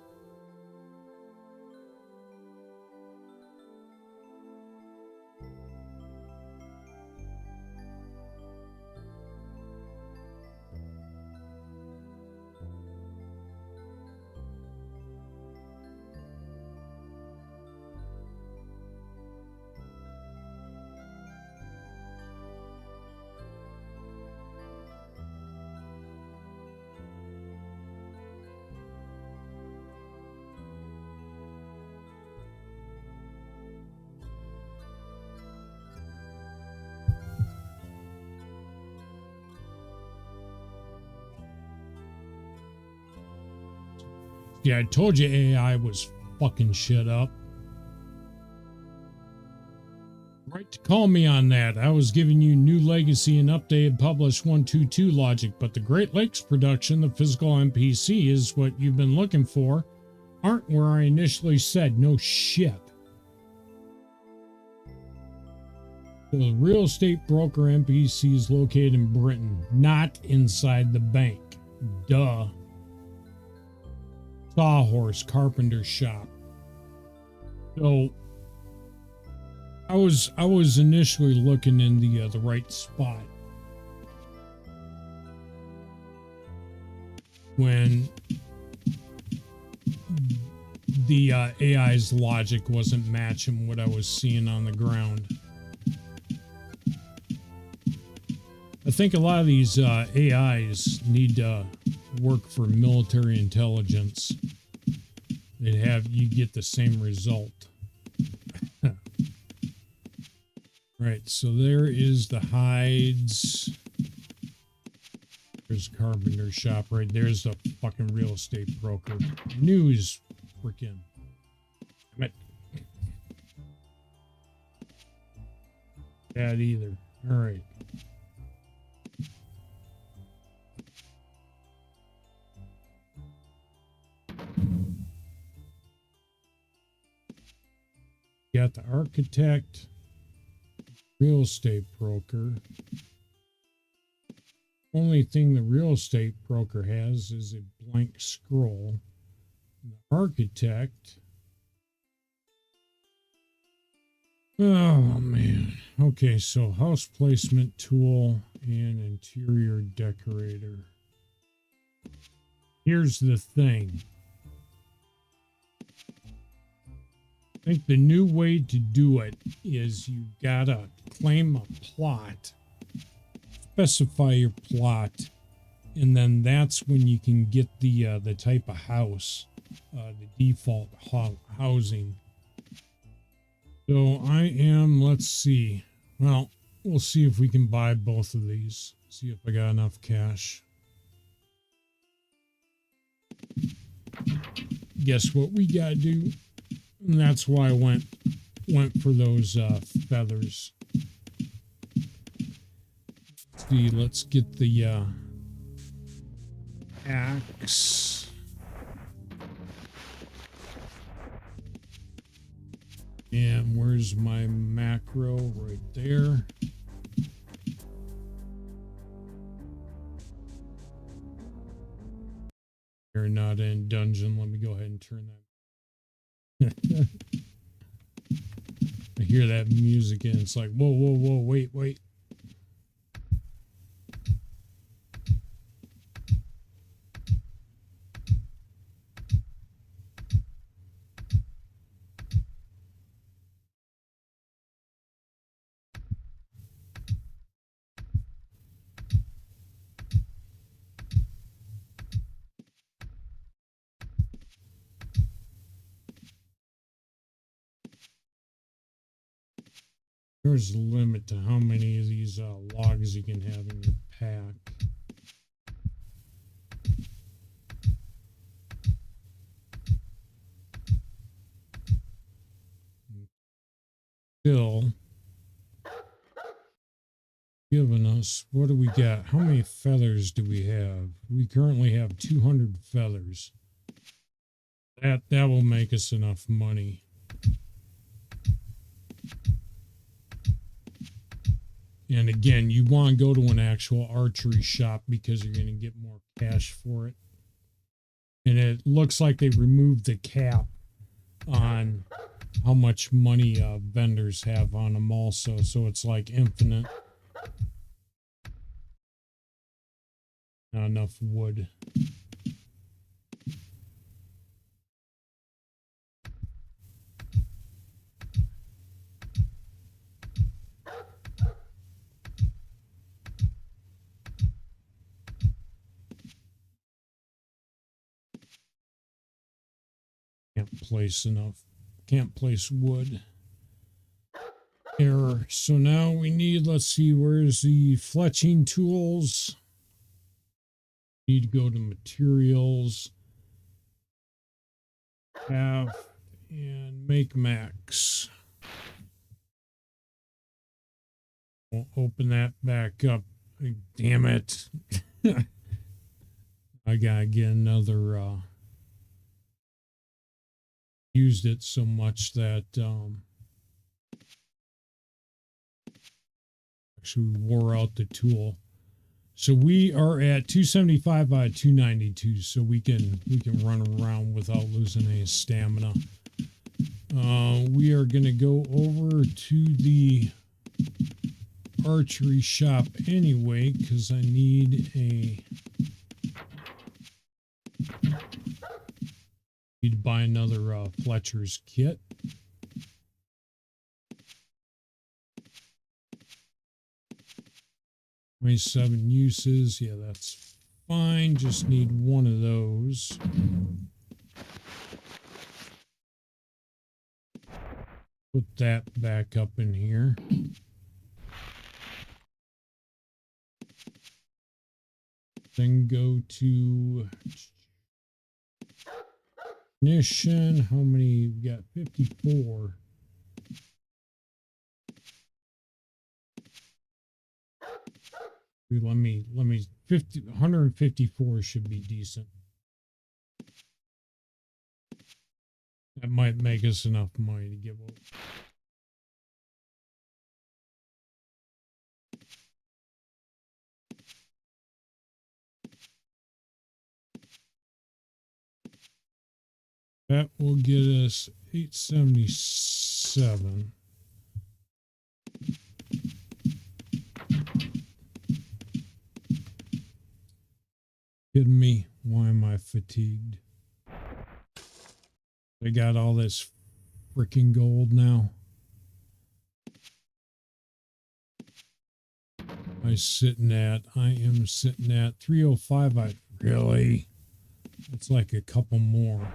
Yeah, I told you AI was fucking shit up. Right to call me on that. I was giving you new legacy and updated published 122 logic, but the Great Lakes production, the physical NPC, is what you've been looking for, aren't where I initially said. No shit. The real estate broker NPC is located in Britain, not inside the bank. Duh. Sawhorse carpenter shop. So I was initially looking in the right spot when the AI's logic wasn't matching what I was seeing on the ground. I think a lot of these AIs need to work for military intelligence. You get the same result. Right, so there is the hides. There's a carpenter shop right there's the fucking real estate broker. News freaking. Damn it. That either. All right. Got the architect, real estate broker. Only thing the real estate broker has is a blank scroll. The architect. Oh man. Okay, so house placement tool and interior decorator. Here's the thing. I think the new way to do it is you gotta claim a plot, specify your plot, and then that's when you can get the type of house, the default housing. So let's see. Well, we'll see if we can buy both of these. See if I got enough cash. Guess what we gotta do? And that's why I went for those feathers. See, let's get the axe. And where's my macro? Right there. You're not in dungeon. Let me go ahead and turn that. I hear that music and it's like, whoa, whoa, whoa, wait. There's a limit to how many of these logs you can have in your pack. Still giving us, what do we got? How many feathers do we have? We currently have 200 feathers. That will make us enough money. And again, you want to go to an actual archery shop because you're going to get more cash for it. And it looks like they removed the cap on how much money vendors have on them also. So it's like infinite. Not enough wood. Can't place wood. Error. So now we need, let's see, where's the fletching tools? Need to go to materials. Have and make max. We'll open that back up. Damn it. I gotta get another used it so much that Actually, we wore out the tool. So we are at 275 out of 292, so we can run around without losing any stamina. We are going to go over to the archery shop anyway, because I need to buy another Fletcher's kit. 27 uses. Yeah, that's fine. Just need one of those. Put that back up in here. Then go to ignition. How many? We got 54. Let me 154 should be decent. That might make us enough money to give up. That will get us 877. Kidding me? Why am I fatigued? I got all this freaking gold now. I am sitting at 305. Really? It's like a couple more.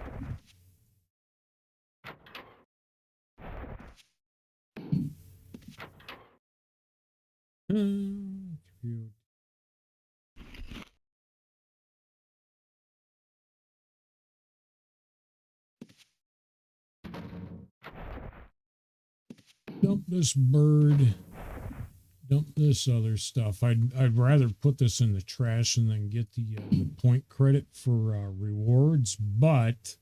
Dump this bird. Dump this other stuff. I'd rather put this in the trash and then get the point credit for rewards, but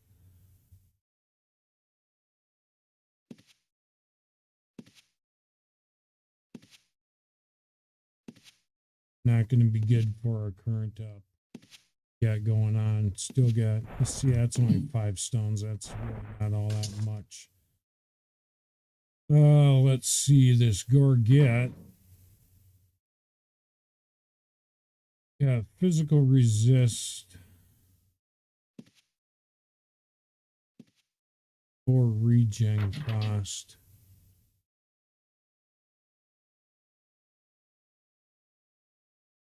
not going to be good for our current got going on. Still got, let's see, that's only 5 stones. That's really not all that much. Let's see this Gorget. Yeah, physical resist or regen cost.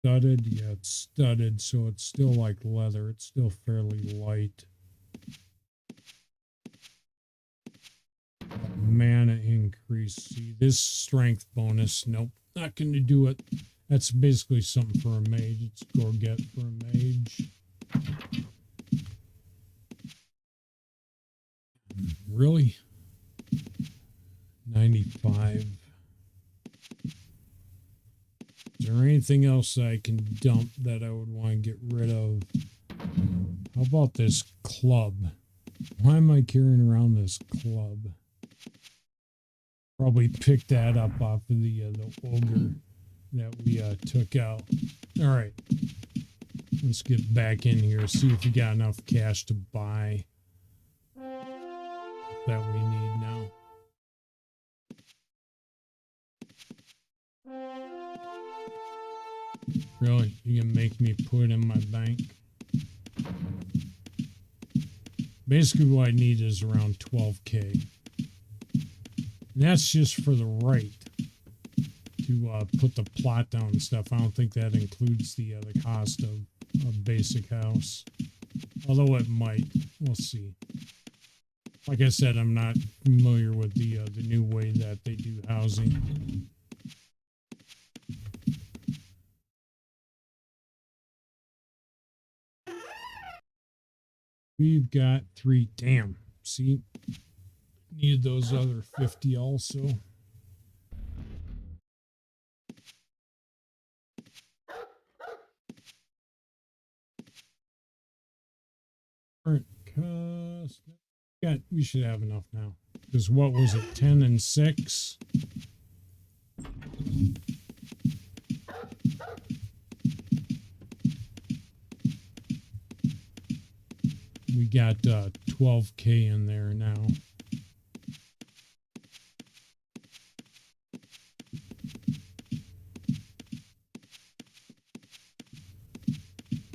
Studded, yeah, it's studded, so it's still like leather. It's still fairly light. Mana increase. See, this strength bonus. Nope, not going to do it. That's basically something for a mage. It's Gorget for a mage. Really? 95. Is there anything else I can dump that I would want to get rid of? How about this club? Why am I carrying around this club? Probably picked that up off of the ogre that we took out. All right, let's get back in here, see if we got enough cash to buy that we need now. Really? You can make me put it in my bank? Basically what I need is around 12K. And that's just for the right to put the plot down and stuff. I don't think that includes the cost of a basic house. Although it might. We'll see. Like I said, I'm not familiar with the new way that they do housing. We've got 3. Damn. See? Need those other 50 also. Current cost. Yeah, we should have enough now. Because what was it? 10 and 6? We got 12K in there now.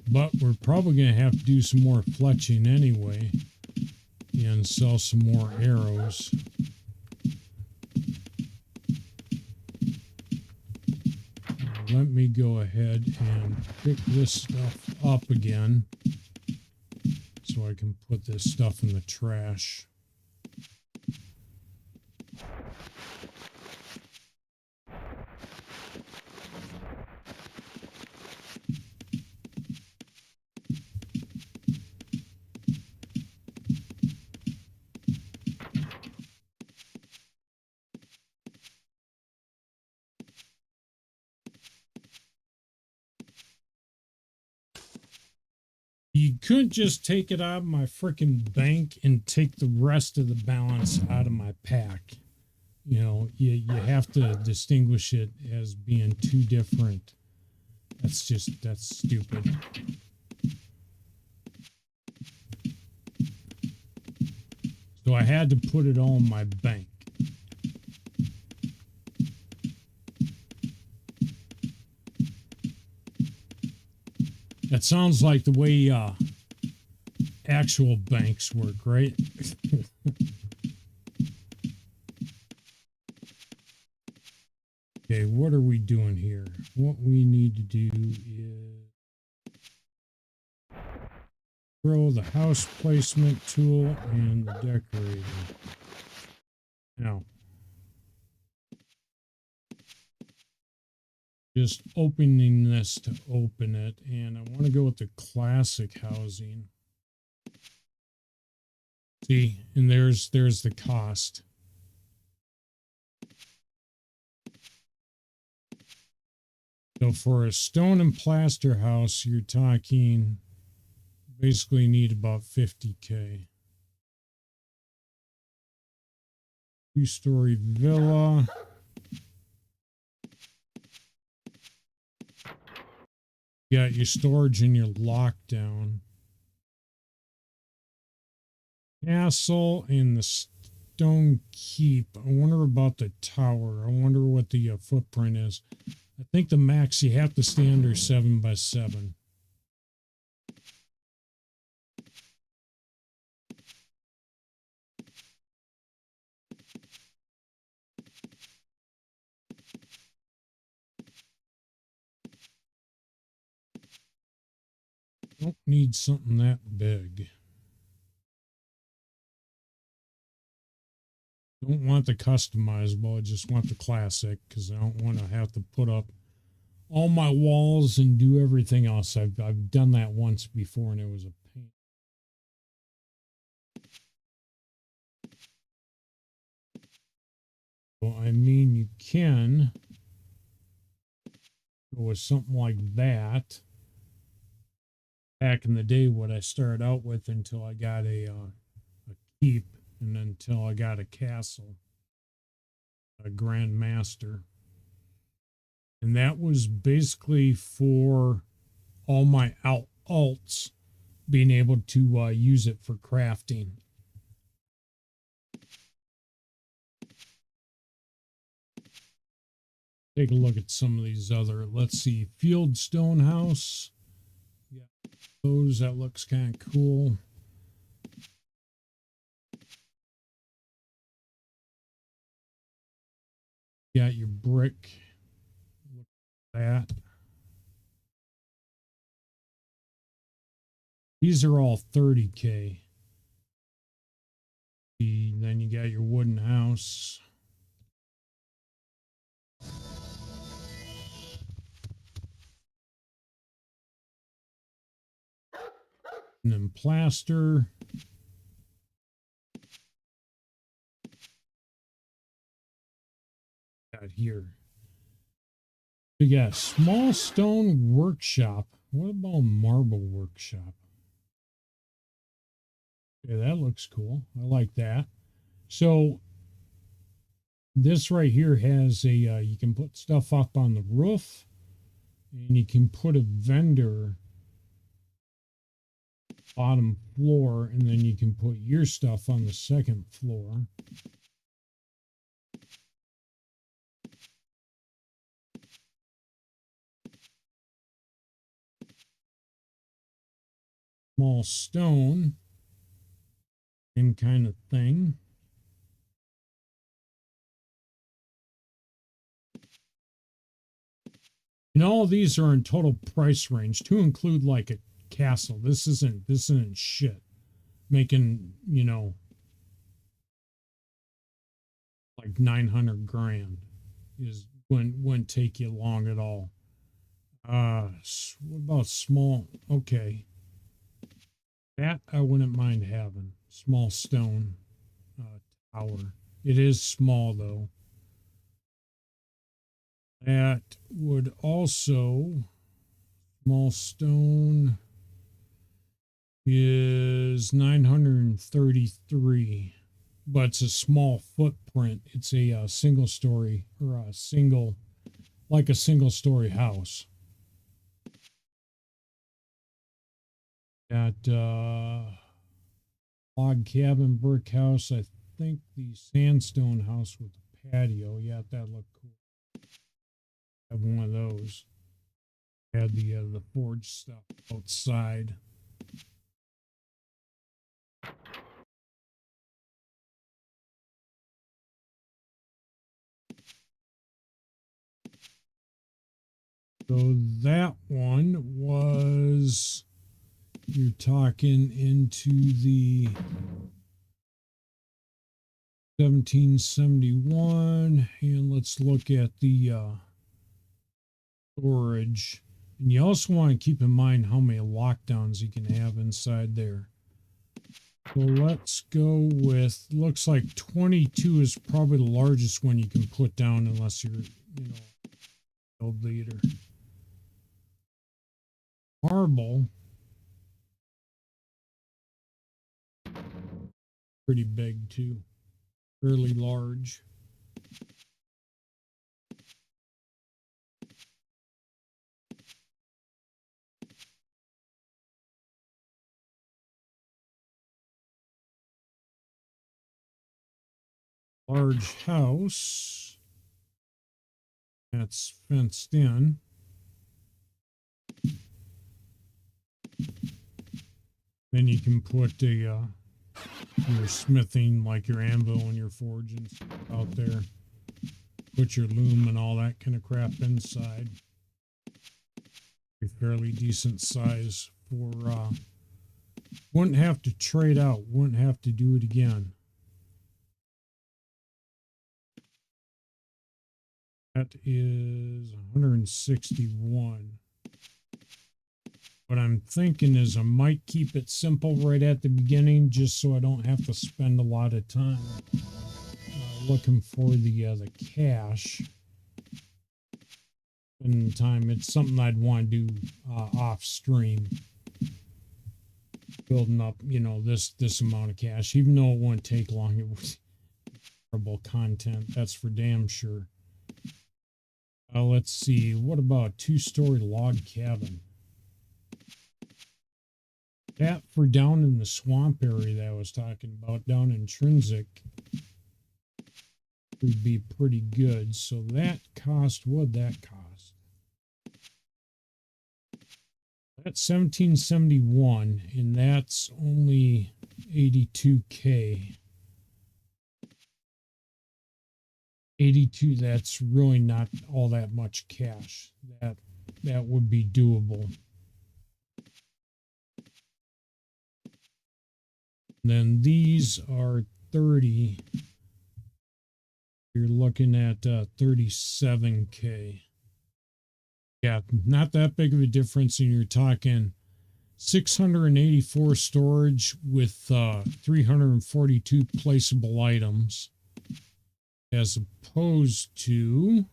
But we're probably going to have to do some more fletching anyway and sell some more arrows. Let me go ahead and pick this stuff up again so I can put this stuff in the trash. You couldn't just take it out of my freaking bank and take the rest of the balance out of my pack. You know, you have to distinguish it as being two different. That's stupid. So I had to put it all in my bank. That sounds like the way actual banks work, right? Okay, what are we doing here? What we need to do is throw the house placement tool and the decorator. Now, just opening this to open it, and I want to go with the classic housing. See, and there's the cost. So for a stone and plaster house, you're talking basically need about 50K. Two-story villa. You got your storage and your lockdown. Castle and the stone keep. I wonder about the tower. I wonder what the footprint is. I think the max you have to stay under 7x7. Don't need something that big. Don't want the customizable, I just want the classic because I don't want to have to put up all my walls and do everything else. I've done that once before and it was a pain. Well, I mean, you can go with something like that. Back in the day, what I started out with until I got a keep and until I got a castle, a Grand Master. And that was basically for all my alts being able to use it for crafting. Take a look at some of these other, let's see, Field Stone House. Yeah, those, that looks kind of cool. Got your brick. Look at that. These are all 30K. Then you got your wooden house. And then plaster. Got here. We got a small stone workshop. What about marble workshop? Yeah, that looks cool. I like that. So this right here has a, you can put stuff up on the roof and you can put a vendor bottom floor, and then you can put your stuff on the second floor. Small stone, same kind of thing. And all of these are in total price range to include like a castle. This isn't shit. Making, you know, like 900 grand is wouldn't take you long at all. What about small? Okay. That I wouldn't mind having. Small stone tower. It is small though. That would also, small stone is 933, but it's a small footprint. It's a single story, or a single story house. Got log cabin, brick house. I think the sandstone house with the patio. Yeah, that looked cool. Have one of those. Had the forge stuff outside. So that one was, you're talking into the 1771, and let's look at the storage. And you also want to keep in mind how many lockdowns you can have inside there. So let's go with, looks like 22 is probably the largest one you can put down unless you're, you know, build leader. Marble, pretty big too, fairly large. Large house that's fenced in. Then you can put your smithing, like your anvil and your forge and stuff out there. Put your loom and all that kind of crap inside. A fairly decent size for, wouldn't have to trade out, wouldn't have to do it again. That is 161. What I'm thinking is I might keep it simple right at the beginning, just so I don't have to spend a lot of time looking for the cash. Spending time, it's something I'd want to do off stream, building up, you know, this amount of cash. Even though it wouldn't take long, it was horrible content. That's for damn sure. Let's see. What about 2-story log cabin? That for down in the swamp area that I was talking about, down intrinsic, would be pretty good. So that cost, what'd that cost? That's 1771, and that's only 82K. 82, that's really not all that much cash. That would be doable. Then these are 30. You're looking at 37K. Yeah, not that big of a difference, and you're talking 684 storage with 342 placeable items, as opposed to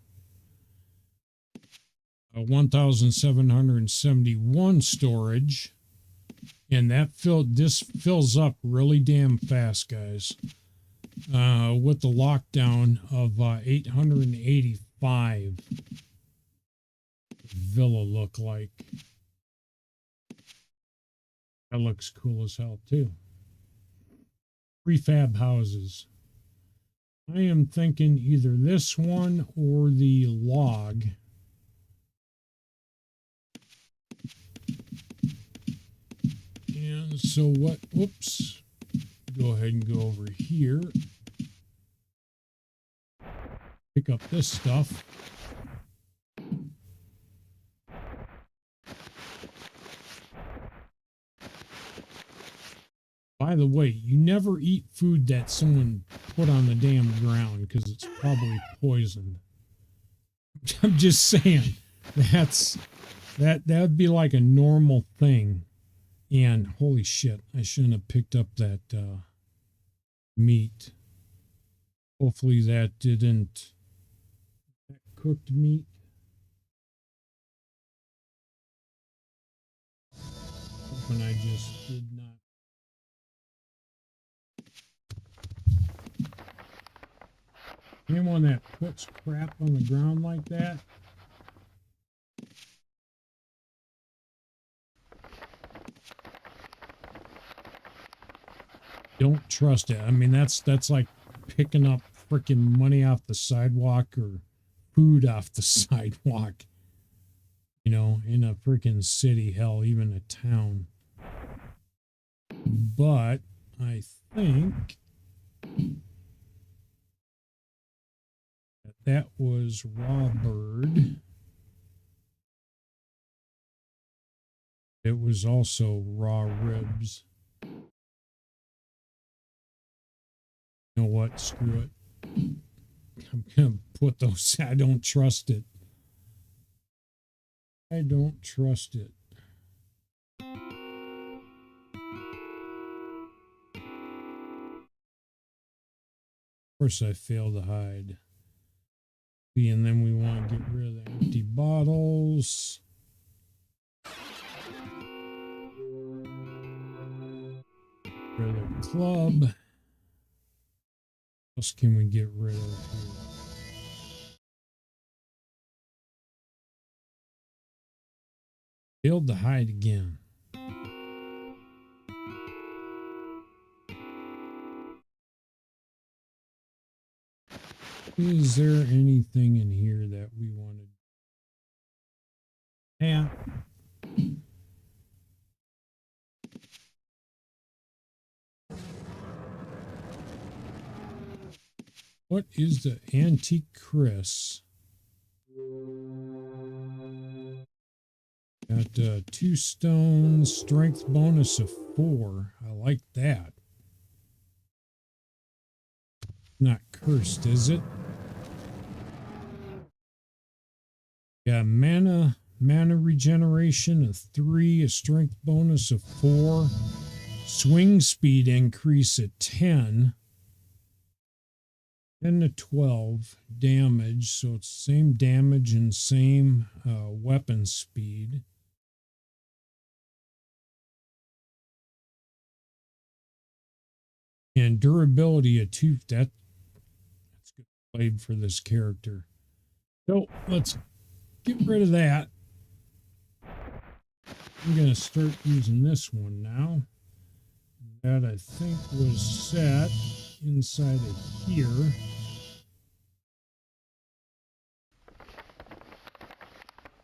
1,771 storage. And that this fills up really damn fast, guys. With the lockdown of 885. Villa look like. That looks cool as hell too. Prefab houses. I am thinking either this one or the log. And so what, whoops, go ahead and go over here. Pick up this stuff. By the way, you never eat food that someone put on the damn ground because it's probably poisoned. I'm just saying, that would be like a normal thing. And holy shit, I shouldn't have picked up that meat. Hopefully that didn't cooked meat. Hoping I just did not. Anyone that puts crap on the ground like that, don't trust it. I mean, that's like picking up freaking money off the sidewalk or food off the sidewalk. You know, in a freaking city, hell, even a town. But I think that was raw bird. It was also raw ribs. You know what? Screw it. I'm going to put those. I don't trust it. I don't trust it. Of course, I failed to hide. And then we want to get rid of the empty bottles. Rid of the club. What else can we get rid of here? Failed to hide again. Is there anything in here that we wanted? Yeah. What is the Antique Chris? Got 2 stones, strength bonus of 4. I like that. Not cursed, is it? Got mana regeneration of 3, a strength bonus of 4, swing speed increase at 10 to 12 damage, so it's same damage and same weapon speed. And durability of 2. That's good played for this character. So let's get rid of that. I'm going to start using this one now. That I think was set inside of here.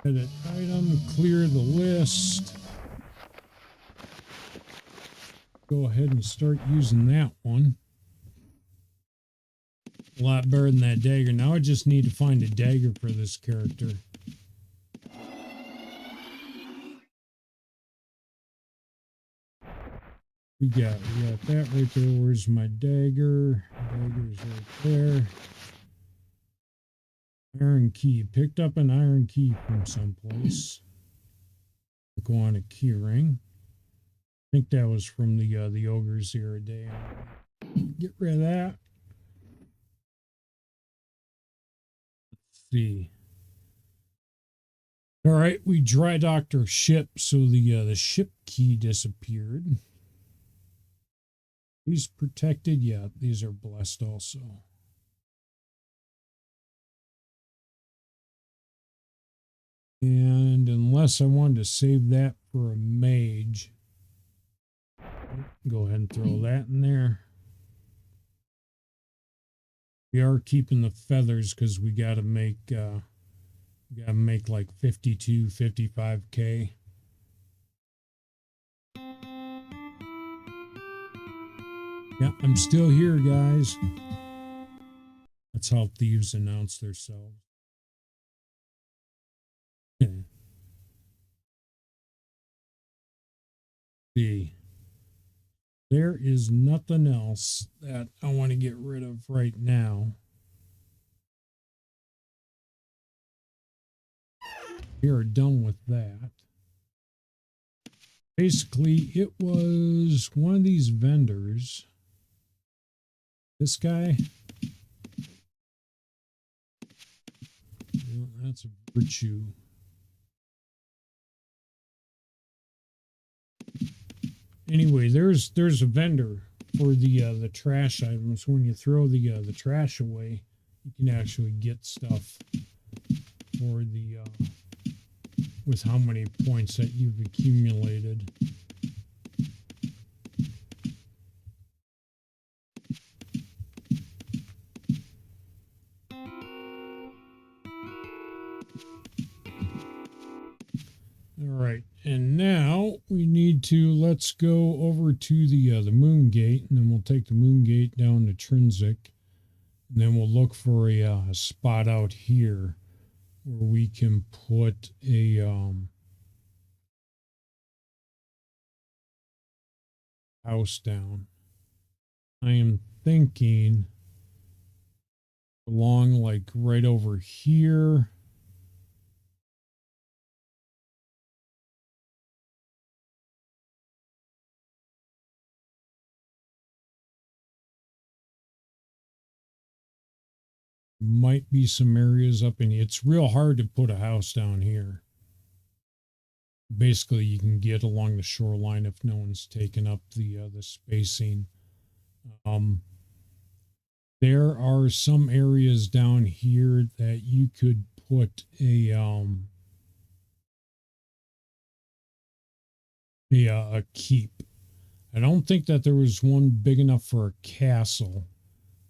Edit item, clear the list. Go ahead and start using that one. A lot better than that dagger. Now I just need to find a dagger for this character. We got that right there. Where's my dagger? Dagger's right there. Iron key. Picked up an iron key from someplace. Go on a key ring. I think that was from the ogres the other day. Get rid of that. Let's see. All right, we dry docked our ship, so the ship key disappeared. These protected, yeah, these are blessed also. And unless I wanted to save that for a mage, Go ahead and throw that in there. We are keeping the feathers because we got to make like 52, 55K. Yeah, I'm still here, guys. That's how thieves announce themselves. See, there is nothing else that I want to get rid of right now. We are done with that. Basically, it was one of these vendors. This guy. Well, that's a virtue. Anyway, there's a vendor for the trash items. When you throw the trash away, you can actually get stuff for the with how many points that you've accumulated. All right, and now we need to let's go over to the moon gate, and then we'll take the moon gate down to Trinsic, and then we'll look for a spot out here where we can put a house down. I am thinking along like right over here. Might be some areas up in. It's real hard to put a house down here. Basically, you can get along the shoreline if no one's taken up the spacing. There are some areas down here that you could put a keep. I don't think that there was one big enough for a castle.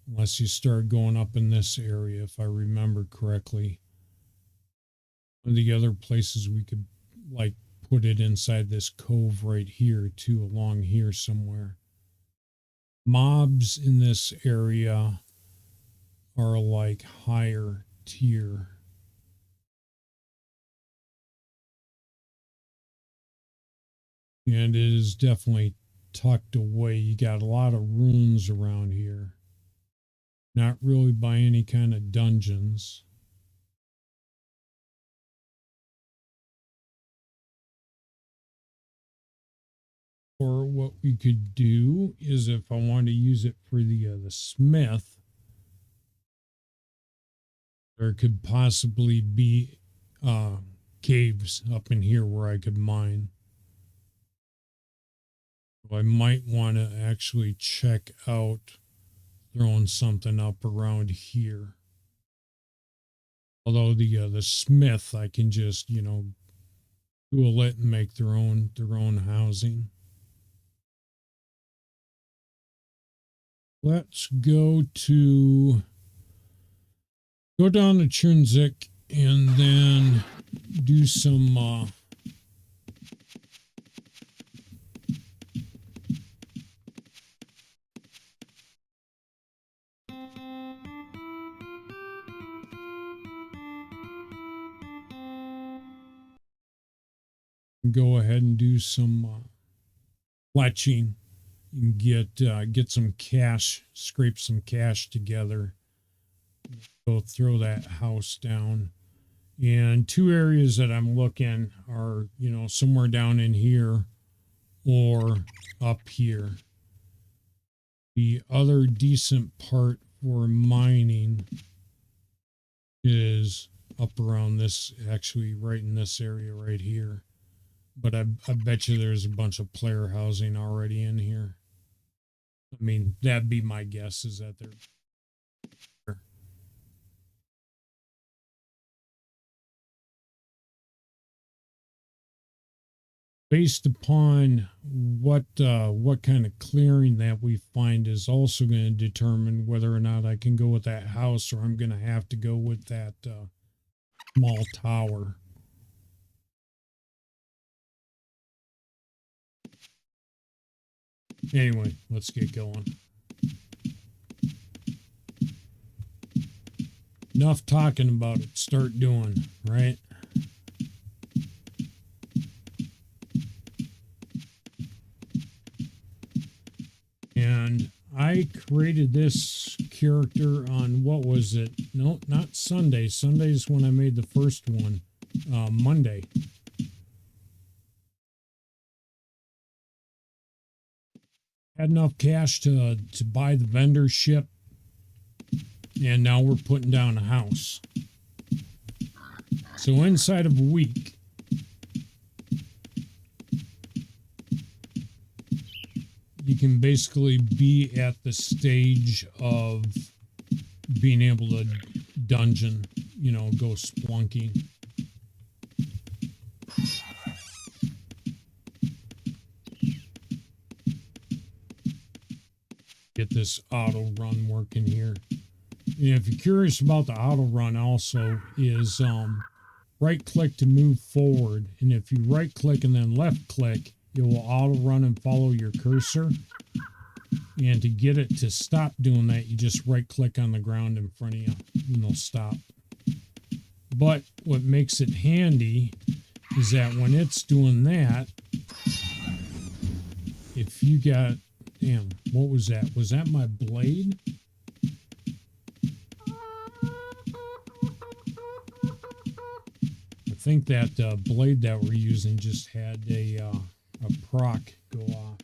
Unless you start going up in this area, if I remember correctly. One of the other places we could like put it inside this cove right here too, along here somewhere. Mobs in this area are like higher tier. And it is definitely tucked away. You got a lot of ruins around here. Not really by any kind of dungeons. Or what we could do is if I want to use it for the smith, there could possibly be caves up in here where I could mine. So I might want to actually check out throwing something up around here. Although the smith, I can just, you know, tool it and make their own housing. Let's go down to Trinsic and then do some go ahead and do some fletching and get some cash, scrape some cash together. Go throw that house down. And two areas that I'm looking are, you know, somewhere down in here or up here. The other decent part for mining is up around this, actually right in this area right here. But I bet you there's a bunch of player housing already in here. I mean, that'd be my guess, is that they're... based upon what kind of clearing that we find is also going to determine whether or not I can go with that house or I'm going to have to go with that small tower. Anyway, let's get going. Enough talking about it. Start doing, right? And I created this character on, what was it? No, not Sunday. Sunday's when I made the first one. Monday. Had enough cash to buy the vendor ship. And now we're putting down a house. So inside of a week, you can basically be at the stage of being able to dungeon, you know, go splunking. Get this auto run working here. And if you're curious about the auto run also is right click to move forward. And if you right click and then left click, it will auto run and follow your cursor. And to get it to stop doing that, you just right click on the ground in front of you and they'll stop. But what makes it handy is that when it's doing that, if you got, damn, what was that? Was that my blade? I think that blade that we're using just had a proc go off.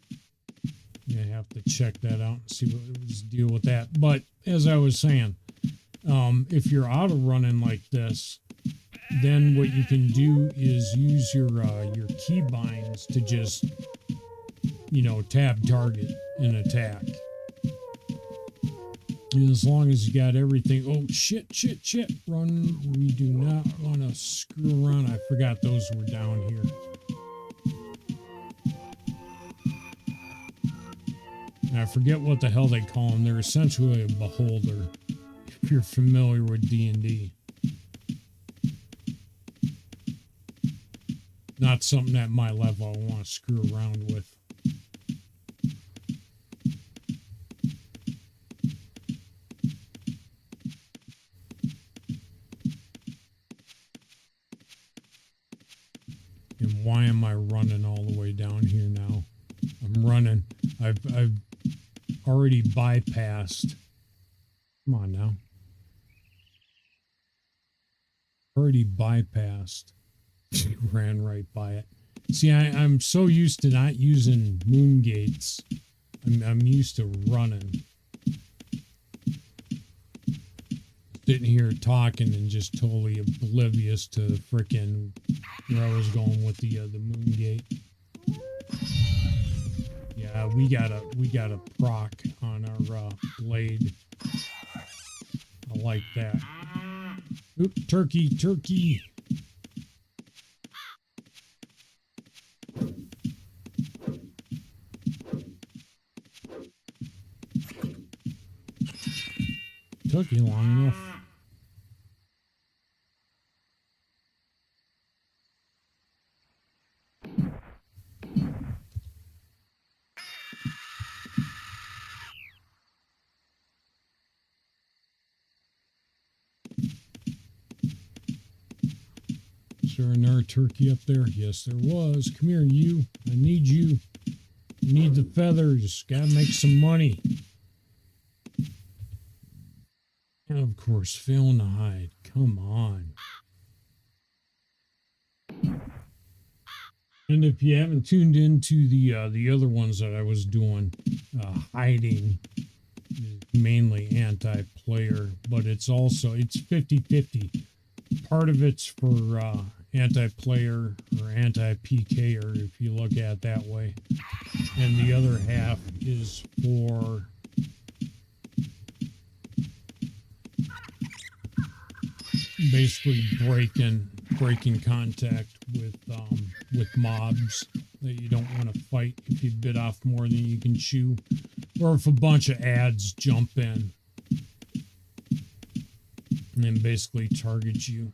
I have to check that out and see what was the deal with that. But as I was saying, if you're auto running like this, then what you can do is use your key binds to just, you know, tab target and attack. And as long as you got everything, oh shit, run. We do not want to screw around. I forgot those were down here. I forget what the hell they call them. They're essentially a beholder, if you're familiar with D&D. Not something at my level I want to screw around with. And why am I running all the way down here now? I'm running. I've already bypassed. Come on now. Already bypassed. Ran right by it. See, I'm so used to not using moon gates. I'm used to running. Sitting here talking and just totally oblivious to the frickin' where I was going with the moon gate. Yeah, we got a proc on our blade. I like that. Oop, turkey. Took you long enough. Is there another turkey up there? Yes, there was. Come here, you. I need you. I need the feathers. Gotta make some money. And of course, failing to hide. Come on. And if you haven't tuned into the other ones that I was doing, hiding is mainly anti-player, but it's 50-50. Part of it's for anti-player or anti-PKer, if you look at it that way, and the other half is for basically breaking contact with mobs that you don't want to fight if you bit off more than you can chew, or if a bunch of ads jump in and then basically target you.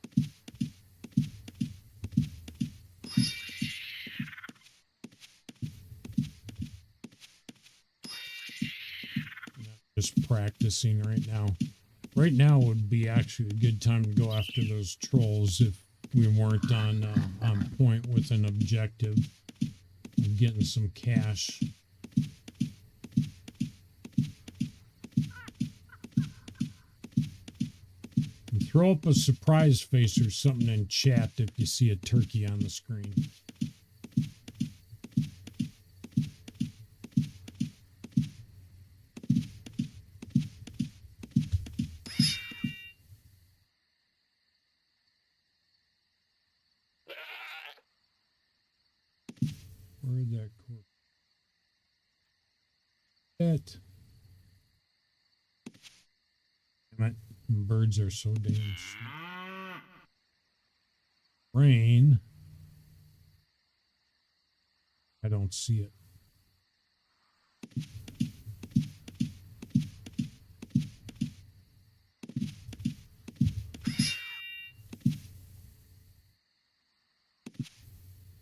Just practicing right now. Right now would be actually a good time to go after those trolls if we weren't on point with an objective of getting some cash. And throw up a surprise face or something in chat if you see a turkey on the screen. Where'd that go? That. Damn it. Birds are so damn sweet. Rain. I don't see it.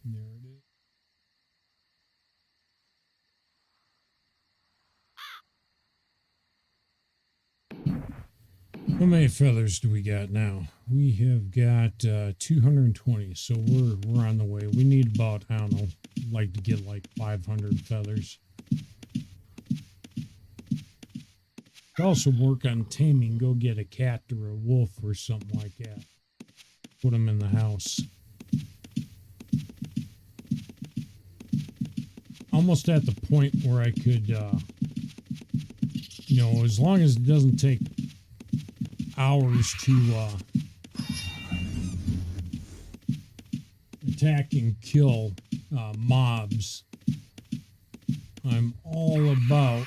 There it is. How many feathers do we got now? We have got 220, so we're on the way. We need about, I don't know, like to get like 500 feathers. Also work on taming. Go get a cat or a wolf or something like that. Put them in the house. Almost at the point where I could, you know, as long as it doesn't take hours to attack and kill mobs, I'm all about.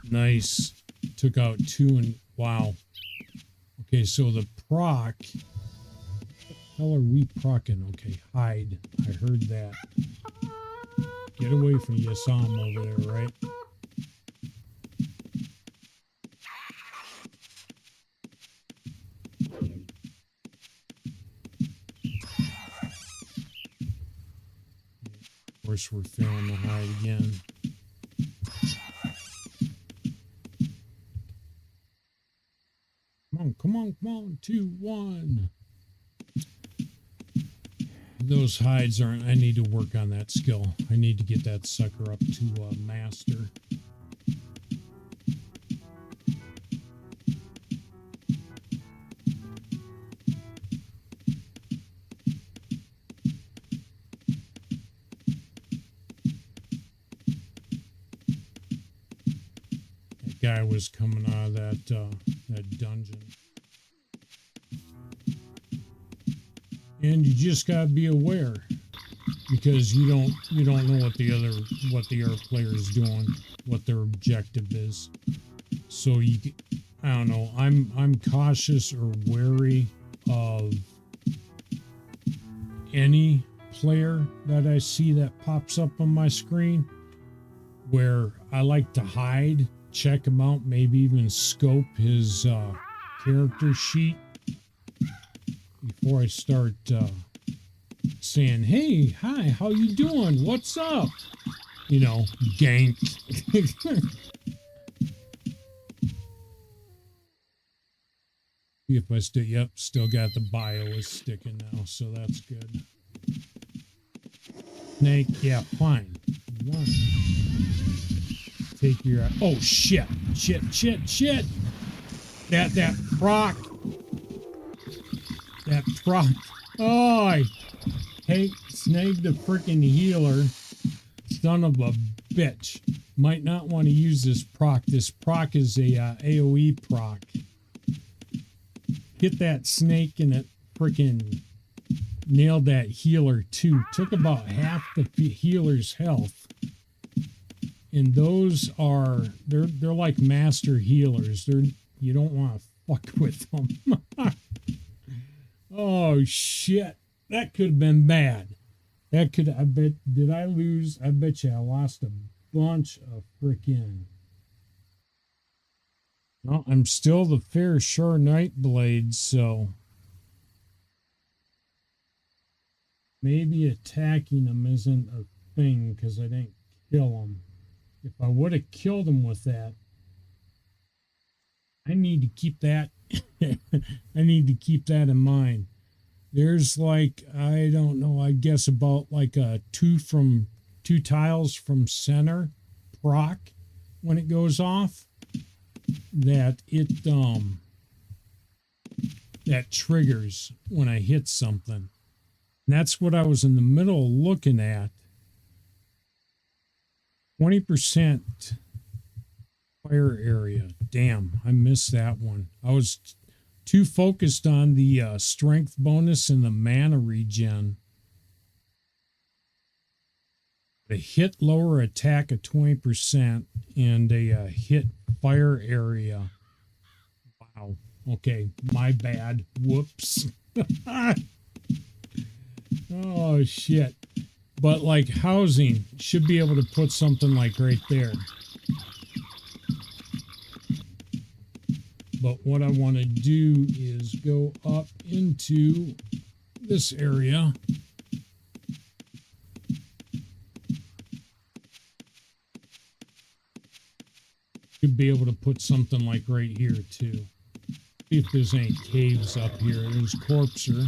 Nice. Took out 2 and wow. Okay, so the proc. What the hell are we procking? Okay, hide. I heard that. Get away from you. I saw him over there, right? Of course, we're failing to hide again. Come on, come on, 2, 1. Those hides aren't, I need to work on that skill. I need to get that sucker up to master. That guy was coming out of that dungeon. And you just gotta be aware, because you don't know what the other player is doing, what their objective is. So I don't know. I'm cautious or wary of any player that I see that pops up on my screen, where I like to hide, check him out, maybe even scope his character sheet before I start saying, hey, hi, how you doing? What's up? You know, gank. See if I still, yep, still got the bio is sticking now, so that's good. Snake, yeah, fine. One. Take your, oh shit, shit. That proc. That proc. Oh, I hate snagged the freaking healer. Son of a bitch. Might not want to use this proc. This proc is a AoE proc. Hit that snake and it freaking nailed that healer too. Took about half the healer's health. And those are, they're like master healers. You don't want to fuck with them. Oh shit, that could have been bad. That could, I bet, did I lose? I bet you I lost a bunch of frickin'. Well, I'm still the fair Shar Nightblade, so maybe attacking them isn't a thing because I didn't kill them. If I would have killed him with that, I need to keep that. I need to keep that in mind. There's like, I don't know, I guess about like a two tiles from center proc when it goes off, that it that triggers when I hit something. And that's what I was in the middle looking at. 20% fire area. Damn, I missed that one. I was too focused on the strength bonus and the mana regen. A hit lower attack of 20% and a hit fire area. Wow. Okay, my bad. Whoops. Oh, shit. But like housing, should be able to put something like right there. But what I want to do is go up into this area. Should be able to put something like right here too. See if there's any caves up here. There's Corpser.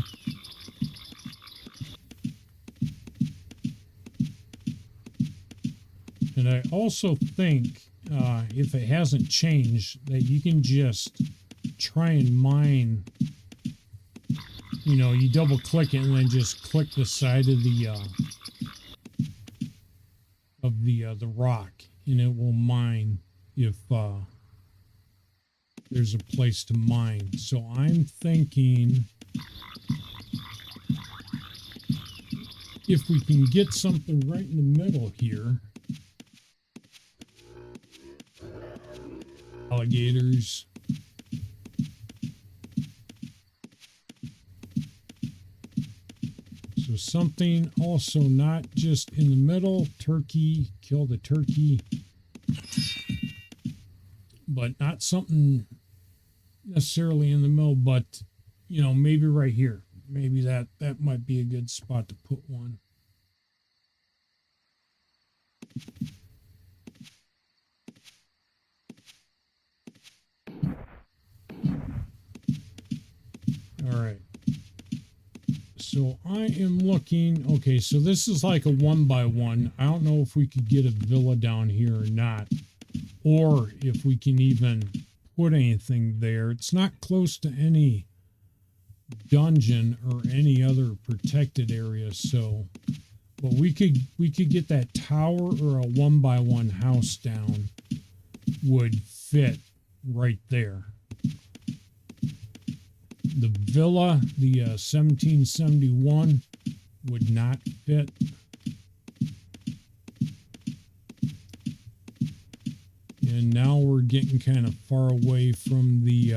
And I also think, if it hasn't changed, that you can just try and mine, you know, you double click it and then just click the side of the rock and it will mine if there's a place to mine. So I'm thinking if we can get something right in the middle here. Alligators. So something also not just in the middle. Turkey, kill the turkey. But not something necessarily in the middle, but you know, maybe right here. Maybe that might be a good spot to put one. All right. So I am looking. Okay, so this is like a 1x1. I don't know if we could get a villa down here or not, or if we can even put anything there. It's not close to any dungeon or any other protected area, so but we could get that tower or a 1x1 house down would fit right there. The villa, the 1771 would not fit. And now we're getting kind of far away from the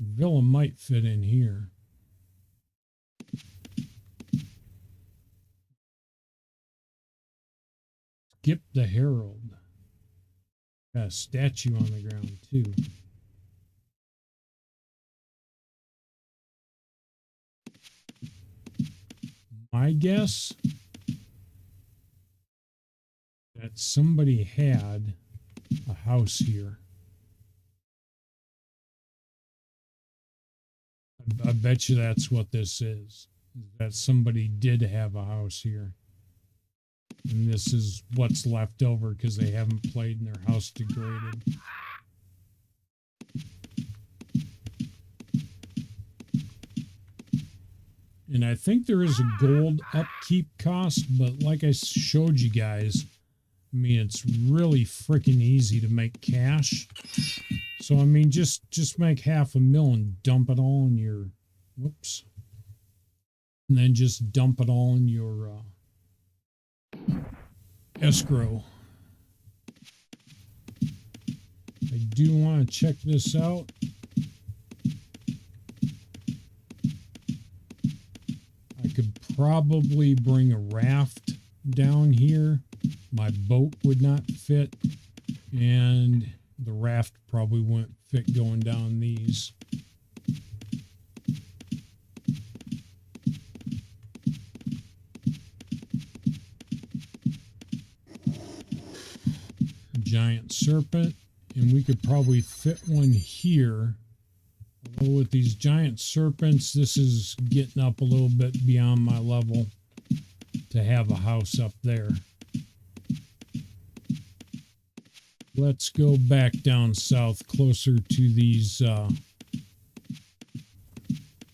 villa. Might fit in here. Skip the Herald. Got a statue on the ground too. My guess that somebody had a house here. I bet you that's what this is. That somebody did have a house here. And this is what's left over because they haven't played and their house degraded. And I think there is a gold upkeep cost, but like I showed you guys, I mean, it's really freaking easy to make cash. So, I mean, just make $500,000 and dump it all in your, whoops. And then just dump it all in your escrow. I do want to check this out. I could probably bring a raft down here. My boat would not fit, and the raft probably wouldn't fit going down these. Giant serpent, and we could probably fit one here. Although with these giant serpents, this is getting up a little bit beyond my level to have a house up there. Let's go back down south closer to these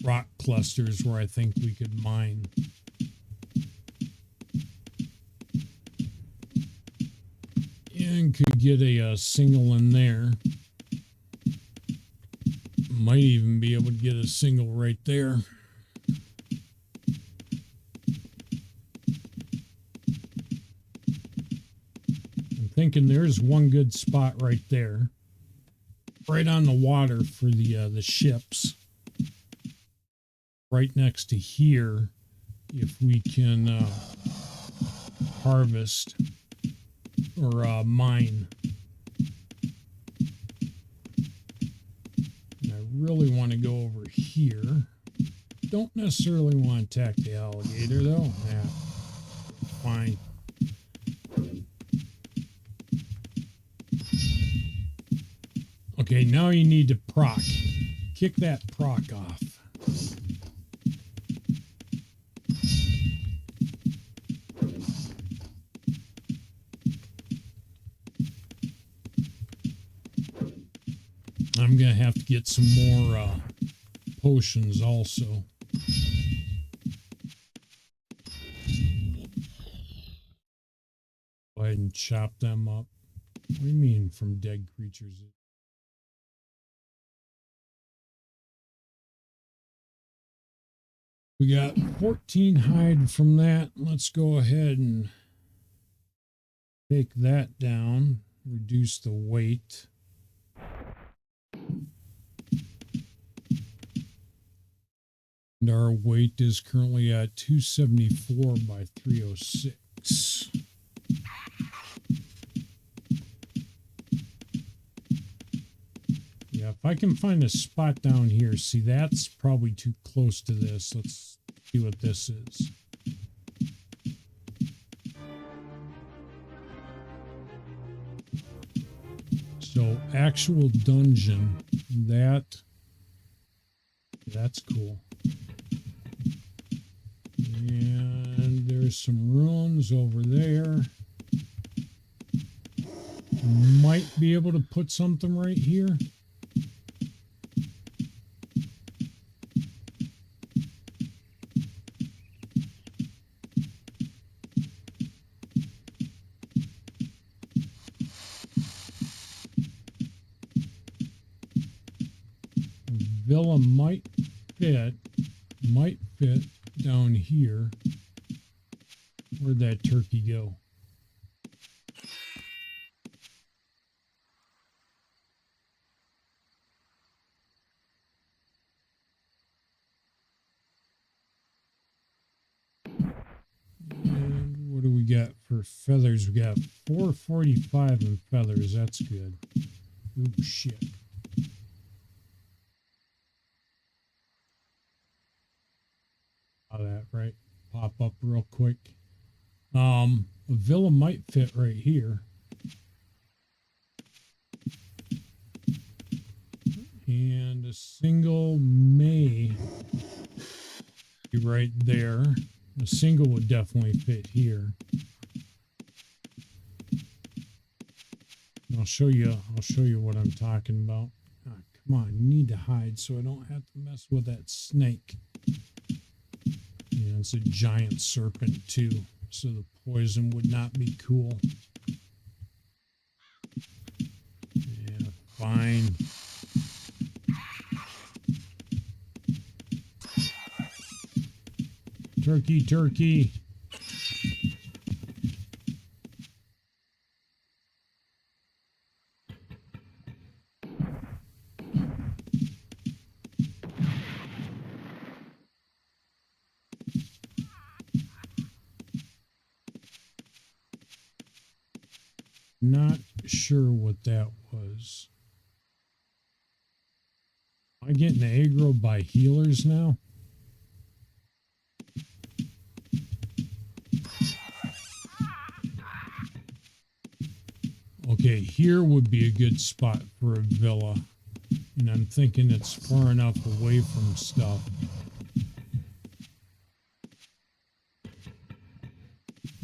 rock clusters where I think we could mine. And could get a single in there. Might even be able to get a single right there. I'm thinking there's one good spot right there. Right on the water for the ships. Right next to here, if we can harvest or mine. And I really want to go over here. Don't necessarily want to attack the alligator though. Yeah, fine. Okay, now you need to proc. Kick that proc off. I'm going to have to get some more potions also. Go ahead and chop them up. What do you mean from dead creatures? We got 14 hide from that. Let's go ahead and take that down. Reduce the weight. And our weight is currently at 274 by 306. Yeah, if I can find a spot down here, see, that's probably too close to this. Let's see what this is. So, actual dungeon, that's cool. And there's some ruins over there. Might be able to put something right here. Villa might fit down here. Where'd that turkey go? And what do we got for feathers? We got 445 in feathers. That's good. Ooh, shit. That right, pop up real quick. A villa might fit right here, and a single may be right there. A single would definitely fit here. And I'll show you what I'm talking about. Oh, come on, you need to hide so I don't have to mess with that snake. Yeah, it's a giant serpent too, so the poison would not be cool. Yeah, fine. Turkey, turkey. Not sure what that was. Am I getting aggro by healers now? Okay, here would be a good spot for a villa. And I'm thinking it's far enough away from stuff.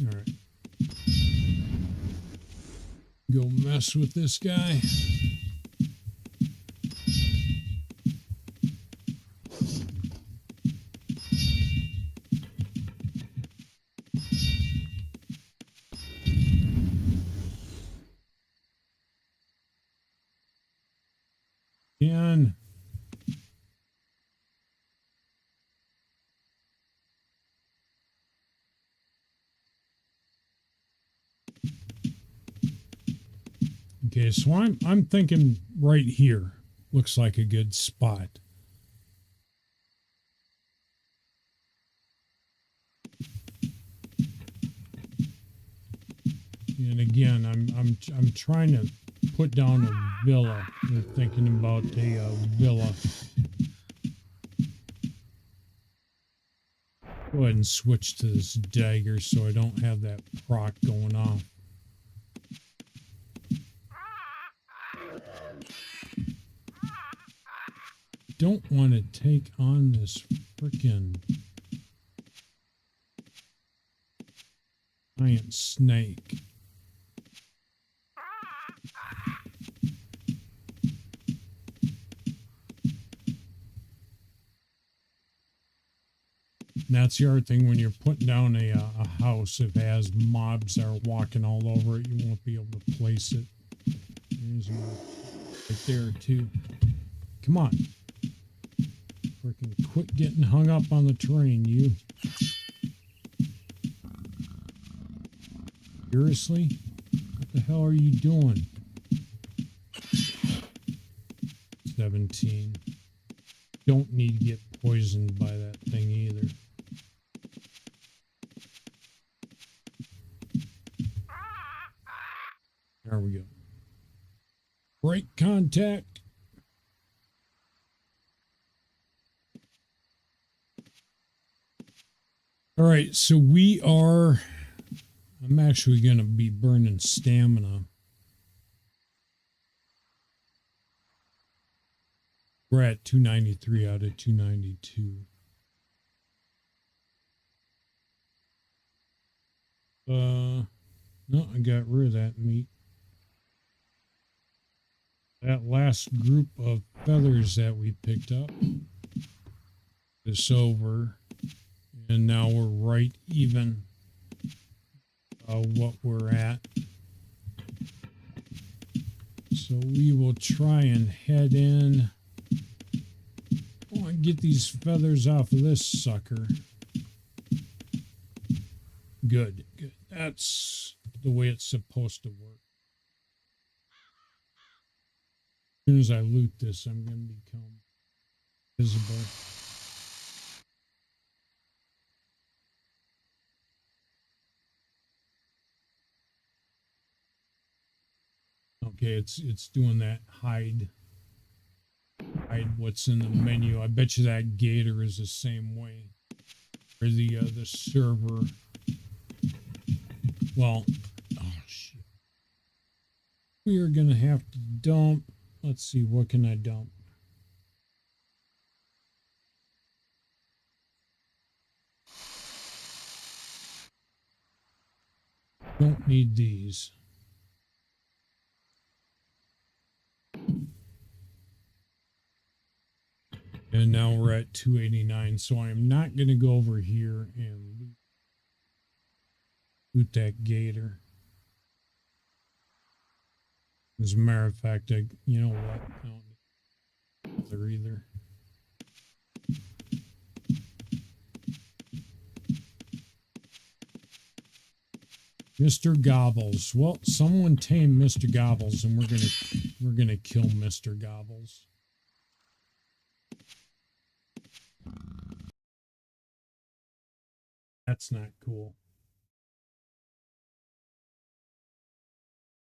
Alright. Go mess with this guy. And okay, so I'm thinking right here looks like a good spot. And again, I'm trying to put down a villa. We're thinking about a villa. Go ahead and switch to this dagger so I don't have that proc going off. Don't want to take on this freaking giant snake. And that's the other thing when you're putting down a house, if it has mobs that are walking all over it, you won't be able to place it. There's one right there too. Come on. Freaking quit getting hung up on the terrain, you. Seriously? What the hell are you doing? 17. Don't need to get poisoned by that thing either. There we go. Break contact. All right, so I'm actually going to be burning stamina. We're at 293 out of 292. No, I got rid of that meat. That last group of feathers that we picked up is over. And now we're right even what we're at. So we will try and head in. I want to get these feathers off of this sucker. Good, good. That's the way it's supposed to work. As soon as I loot this, I'm going to become visible. Okay, it's doing that hide what's in the menu. I bet you that gator is the same way. Or the server. Well, oh shit. We are gonna have to dump. Let's see, what can I dump? Don't need these. And now we're at 289, so I'm not going to go over here and loot that gator. As a matter of fact, you know what? I don't need there either. Mr. Gobbles. Well, someone tamed Mr. Gobbles, and we're gonna kill Mr. Gobbles. That's not cool.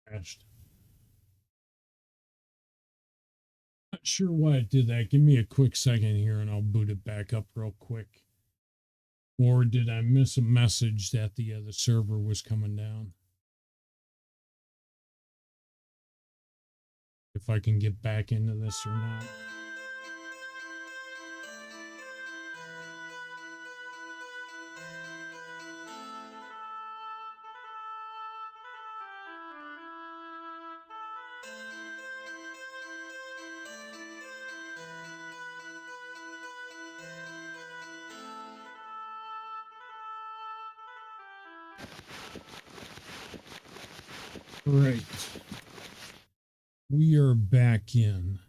crashed. Not sure why it did that. Give me a quick second here and I'll boot it back up real quick. Or did I miss a message that the server was coming down? If I can get back into this or not. Right. We are back in.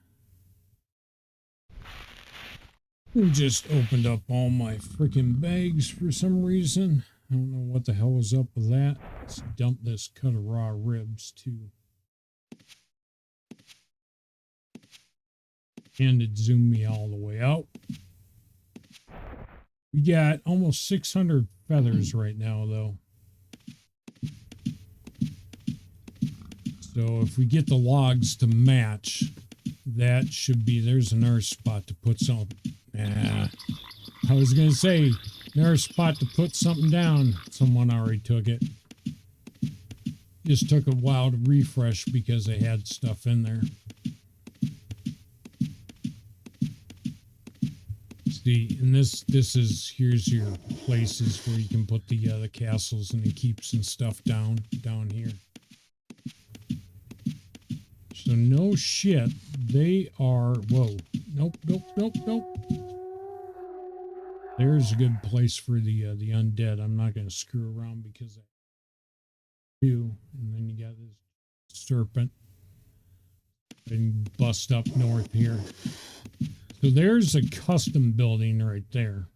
We just opened up all my freaking bags for some reason. I don't know what the hell was up with that. Let's dump this cut of raw ribs too. And it zoomed me all the way out. We got almost 600 feathers right now though. So if we get the logs to match, that should be, there's another spot to put some. I was going to say, there's a spot to put something down. Someone already took it. Just took a while to refresh because they had stuff in there. See, and this is, here's your places where you can put the castles and the keeps and stuff down here. So no shit, they are, whoa, nope. There's a good place for the undead. I'm not going to screw around because I do. And then you got this serpent and bust up north here. So there's a custom building right there.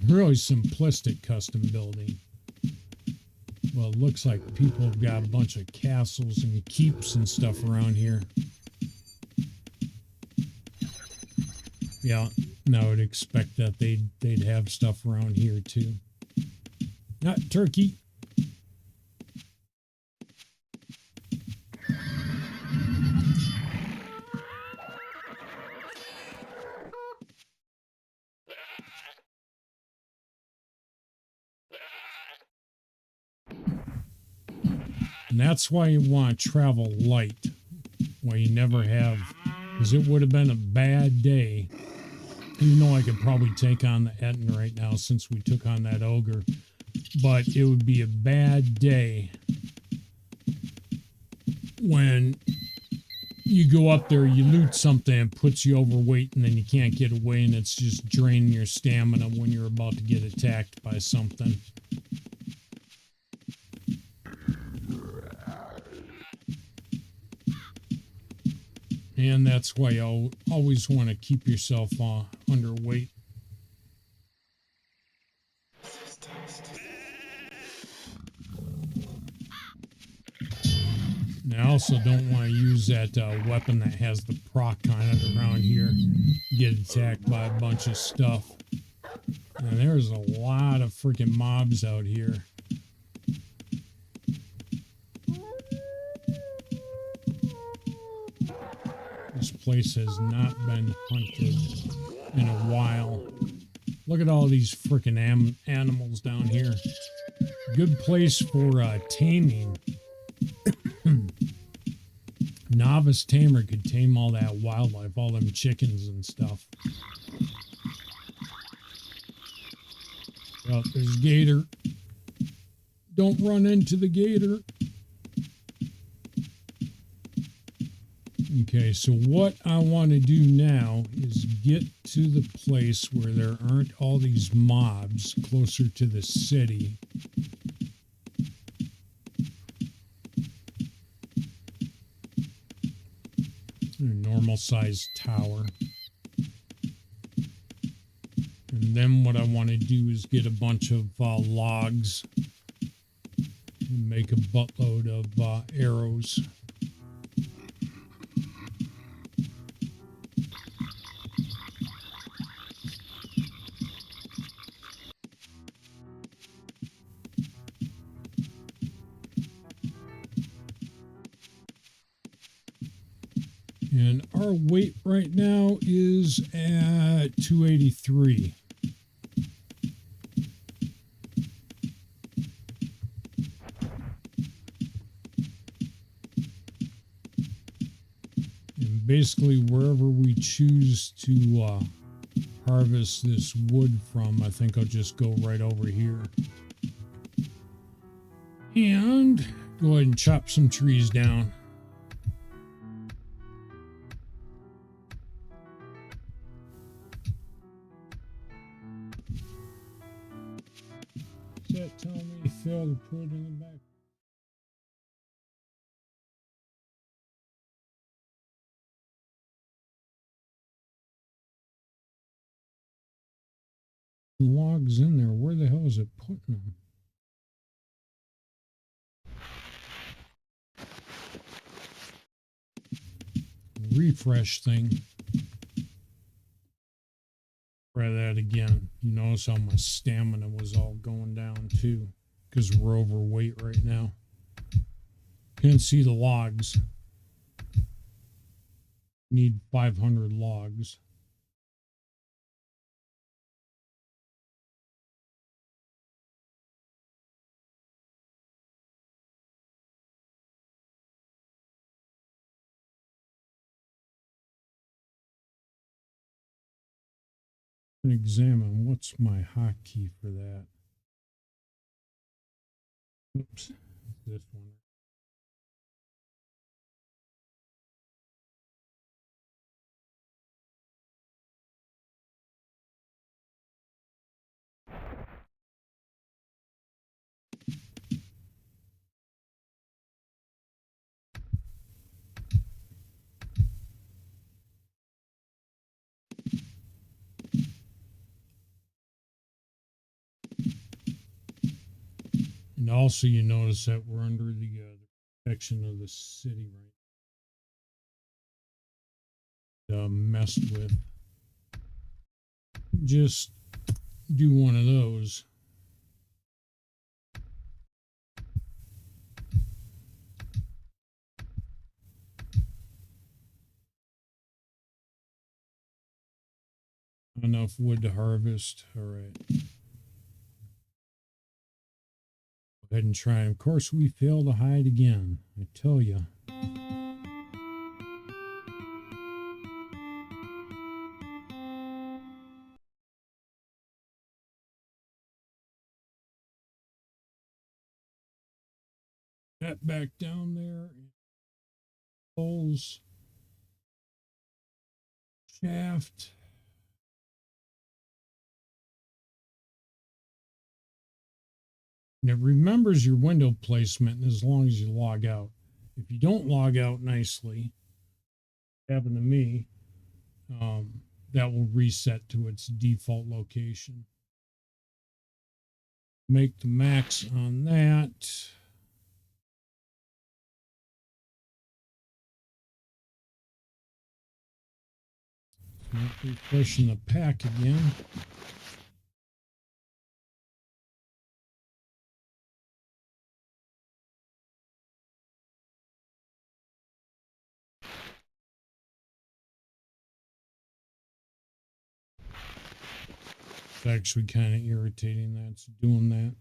Really simplistic custom building. Well, it looks like people have got a bunch of castles and keeps and stuff around here. Yeah, and I would expect that they'd have stuff around here too. Not turkey. And that's why you want to travel light. Why you never have, because it would have been a bad day. Even though I could probably take on the Etten right now since we took on that ogre. But it would be a bad day when you go up there, you loot something, it puts you overweight, and then you can't get away, and it's just draining your stamina when you're about to get attacked by something. And that's why you always want to keep yourself underweight. And I also don't want to use that weapon that has the proc on it around here. Get attacked by a bunch of stuff. And there's a lot of freaking mobs out here. This place has not been hunted in a while. Look at all these freaking animals down here. Good place for taming. Novice tamer could tame all that wildlife, all them chickens and stuff. Oh, there's a gator. Don't run into the gator. Okay, so what I want to do now is get to the place where there aren't all these mobs closer to the city. A normal sized tower. And then what I want to do is get a bunch of logs and make a buttload of arrows. And our weight right now is at 283. And basically wherever we choose to harvest this wood from, I think I'll just go right over here. And go ahead and chop some trees down. Does that tell me Phil to put it in the back? Logs in there. Where the hell is it putting them? Refresh thing. Try that again. You notice how my stamina was all going down too, because we're overweight right now. Can't see the logs. Need 500 logs. Examine what's my hotkey for that. Oops, this one. And also you notice that we're under the protection of the city right. Messed with. Just do one of those. Enough wood to harvest. All right. Go ahead and try. Of course, we fail to hide again. I tell you. That back down there. Poles. Shaft. And it remembers your window placement as long as you log out. If you don't log out nicely, happened to me, that will reset to its default location. Make the max on that. Not refreshing the pack again. It's actually kind of irritating that's doing that.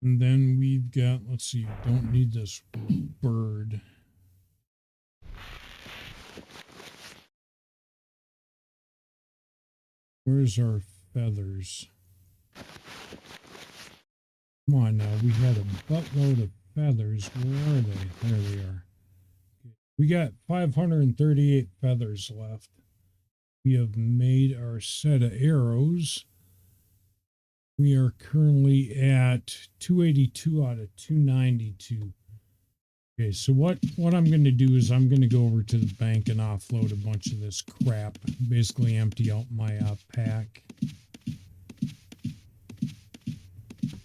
And then we've got, let's see, don't need this bird. Where's our feathers? Come on now, we had a buttload of feathers. Where are they? There they are. We got 538 feathers left. We have made our set of arrows. We are currently at 282 out of 292. Okay, so what I'm going to do is I'm going to go over to the bank and offload a bunch of this crap. Basically empty out my pack.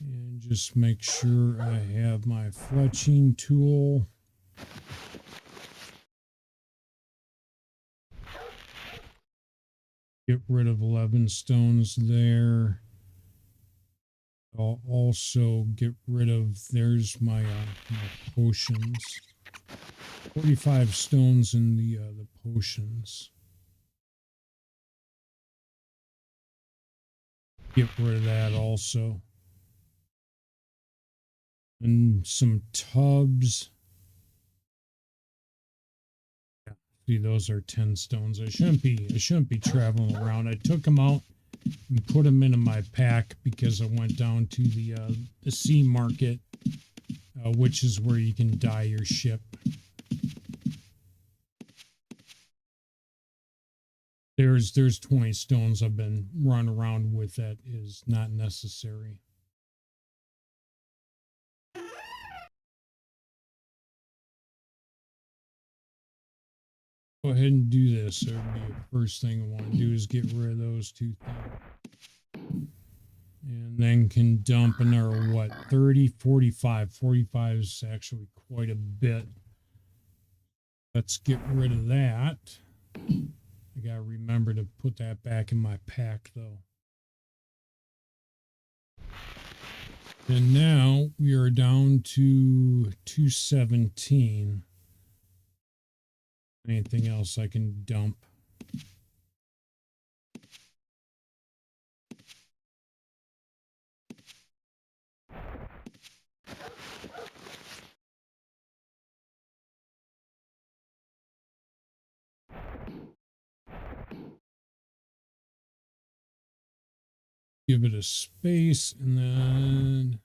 And just make sure I have my fletching tool. Get rid of 11 stones there. I'll also get rid of, there's my potions. 45 stones in the potions. Get rid of that also. And some tubs. Yeah, see, those are 10 stones. I shouldn't be traveling around. I took them out and put them into my pack because I went down to the sea market, which is where you can dye your ship. There's 20 stones I've been running around with that is not necessary. Go ahead and do this. So it'd be the first thing I want to do is get rid of those two things. And then can dump another, what, 30, 45. 45 is actually quite a bit. Let's get rid of that. I gotta remember to put that back in my pack, though. And now we are down to 217. Anything else I can dump? Give it a space and then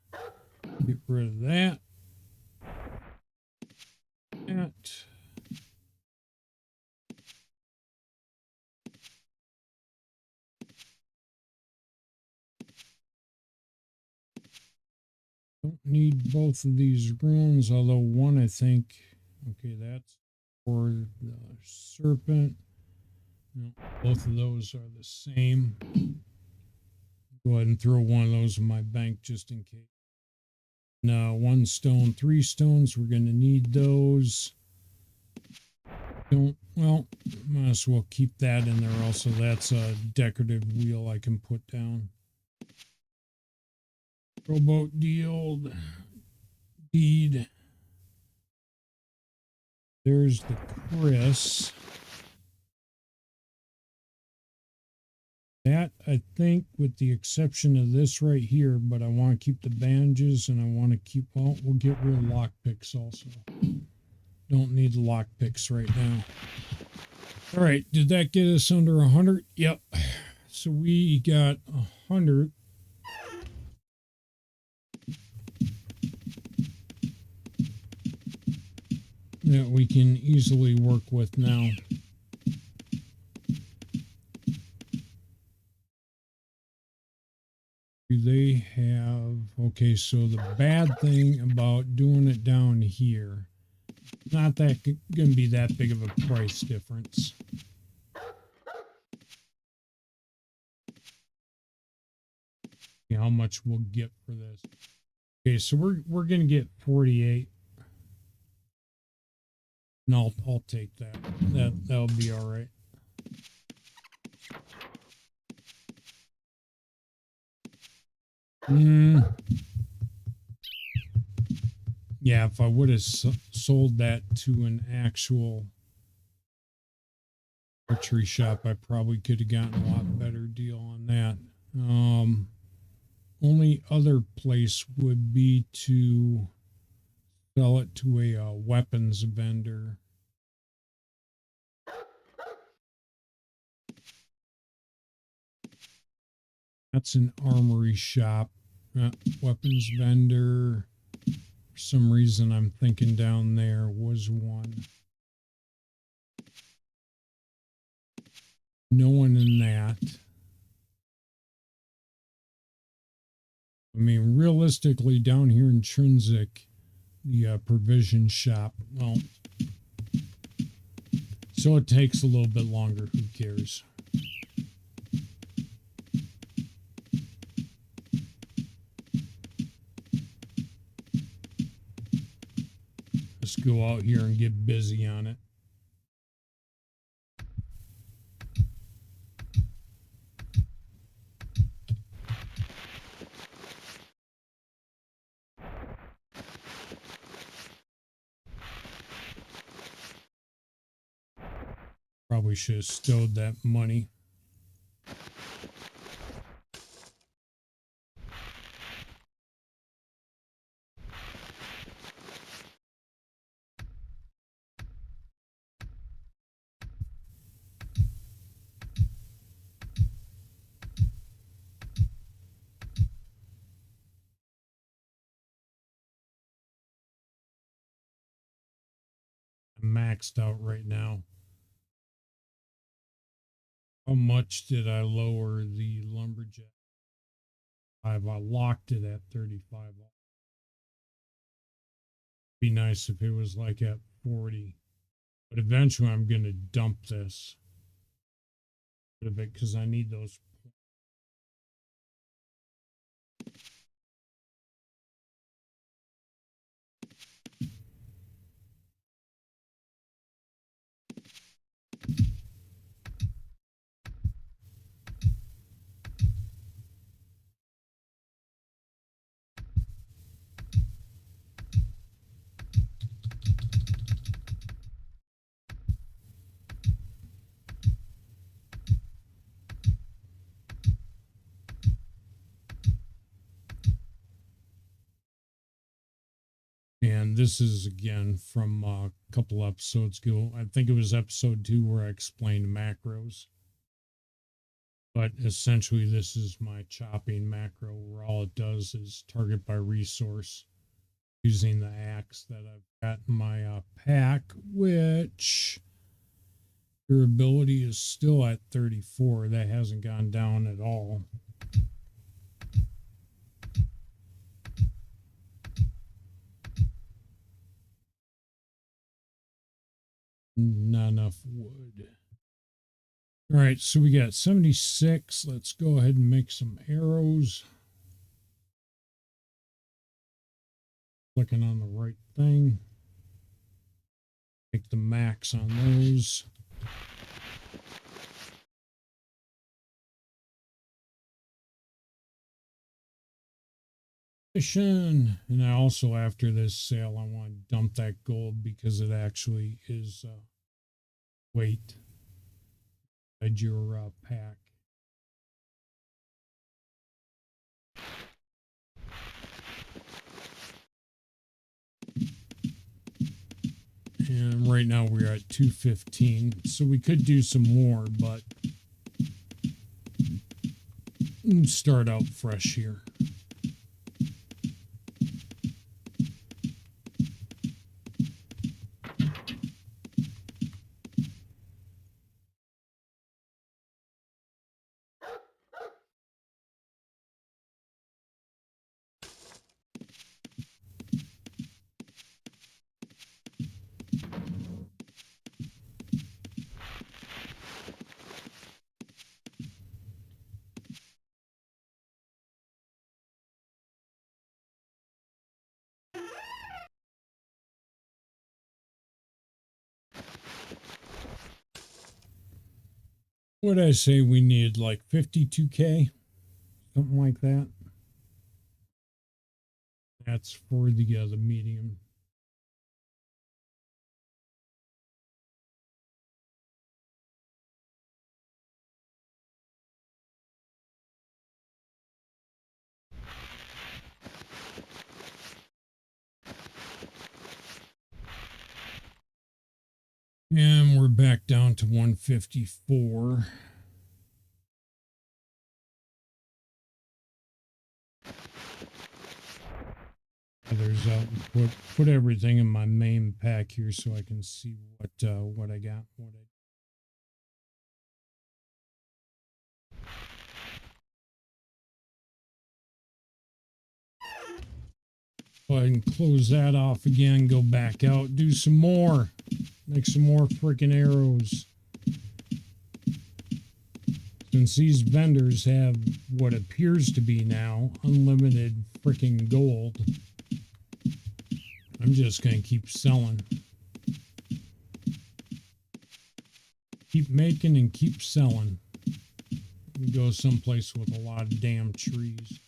get rid of that. Don't need both of these runes, although one I think, okay, that's for the serpent. No, both of those are the same. Go ahead and throw one of those in my bank just in case. Now, 1 stone, 3 stones, we're going to need those. Well, might as well keep that in there also. That's a decorative wheel I can put down. Rowboat deed. There's the Chris. That, I think, with the exception of this right here, but I want to keep the bandages and I want to keep, well, we'll get rid of lockpicks also. Don't need the lockpicks right now. All right, did that get us under 100? Yep. So we got 100. That we can easily work with now. They have, okay, so the bad thing about doing it down here, not that going to be that big of a price difference. See how much we'll get for this. Okay, so we're going to get 48. And I'll take that. That'll be all right. Yeah, if I would have sold that to an actual archery shop, I probably could have gotten a lot better deal on that. Only other place would be to sell it to a weapons vendor. That's an armory shop. Weapons vendor. For some reason, I'm thinking down there was one. No one in that. I mean, realistically, down here in Trinsic, the provision shop, well, so it takes a little bit longer. Who cares? Let's go out here and get busy on it. Probably should have stowed that money. I'm maxed out right now. How much did I lower the lumberjack? I locked it at 35. Be nice if it was like at 40. But eventually I'm going to dump this. Bit of it because I need those. And this is again from a couple episodes ago. I think it was episode 2 where I explained macros. But essentially, this is my chopping macro where all it does is target by resource using the axe that I've got in my pack, which durability is still at 34. That hasn't gone down at all. Not enough wood. All right, so we got 76. Let's go ahead and make some arrows. Clicking on the right thing. Make the max on those. And I also, after this sale, I want to dump that gold because it actually is weight inside your pack. And right now we're at 215, so we could do some more, but start out fresh here. What did I say? We need like 52K, something like that. That's for the medium. And we're back down to 154. Others out and put everything in my main pack here so I can see what I got. Go ahead and close that off again. Go back out. Do some more. Make some more freaking arrows. Since these vendors have what appears to be now unlimited freaking gold, I'm just going to keep selling. Keep making and keep selling. We go someplace with a lot of damn trees.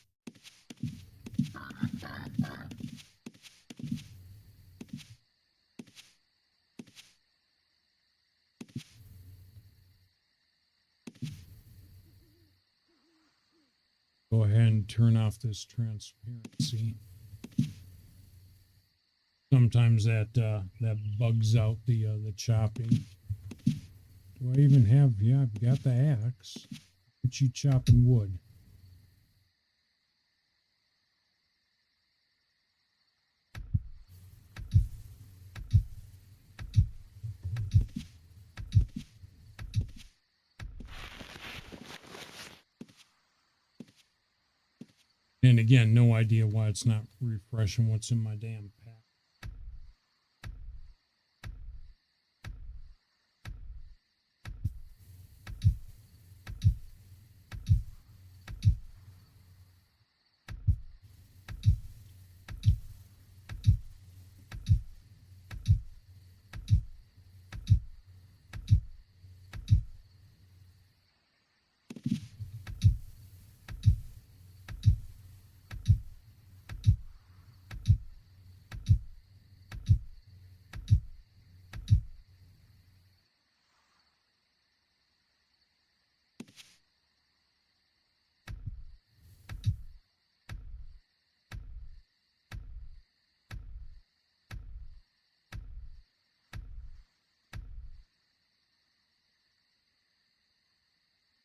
me turn off this transparency. Sometimes that that bugs out the chopping. Do I even have? Yeah, I've got the axe. But you chopping wood. And again, no idea why it's not refreshing what's in my damn pack.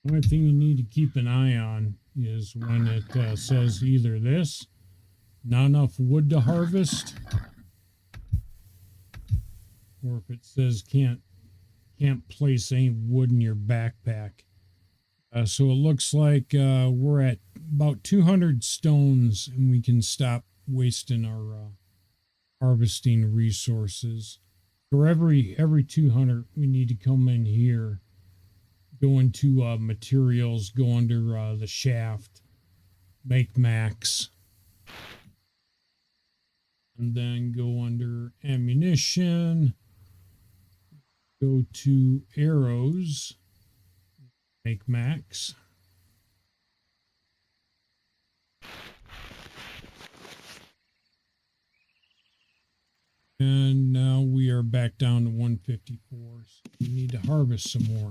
The only thing you need to keep an eye on is when it says either this, not enough wood to harvest, or if it says can't place any wood in your backpack. So it looks like we're at about 200 stones, and we can stop wasting our harvesting resources. For every 200, we need to come in here, go into materials, go under the shaft, make max, and then go under ammunition, go to arrows, make max. And now we are back down to 154. So we need to harvest some more.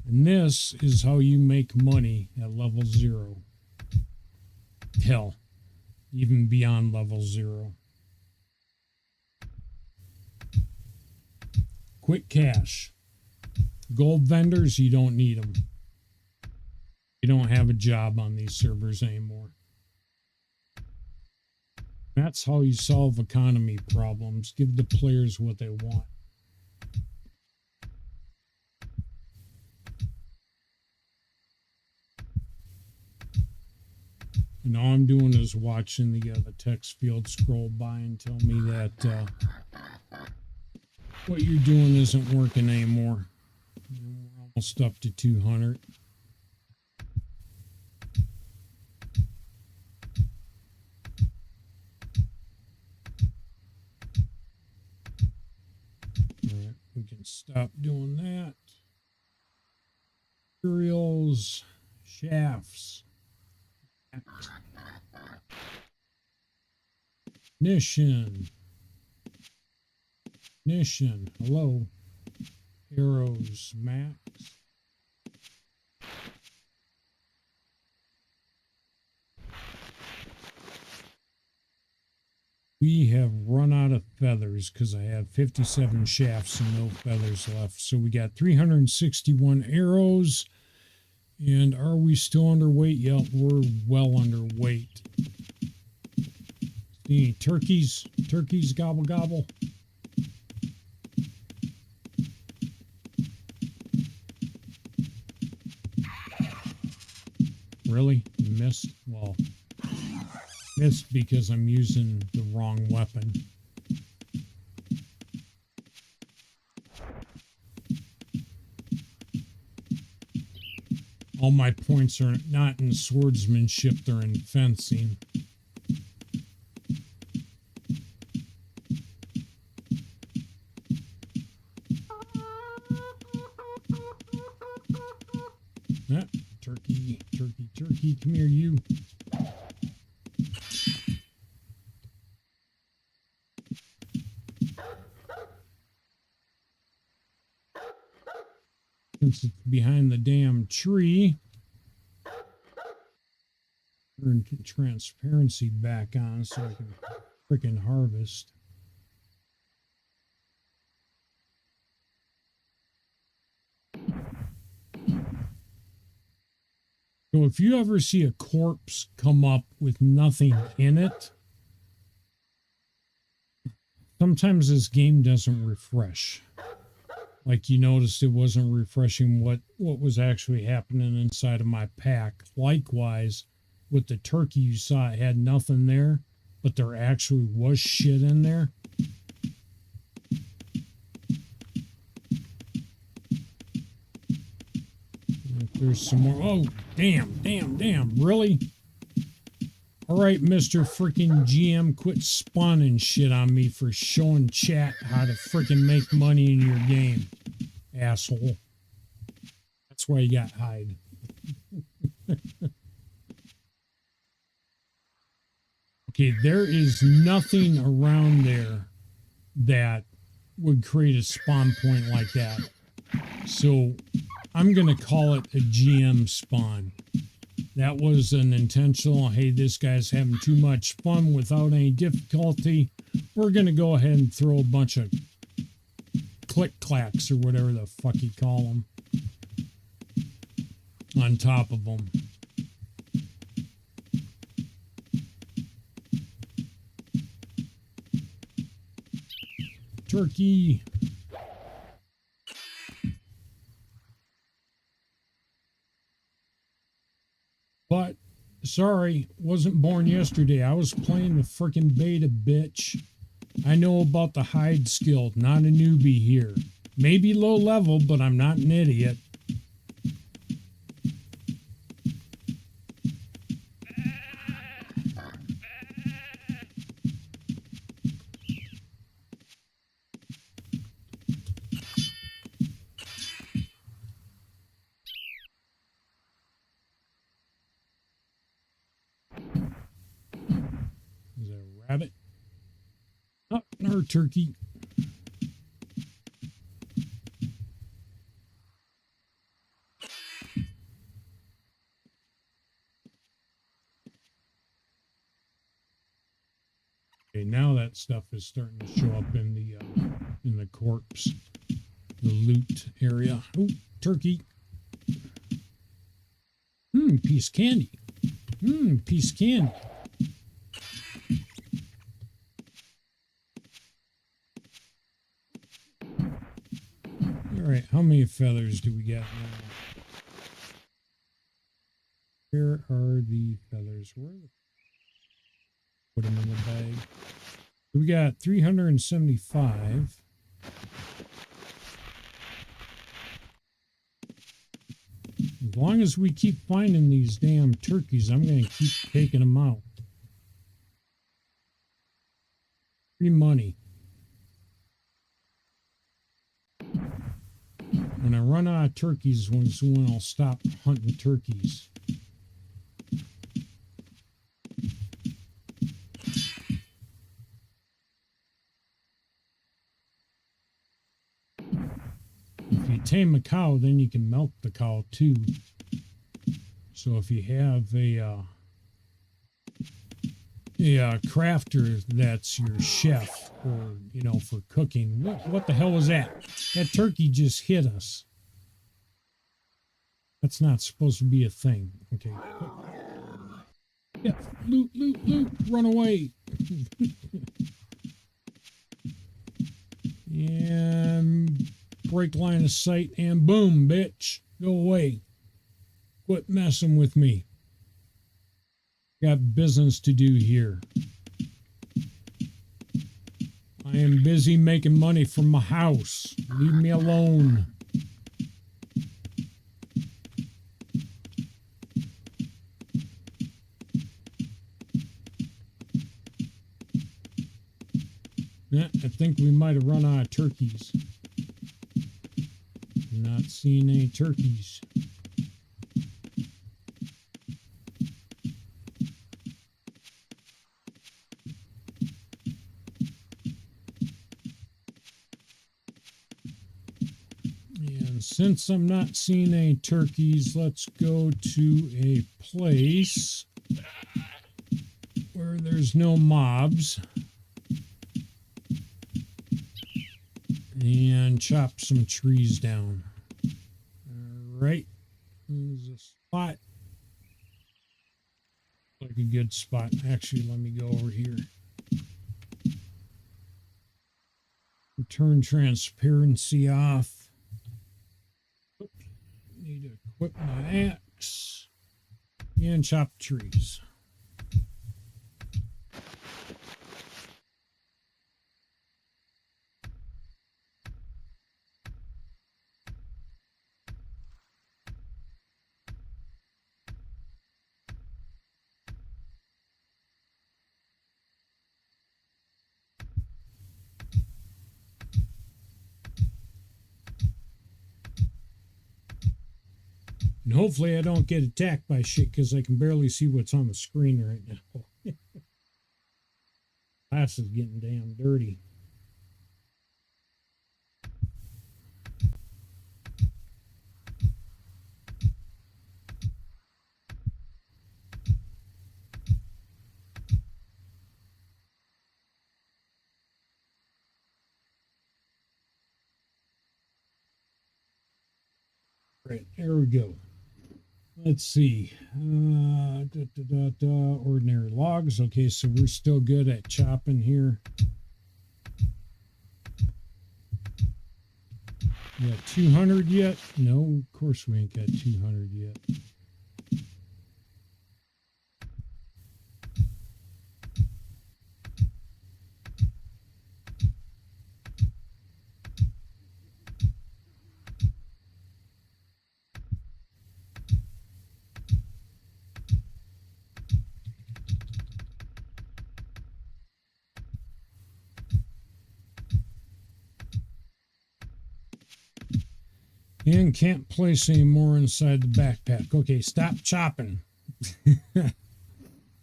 And this is how you make money at level 0. Hell, even beyond level 0. Quick cash. Gold vendors, you don't need them. You don't have a job on these servers anymore. That's how you solve economy problems. Give the players what they want. And all I'm doing is watching the text field scroll by and tell me that what you're doing isn't working anymore. We're almost up to 200. Alright, we can stop doing that. Materials, shafts, ignition, hello, arrows, max. We have run out of feathers because I have 57 shafts and no feathers left. So we got 361 arrows. And are we still underweight? Yep, we're well underweight. See any turkeys? Turkeys, gobble, gobble. Really? You missed? Well, missed because I'm using the wrong weapon. All my points are not in swordsmanship, they're in fencing. Ah, turkey, turkey, turkey, come here, you. since it's behind the damn tree. Turn transparency back on so I can freaking harvest. So if you ever see a corpse come up with nothing in it, sometimes this game doesn't refresh. Like you noticed it wasn't refreshing what was actually happening inside of my pack. Likewise, with the turkey you saw, it had nothing there, but there actually was shit in there. There's some more. Oh, damn. Really? All right, Mr. freaking GM, quit spawning shit on me for showing chat how to freaking make money in your game, asshole. That's why you got hide. Okay, there is nothing around there that would create a spawn point like that. So I'm going to call it a GM spawn. That was an intentional, hey, this guy's having too much fun without any difficulty. We're going to go ahead and throw a bunch of click-clacks or whatever the fuck you call them on top of them. Turkey. But, sorry, wasn't born yesterday. I was playing the frickin' beta, bitch. I know about the hide skill, not a newbie here. Maybe low level, but I'm not an idiot. Rabbit. Oh, another turkey. Okay, now that stuff is starting to show up in the corpse, the loot area. Oh, turkey. Piece of candy. Piece of candy. All right, how many feathers do we got now? Where are the feathers? Where are the... Put them in the bag. We got 375. As long as we keep finding these damn turkeys, I'm going to keep taking them out. Free money. When I run out of turkeys, when I'll stop hunting turkeys. If you tame a cow, then you can milk the cow too. So if you have a crafter that's your chef, or for cooking, what the hell was that? That turkey just hit us. That's not supposed to be a thing. Okay. Yeah, loot, run away. And break line of sight, and boom, bitch, go away. Quit messing with me. Got business to do here. I am busy making money from my house. Leave me alone. Yeah, I think we might have run out of turkeys. Not seeing any turkeys. since I'm not seeing any turkeys, let's go to a place where there's no mobs and chop some trees down. All right, there's a spot. Like a good spot. Actually, let me go over here. Turn transparency off. Oops. Need to equip my axe and chop trees. And hopefully I don't get attacked by shit because I can barely see what's on the screen right now. Glass is getting damn dirty. Right, there we go. Let's see. Ordinary logs. Okay, so we're still good at chopping here. We got 200 yet? No, of course we ain't got 200 yet. And can't place any more inside the backpack. Okay, stop chopping.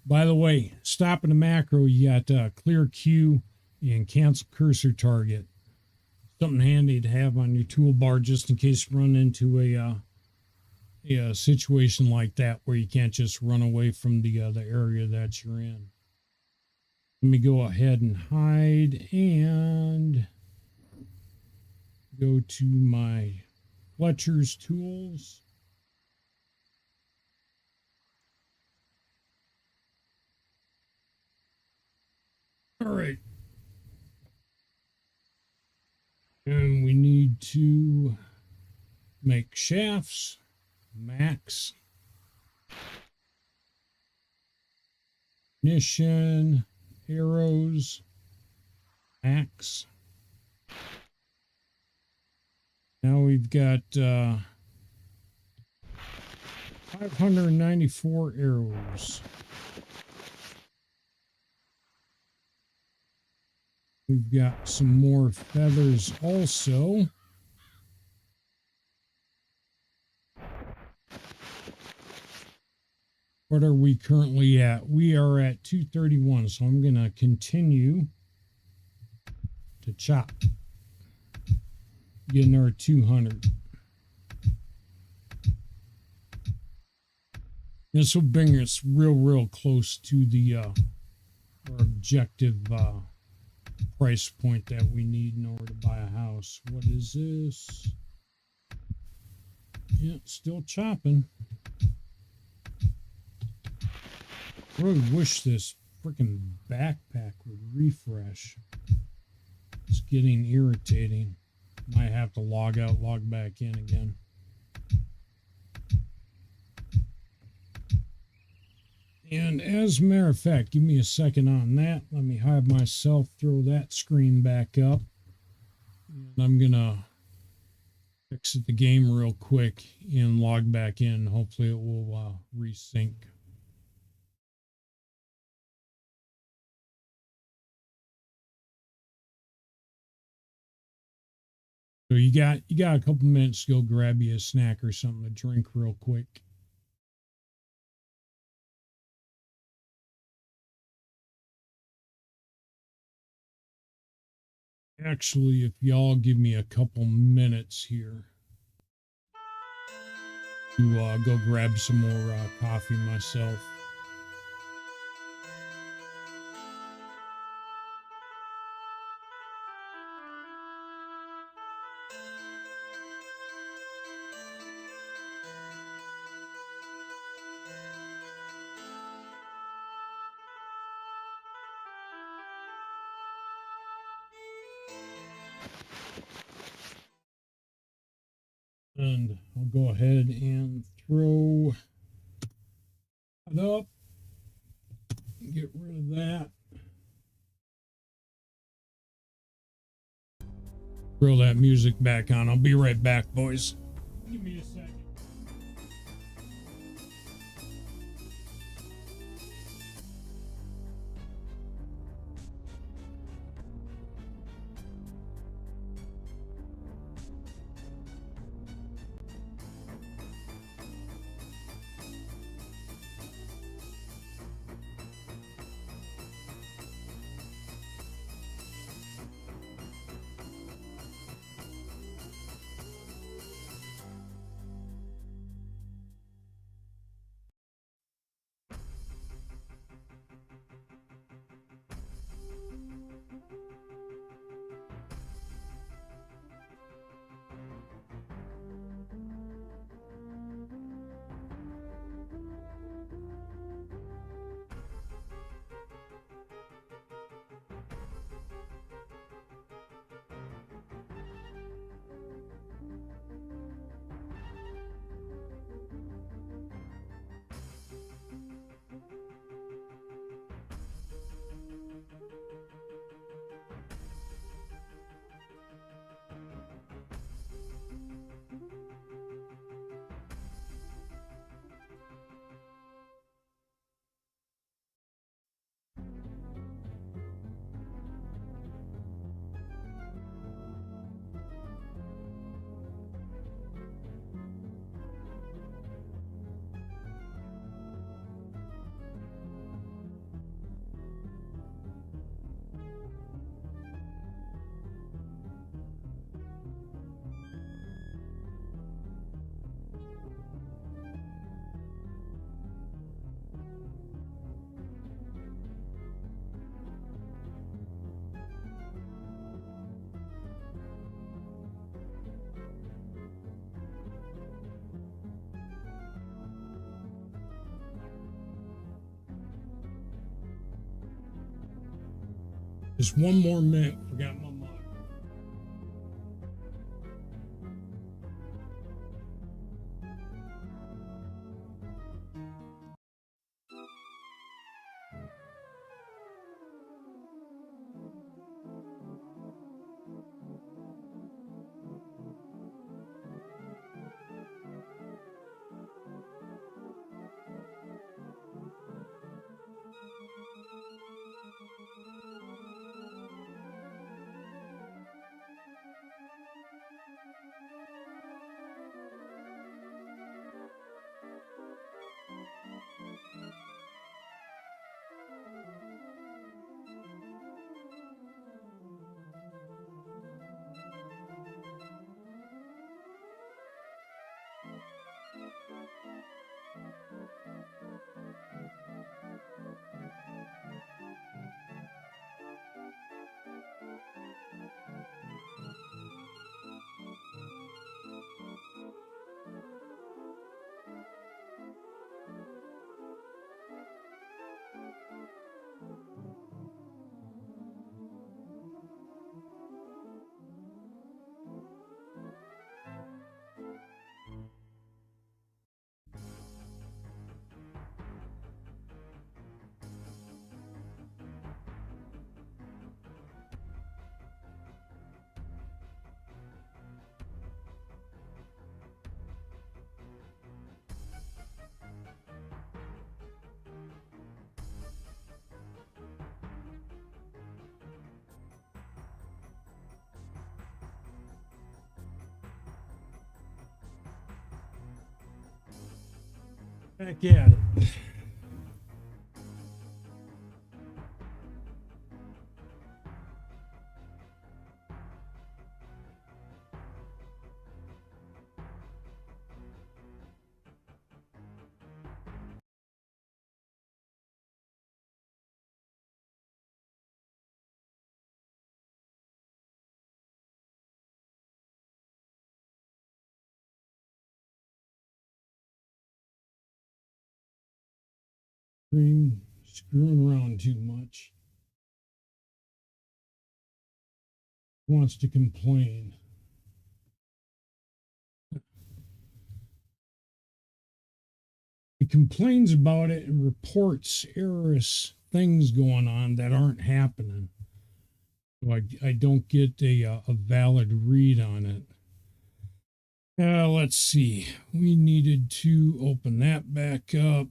By the way, stopping the macro, you got clear queue and cancel cursor target. Something handy to have on your toolbar just in case you run into a situation like that where you can't just run away from the area that you're in. Let me go ahead and hide and go to my Fletcher's tools. All right. And we need to make shafts, max, ignition, arrows, max. Now we've got 594 arrows. We've got some more feathers also. What are we currently at? We are at 231, so I'm going to continue to chop. Getting our 200. This will bring us real close to the our objective price point that we need in order to buy a house. What is this? Yeah, still chopping. I really wish this freaking backpack would refresh. It's getting irritating. Might have to log out, log back in again. And as a matter of fact, give me a second on that. Let me hide myself, throw that screen back up. And I'm going to exit the game real quick and log back in. Hopefully it will resync. So you got a couple minutes to go grab you a snack or something to drink real quick. Actually, if y'all give me a couple minutes here. to go grab some more coffee myself. And I'll go ahead and throw it up. Get rid of that. Throw that music back on. I'll be right back, boys. Give me a second. Just one more minute. Forgot my mic. Back at it. Livestream screwing around too much. Wants to complain. He complains about it and reports errors, things going on that aren't happening. So I don't get a valid read on it. Let's see. We needed to open that back up.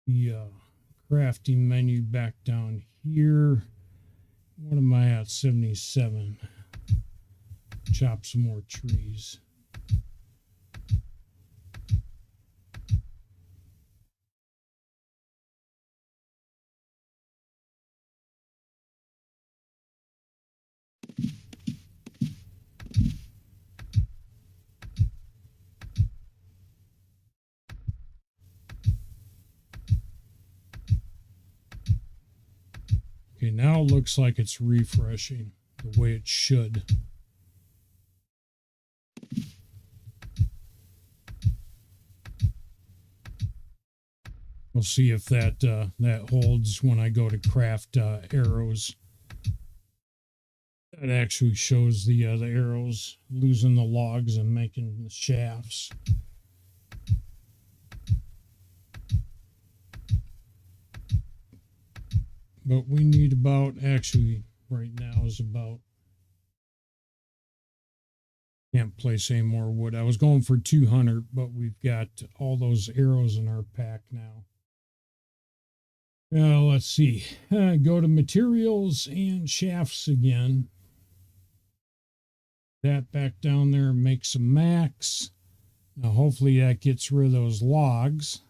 The crafting menu back down here. What am I at? 77. Chop some more trees. Okay, now it looks like it's refreshing the way it should. We'll see if that that holds when I go to craft arrows. That actually shows the arrows losing the logs and making the shafts. But we need about, actually right now is about, can't place any more wood. I was going for 200, but we've got all those arrows in our pack now. Now let's see, go to materials and shafts again. That back down there, make some max. Now hopefully that gets rid of those logs.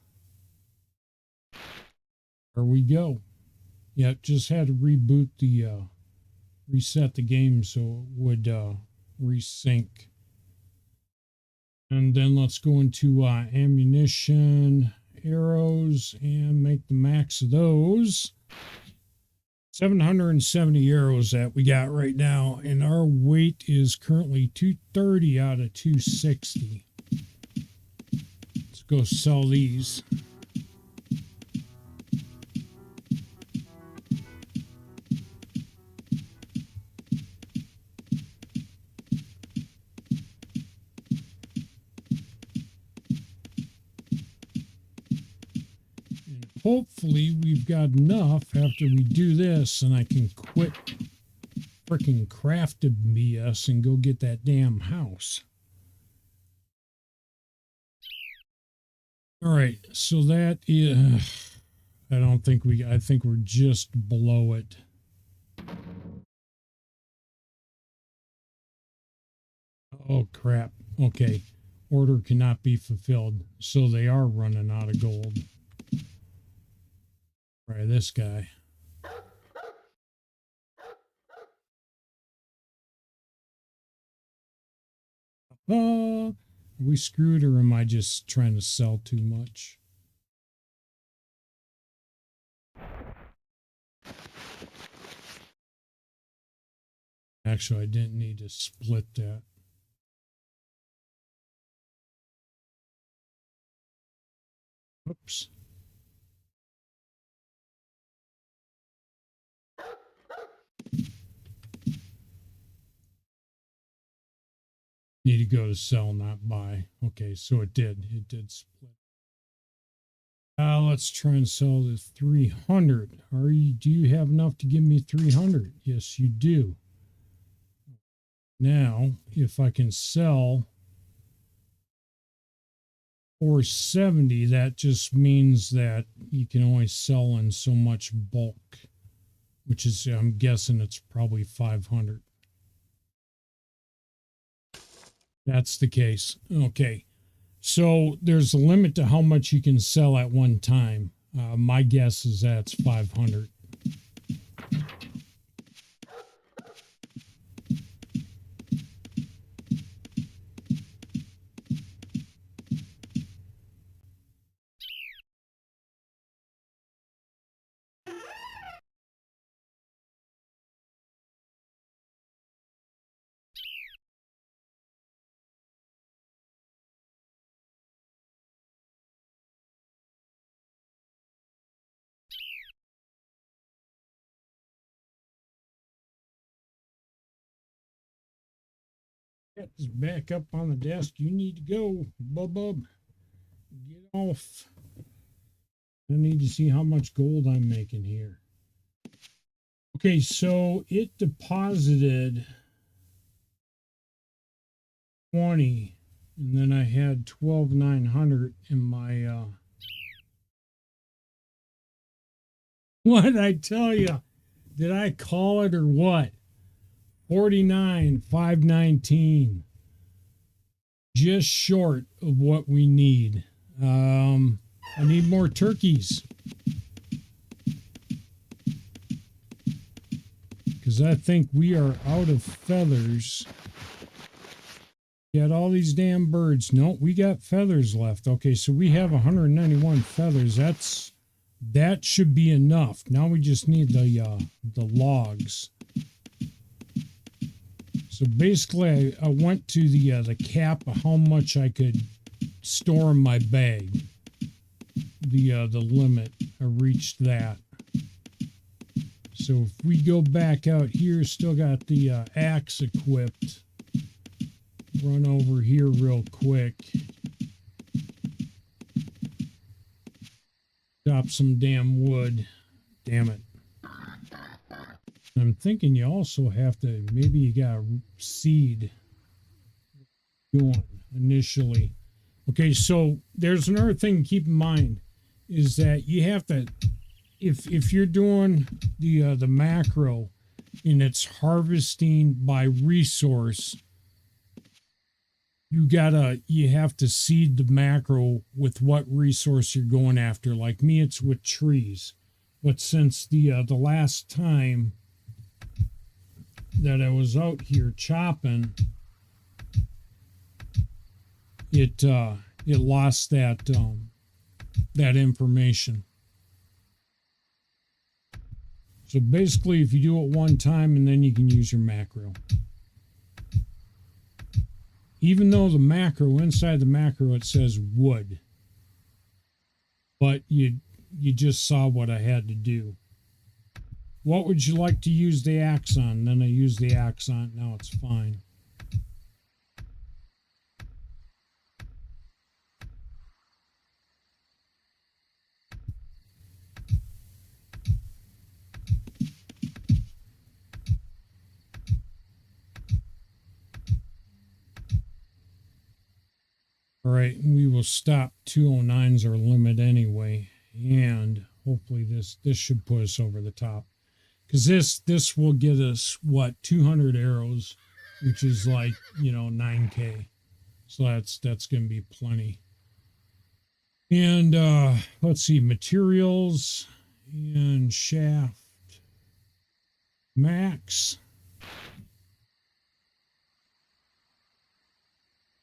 There we go. Yeah, just had to reboot the, reset the game so it would resync. And then let's go into ammunition, arrows, and make the max of those. 770 arrows that we got right now, and our weight is currently 230 out of 260. Let's go sell these. Hopefully we've got enough after we do this and I can quit freaking crafted BS and go get that damn house. All right, so that is, I think we're just below it. Oh crap. Okay. Order cannot be fulfilled. So they are running out of gold. Try this guy. Are we screwed, or am I just trying to sell too much? Actually, I didn't need to split that. Oops. Need to go to sell, not buy. Okay, so it did split. Let's try and sell the 300. Do you have enough to give me 300? Yes, you do. Now, if I can sell 470, that just means that you can only sell in so much bulk, which is, I'm guessing it's probably 500. That's the case. Okay. So there's a limit to how much you can sell at one time. My guess is that's 500. Cat is back up on the desk. You need to go, Bub. Get off. I need to see how much gold I'm making here. Okay, so it deposited 20, and then I had 12,900 in my what did I tell you? Did I call it or what? 49,519. Just short of what we need. I need more turkeys. Because I think we are out of feathers. Got all these damn birds. No, we got feathers left. Okay, so we have 191 feathers. That should be enough. Now we just need the logs. So basically, I went to the cap of how much I could store in my bag. The limit. I reached that. So if we go back out here, still got the axe equipped. Run over here real quick. Chop some damn wood. Damn it. I'm thinking you also have to, maybe you got a seed going initially. Okay, so there's another thing to keep in mind is that you have to, if you're doing the macro and it's harvesting by resource, you have to seed the macro with what resource you're going after. Like me, it's with trees. But since the last time that I was out here chopping, it lost that information. So basically, if you do it one time, and then you can use your macro. Even though the macro, inside the macro, it says wood. But you just saw what I had to do. What would you like to use the axe on? Then I use the axe on. Now it's fine. All right, we will stop. 209's our limit anyway, and hopefully this should put us over the top, because this will get us what, 200 arrows, which is like 9K. So that's going to be plenty. And let's see, materials and shaft max.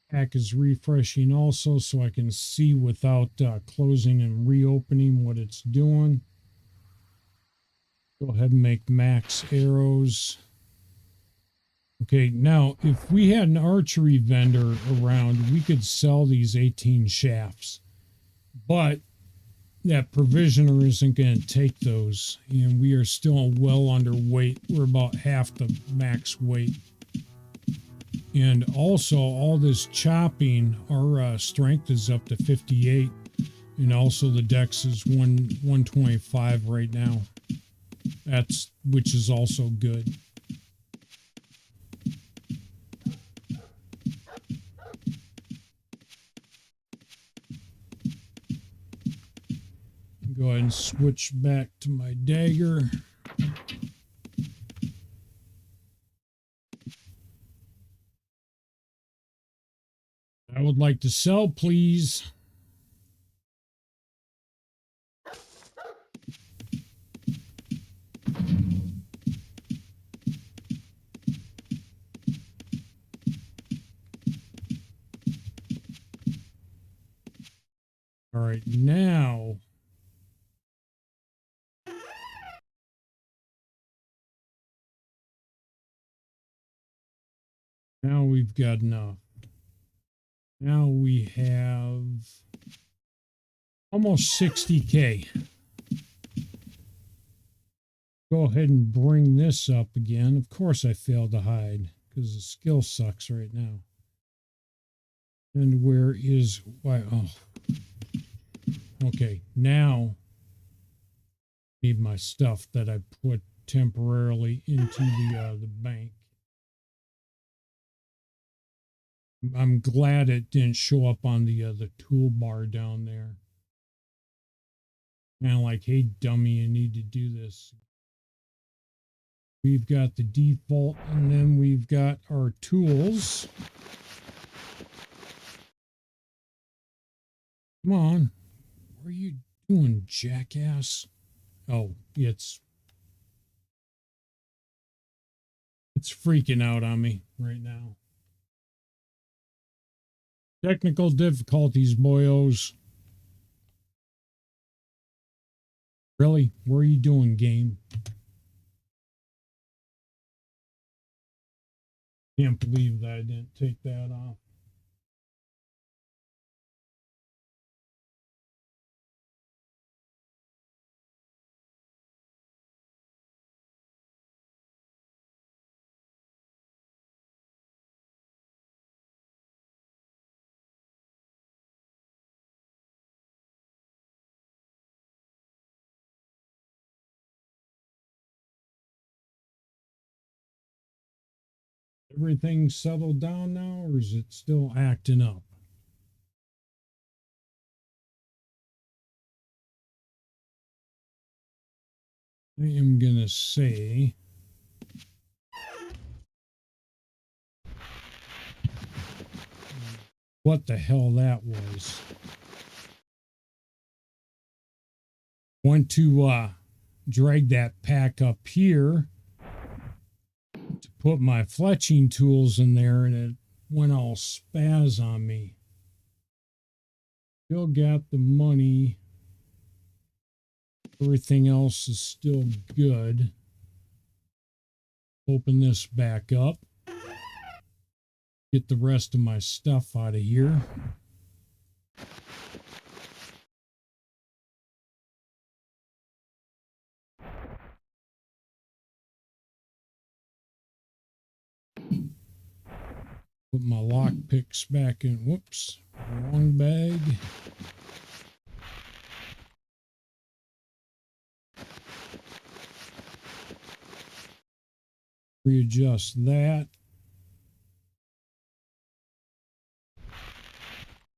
Pack is refreshing also, so I can see without closing and reopening what it's doing. Go ahead and make max arrows. Okay, now if we had an archery vendor around, we could sell these 18 shafts, but that provisioner isn't going to take those, and we are still well underweight. We're about half the max weight. And also, all this chopping, our strength is up to 58. And also the dex is 125 right now. Which is also good. Go ahead and switch back to my dagger. I would like to sell, please. All right, now we've got enough. Now we have almost 60K. Go ahead and bring this up again. Of course I failed to hide. because the skill sucks right now. And where is why? Oh, okay. Now need my stuff that I put temporarily into the bank. I'm glad it didn't show up on the toolbar down there. Kind of like, hey, dummy, you need to do this. We've got the default, and then we've got our tools. Come on. What are you doing, jackass? Oh, it's freaking out on me right now. Technical difficulties, boyos. Really? What are you doing, game? Can't believe that I didn't take that off. Everything settled down now, or is it still acting up? I am gonna say what the hell that was. Want to drag that pack up here to put my fletching tools in there, and it went all spaz on me. Still got the money. Everything else is still good. Open this back up. Get the rest of my stuff out of here. Put my lock picks back in. Whoops, wrong bag. Readjust that.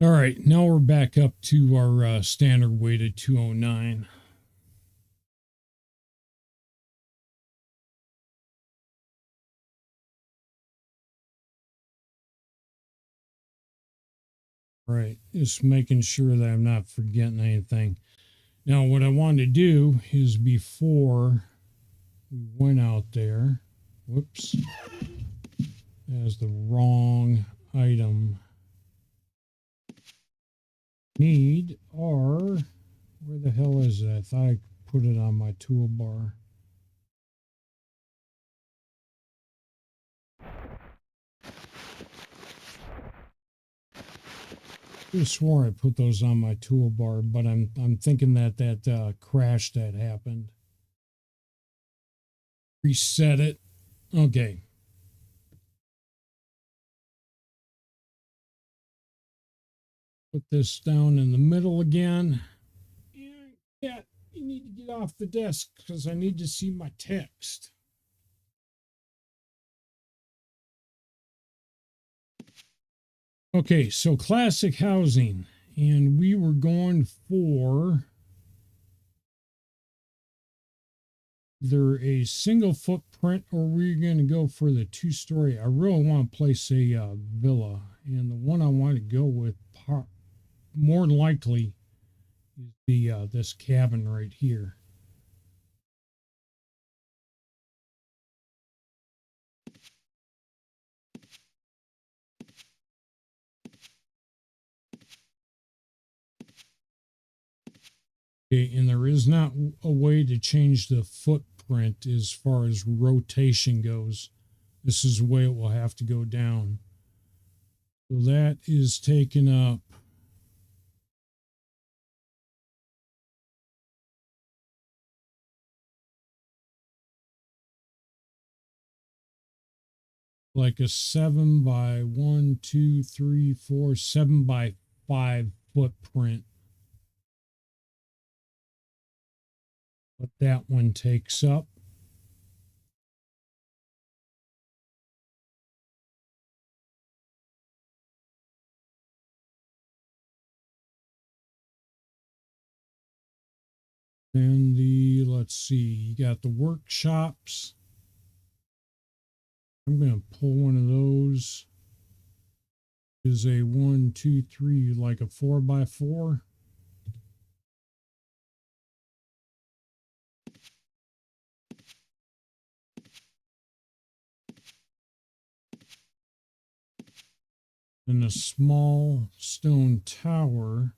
All right, now we're back up to our standard weighted 209. Right, just making sure that I'm not forgetting anything. Now, what I wanted to do is before we went out there, whoops, as the wrong item. Need our, where the hell is it? I thought I put it on my toolbar. I could have sworn I put those on my toolbar, but I'm thinking that crash that happened. Reset it. Okay. Put this down in the middle again. Yeah, you need to get off the desk because I need to see my text. Okay, so classic housing, and we were going for either a single footprint or we're going to go for the two-story. I really want to place a villa, and the one I want to go with more likely is the this cabin right here. Okay, and there is not a way to change the footprint as far as rotation goes. This is the way it will have to go down. So that is taken up. like a 7 by 1, 2, 3, 4, 7 by 5 footprint. What that one takes up. Then let's see, you got the workshops. I'm going to pull one of those. Is a 1, 2, 3, like a 4 by 4. And a small stone tower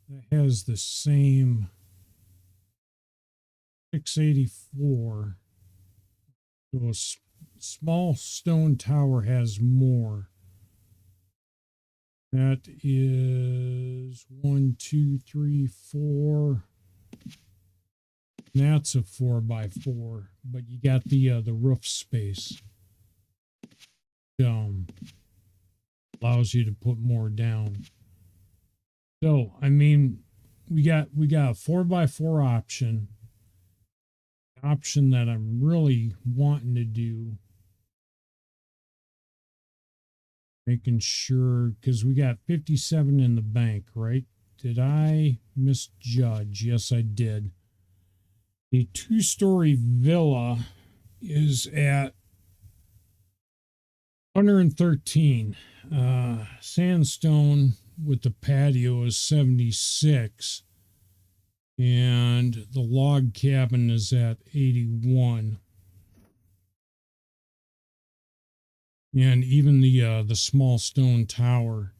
that has the same 684. So a small stone tower has more. That is 1, 2, 3, 4. That's a 4 by 4, but you got the roof space. Allows you to put more down. So I mean, we got a 4 by 4 option. Option that I'm really wanting to do. Making sure, because we got 57 in the bank, right? Did I misjudge? Yes, I did. The 2-story villa is at 113. Sandstone with the patio is 76. And the log cabin is at 81. And even the small stone tower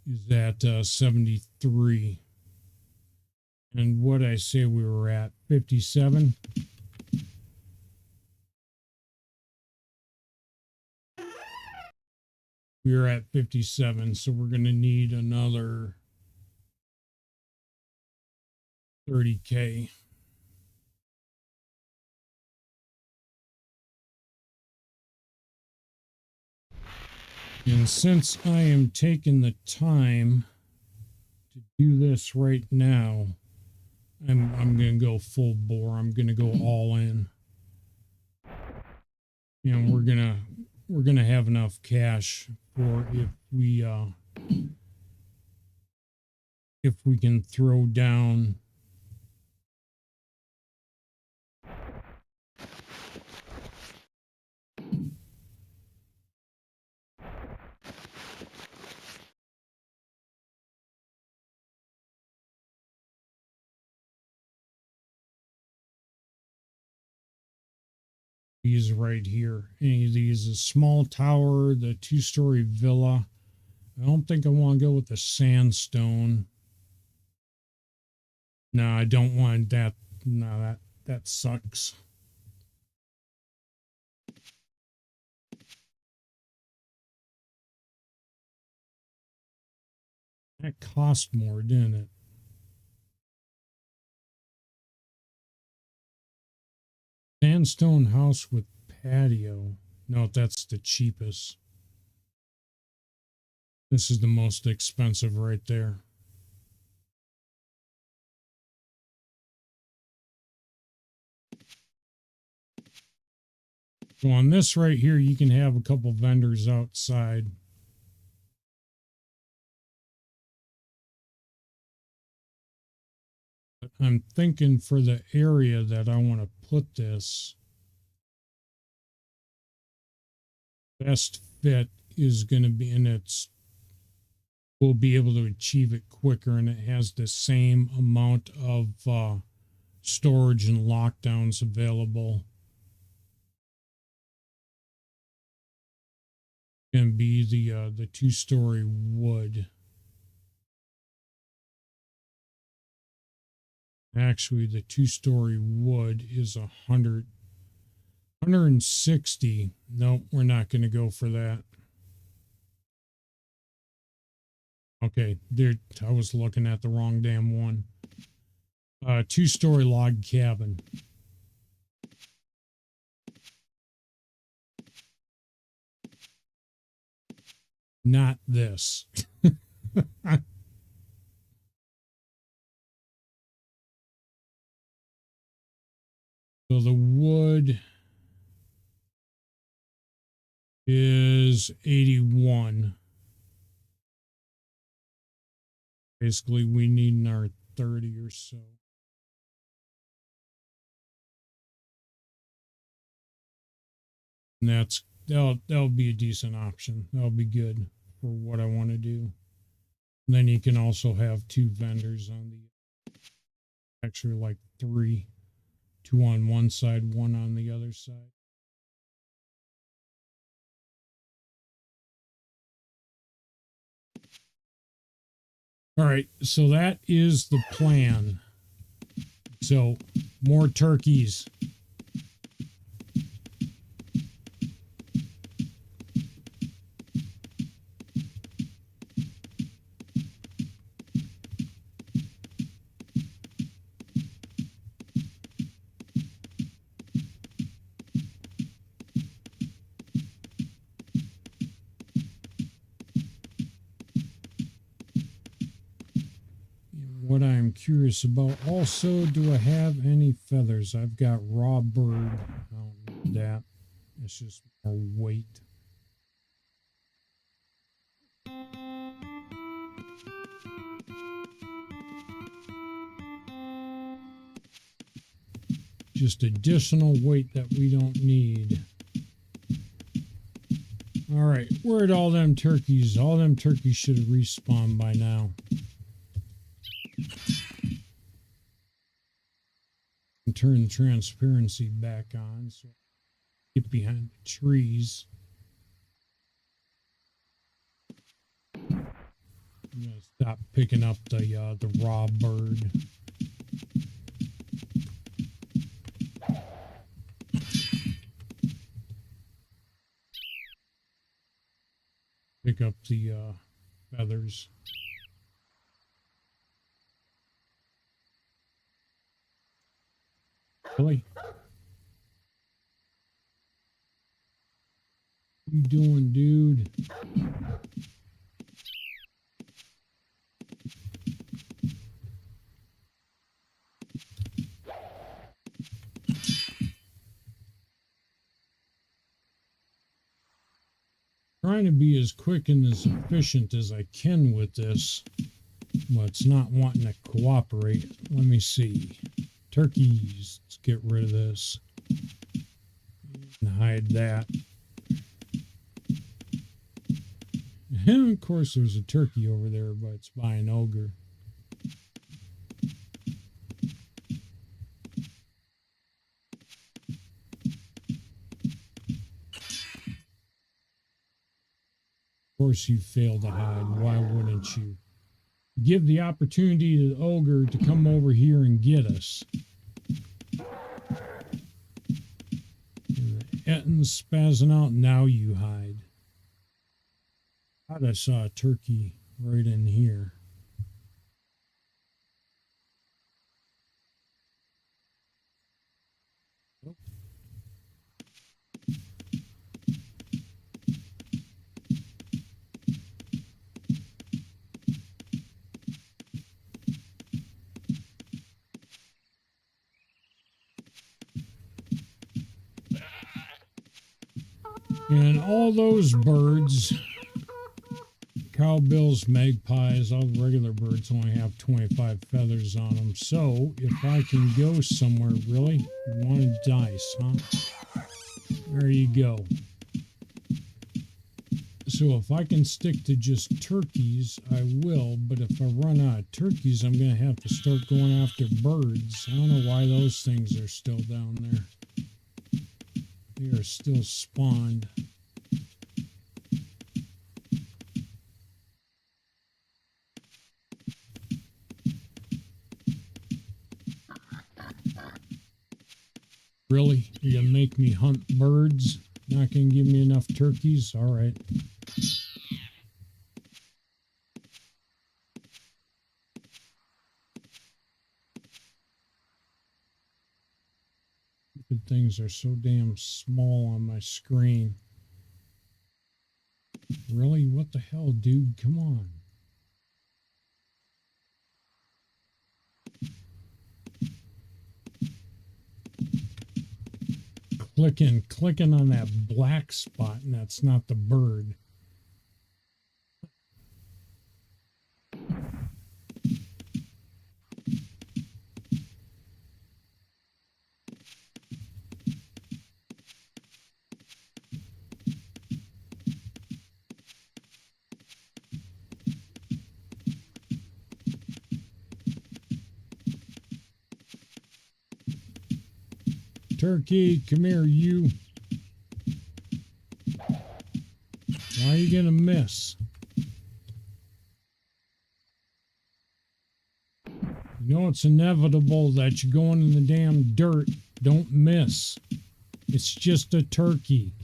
is at 73. And what I say we were at 57. We are at 57, so we're going to need another 30K. And since I am taking the time to do this right now, I'm going to go full bore. I'm going to go all in. And we're going to have enough cash for if we can throw down these right here. Any of these, a small tower, the 2-story villa. I don't think I want to go with the sandstone. No, I don't want that. No, that sucks. That cost more, didn't it? Sandstone house with patio. No, that's the cheapest. This is the most expensive right there. So on this right here, you can have a couple vendors outside. But I'm thinking for the area that I want to put this, best fit is going to be, and we'll be able to achieve it quicker, and it has the same amount of storage and lockdowns available. Going to be the 2-story wood. Actually, the 2-story wood is 160. Nope, we're not going to go for that. Okay, there. I was looking at the wrong damn one. 2-story log cabin. not this. So the wood is 81. Basically, we need our 30 or so. And that'll be a decent option. That'll be good for what I want to do. And then you can also have 2 vendors on the, actually like 3, 2 on one side, 1 on the other side. All right, so that is the plan. So more turkeys. What I'm curious about also, do I have any feathers? I've got raw bird. I don't need that. It's just more weight. Just additional weight that we don't need. All right, where'd all them turkeys? All them turkeys should have respawned by now. And turn the transparency back on so get behind the trees. I'm gonna stop picking up the raw bird. Pick up the feathers. Really? What you doing, dude? Trying to be as quick and as efficient as I can with this, but it's not wanting to cooperate. Let me see. Turkeys. Let's get rid of this and hide that. And of course, there's a turkey over there, but it's by an ogre. Of course, you failed to hide. Why wouldn't you? Give the opportunity to the ogre to come over here and get us. Etton's spazzing out. Now you hide. I thought I saw a turkey right in here. And all those birds, cowbills, magpies, all the regular birds only have 25 feathers on them. So if I can go somewhere, really, you want a dice, huh? There you go. So if I can stick to just turkeys, I will. But if I run out of turkeys, I'm going to have to start going after birds. I don't know why those things are still down there. They are still spawned. Really? You're going to make me hunt birds? Not going to give me enough turkeys? All right. Stupid things are so damn small on my screen. Really? What the hell, dude? Come on. Clicking on that black spot, and that's not the bird. Turkey, come here, you. Why are you gonna miss? You know it's inevitable that you're going in the damn dirt. Don't miss. It's just a turkey.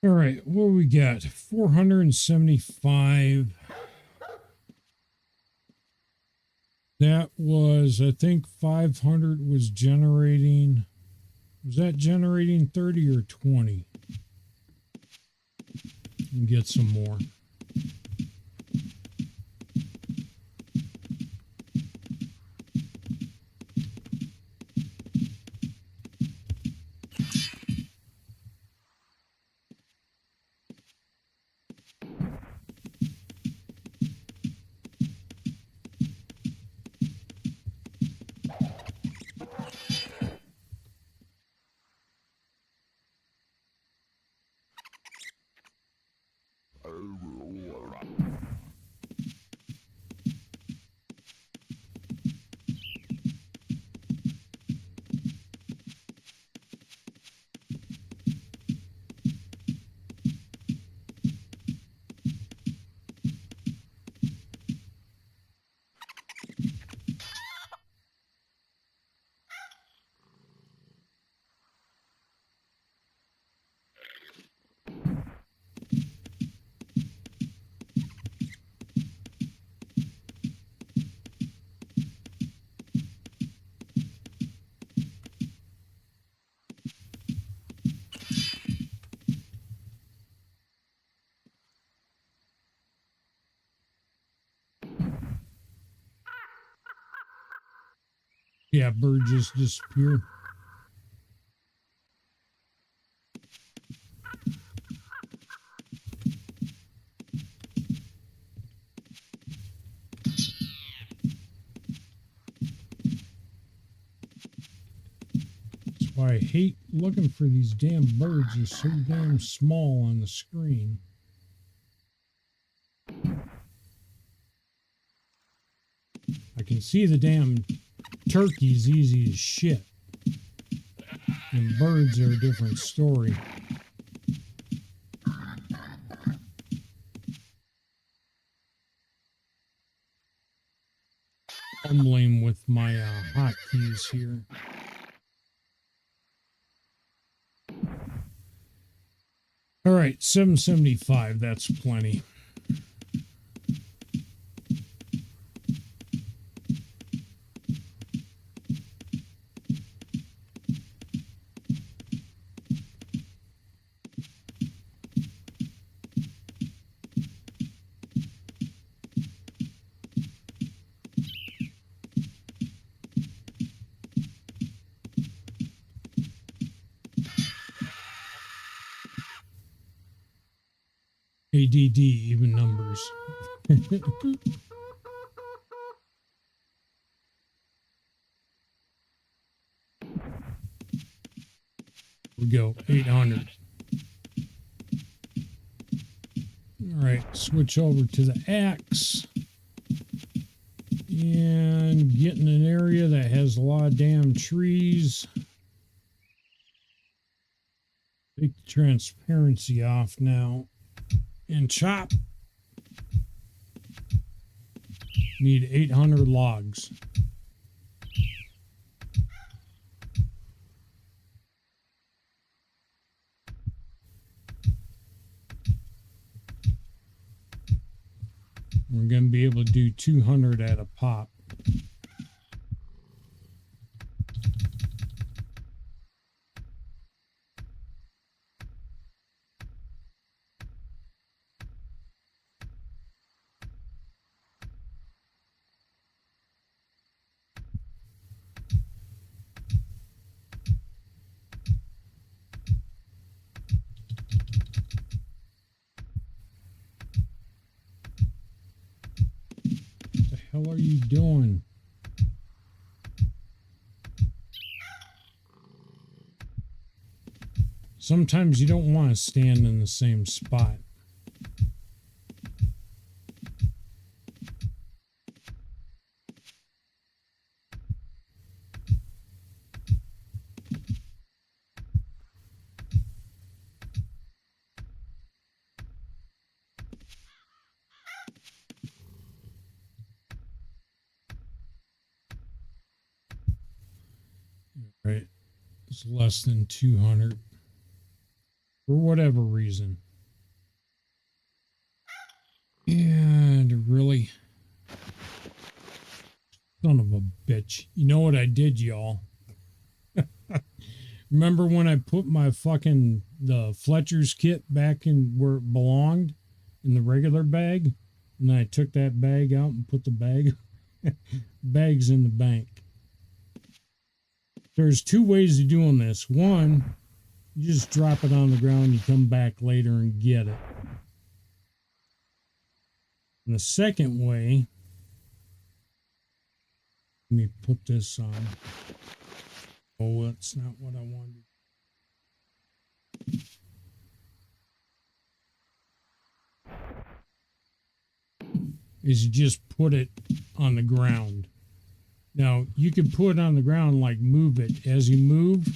All right, what do we got? 475. That was, I think 500 was generating. Was that generating 30 or 20? And get some more. Yeah, bird just disappeared. That's why I hate looking for these damn birds. They're so damn small on the screen. I can see the damn turkeys easy as shit. And birds are a different story. Fumbling with my hotkeys here. All right, 775, that's plenty. ADD, even numbers. We go, 800. All right, switch over to the axe. And get in an area that has a lot of damn trees. Take the transparency off now. And chop. Need 800 logs. be able to do 200 at a pop. What are you doing? Sometimes you don't want to stand in the same spot. Right. It's less than 200 for whatever reason. And really, son of a bitch. You know what I did, y'all? Remember when I put my the Fletcher's kit back in where it belonged in the regular bag? And then I took that bag out and put the bags in the bank. There's two ways of doing this. One, you just drop it on the ground, you come back later and get it. And the second way, let me put this on. Oh, that's not what I wanted. Is you just put it on the ground. Now, you can put it on the ground, like move it. As you move,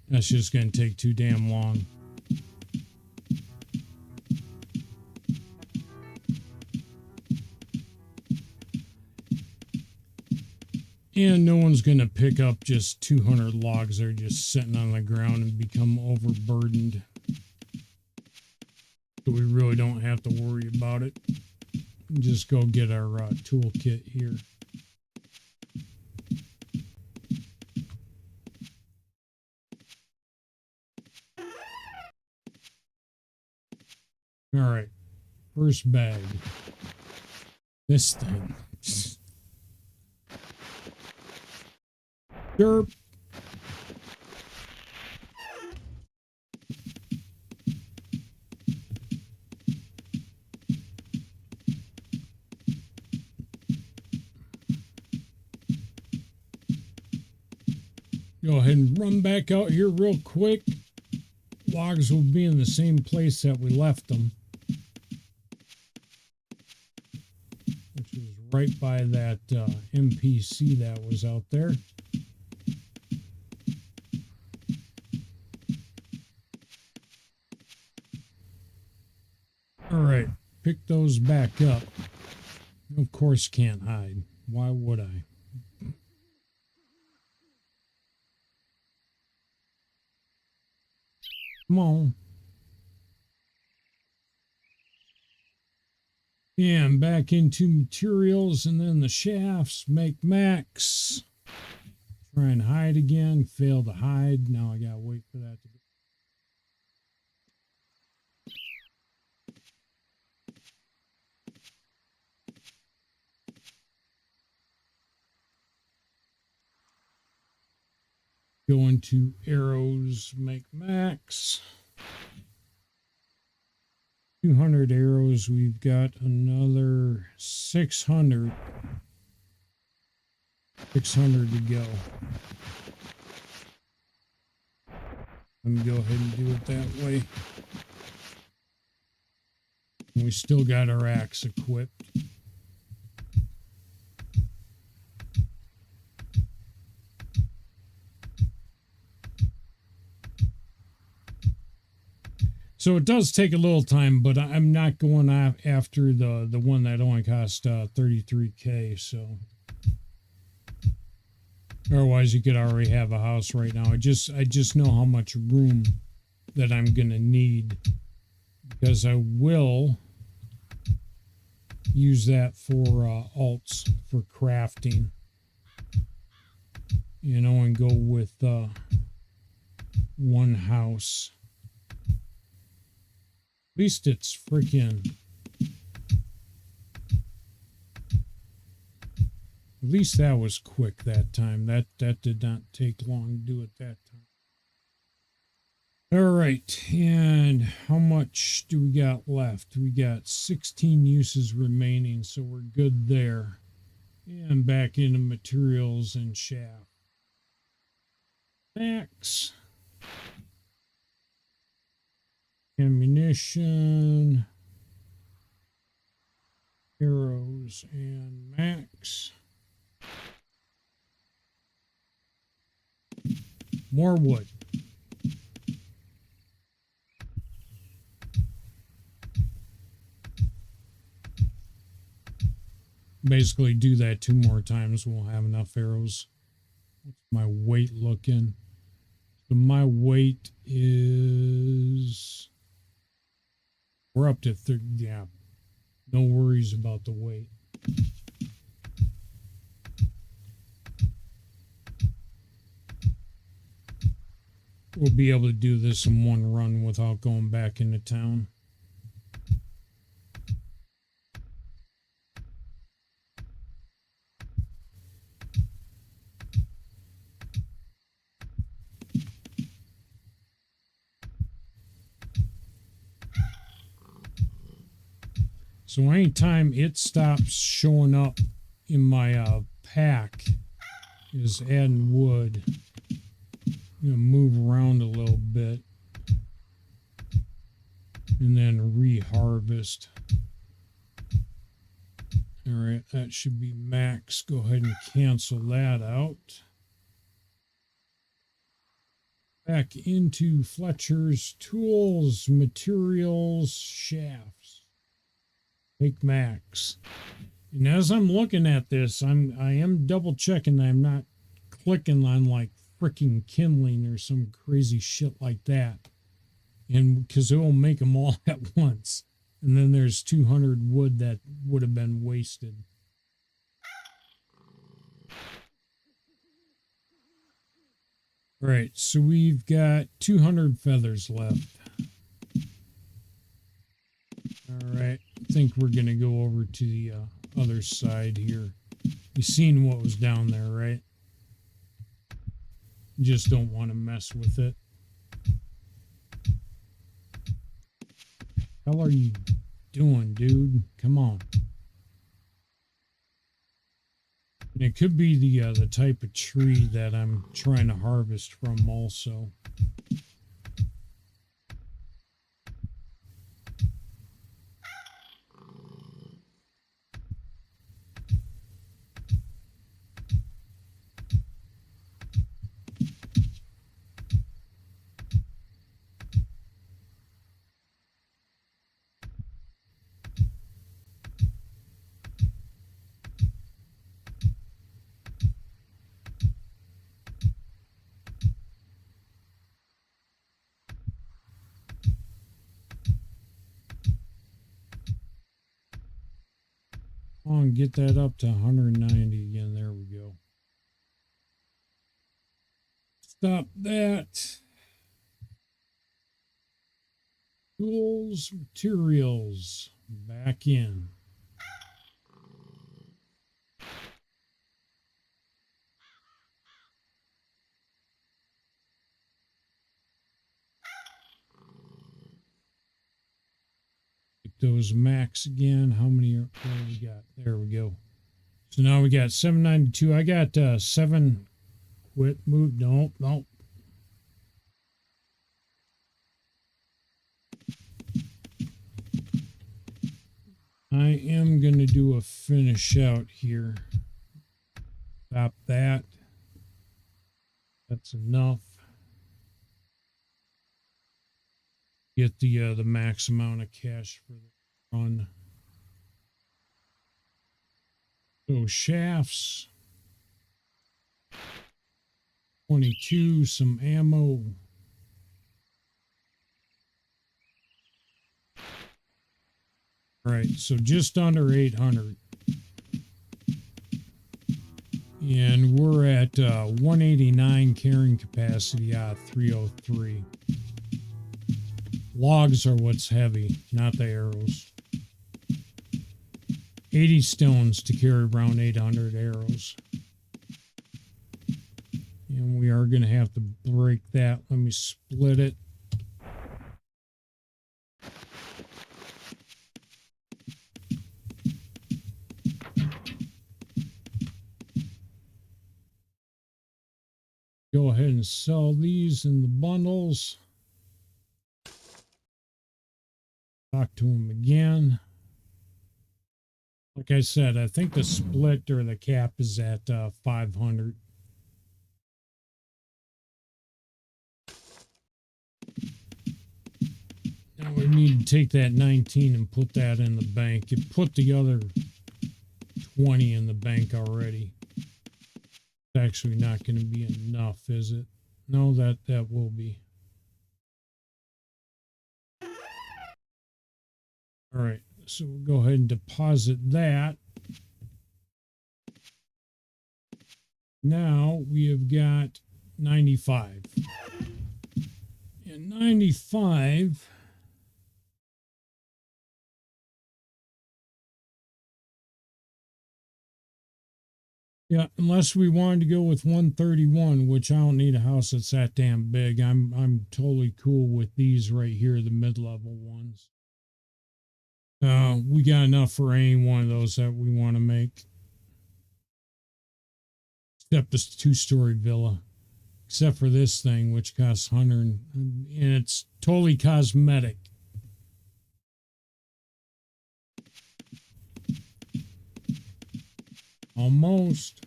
that's just going to take too damn long. And no one's going to pick up just 200 logs that are just sitting on the ground and become overburdened. So we really don't have to worry about it. Just go get our toolkit here. All right, first bag. This thing. Derp. Go ahead and run back out here real quick. Logs will be in the same place that we left them, which is right by that NPC that was out there. All right, pick those back up. Of course, can't hide. Why would I? Come on. And back into materials and then the shafts. Make max. Try and hide again. Fail to hide. Now I gotta wait for that to go into arrows. Make max. 200 arrows. We've got another 600. 600 to go. Let me go ahead and do it that way. And we still got our axe equipped. So it does take a little time, but I'm not going after the one that only cost 33K. So otherwise, you could already have a house right now. I just know how much room that I'm gonna need, because I will use that for alts for crafting, you know, and go with one house. At least it's freaking. At least that was quick that time. That did not take long to do it that time. All right, and how much do we got left? We got 16 uses remaining, so we're good there. And back into materials and shaft. Max. Ammunition. Arrows and max. More wood. Basically do that 2 more times. We'll have enough arrows. What's my weight looking? So my weight is... We're up to 30. Yeah. No worries about the weight. We'll be able to do this in one run without going back into town. So anytime it stops showing up in my pack is adding wood. I'm going to move around a little bit and then re-harvest. All right, that should be max. Go ahead and cancel that out. Back into Fletcher's tools, materials, shafts. Make max. And as I'm looking at this, I am double checking that I'm not clicking on like freaking kindling or some crazy shit like that. And because it will make them all at once. And then there's 200 wood that would have been wasted. All right, so we've got 200 feathers left. All right, I think we're going to go over to the other side here. You seen what was down there, right? You just don't want to mess with it. How are you doing, dude? Come on. And it could be the type of tree that I'm trying to harvest from also. Oh, and get that up to 190 again. There we go. Stop that. Tools, materials, back in. Those max again. How many are we got? There we go. So now we got 792. I got 7. Quit. Move. Nope. I am going to do a finish out here. Stop that. That's enough. Get the max amount of cash for the run. So shafts. 22, some ammo. All right, so just under 800. And we're at 189 carrying capacity out of 303. Logs are what's heavy, not the arrows. 80 stones to carry around 800 arrows. And we are going to have to break that. Let me split it. Go ahead and sell these in the bundles. Talk to them again. Like I said, I think the split or the cap is at 500. Now we need to take that 19 and put that in the bank. You put the other 20 in the bank already. It's actually not going to be enough, is it? No, that will be. All right, so we'll go ahead and deposit that. Now we have got 95. And 95... Yeah, unless we wanted to go with 131, which I don't need a house that's that damn big. I'm totally cool with these right here, the mid-level ones. We got enough for any one of those that we want to make. Except this 2-story villa. Except for this thing, which costs 100, and it's totally cosmetic. Almost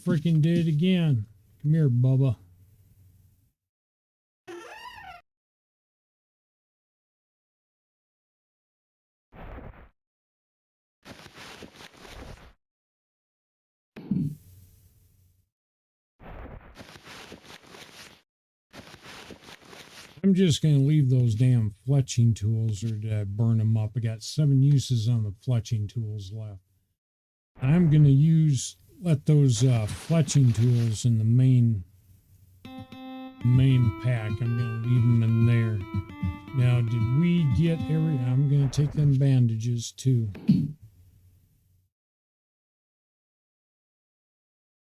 freaking did it again. Come here, Bubba. I'm just going to leave those damn fletching tools, or did I burn them up? I got 7 uses on the fletching tools left. I'm going to let those fletching tools in the main pack. I'm going to leave them in there. Now, did we get I'm going to take them bandages too.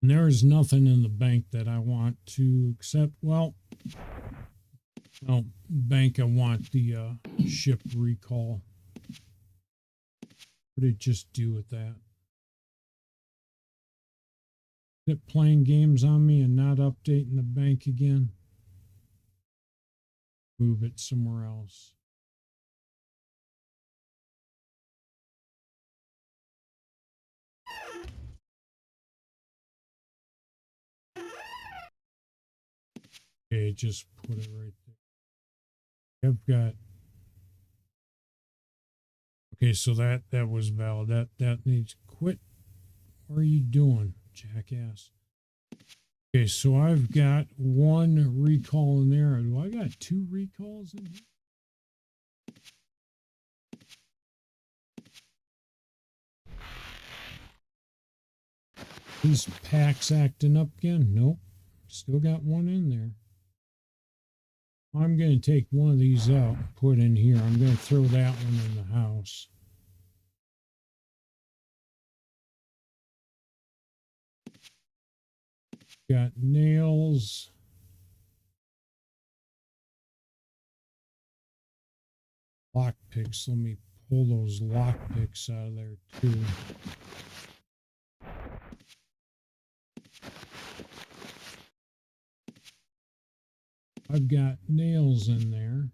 And there is nothing in the bank that I want to accept. Well, no, bank, I want the ship recall. What did it just do with that? Is it playing games on me and not updating the bank again? Move it somewhere else. Okay, just put it right there. I've got. Okay, so that was valid. That needs quit. What are you doing, jackass? Okay, so I've got 1 recall in there. Do I got 2 recalls in here? These packs acting up again? Nope. Still got 1 in there. I'm going to take one of these out and put in here. I'm going to throw that one in the house. Got nails. Lock picks. Let me pull those lock picks out of there too. I've got nails in there.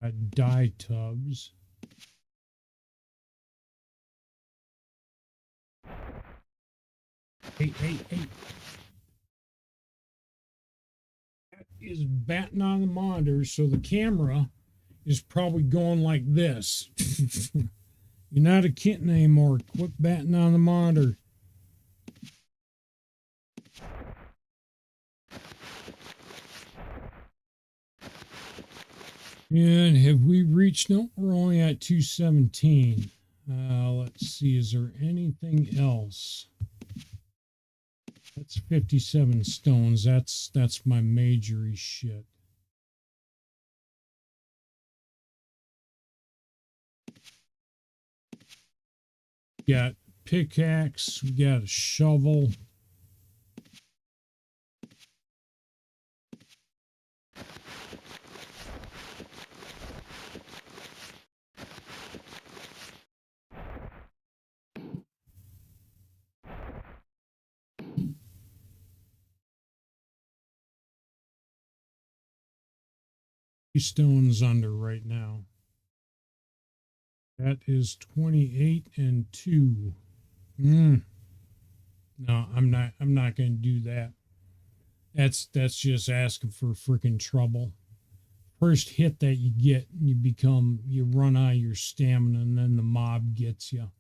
Got dye tubs. Hey. That is batting on the monitor, so the camera is probably going like this. You're not a kitten anymore. Quit batting on the monitor. And have we reached? No, we're only at 217. Let's see, is there anything else? That's 57 stones. That's my majory shit. Got pickaxe, we got a shovel. Stones under right now. That is 28 and 2. No, I'm not going to do that. That's just asking for freaking trouble. First hit that you get, you run out of your stamina, and then the mob gets you.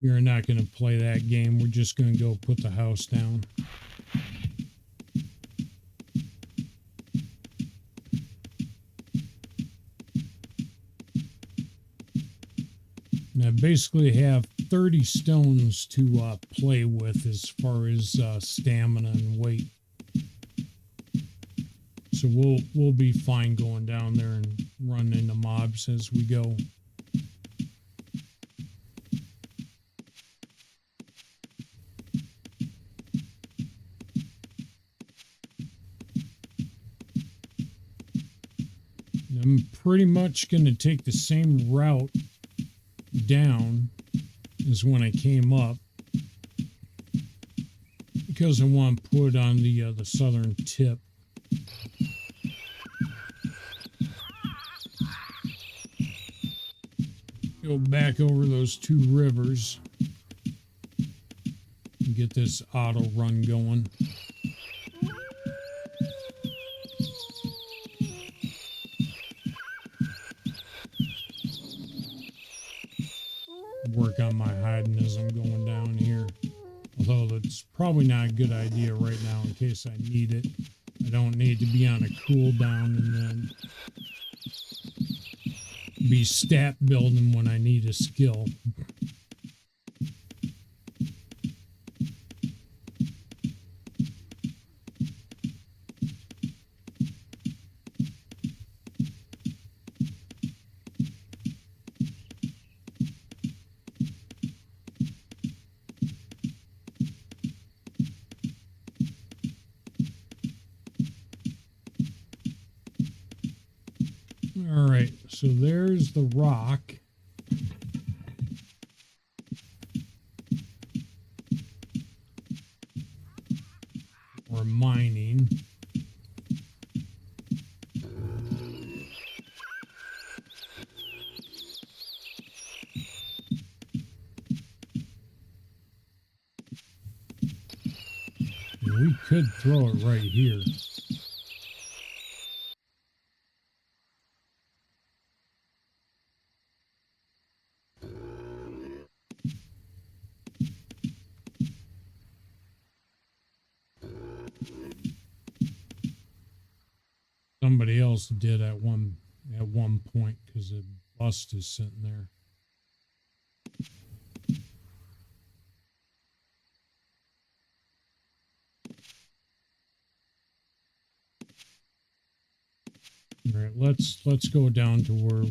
We're not going to play that game. We're just going to go put the house down. And I basically have 30 stones to play with as far as stamina and weight. So we'll be fine going down there and running into mobs as we go. I'm pretty much going to take the same route down as when I came up, because I want to put on the southern tip. Go back over those two rivers and get this auto run going. Work on my hiding as I'm going down here. Although that's probably not a good idea right now in case I need it. I don't need to be on a cooldown and then be stat building when I need a skill. All right, so there's the rock. Or mining. And we could throw it right here. Somebody else did at one point because the bust is sitting there. All right, let's go down to where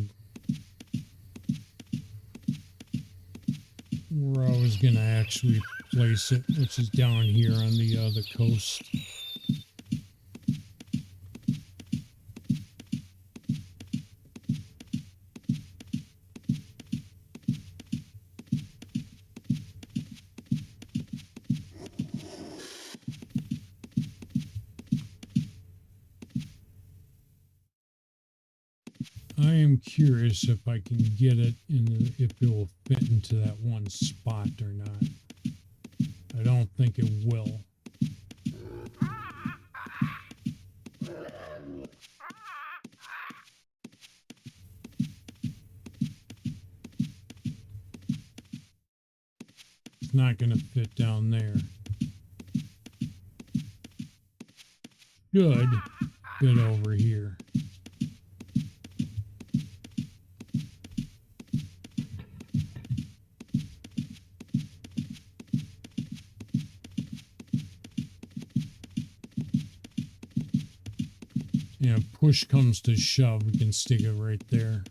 I was gonna actually place it, which is down here on the coast. I am curious if I can get it if it will fit into that one spot or not. I don't think it will. It's not going to fit down there. Should fit over here. You know, push comes to shove, we can stick it right there.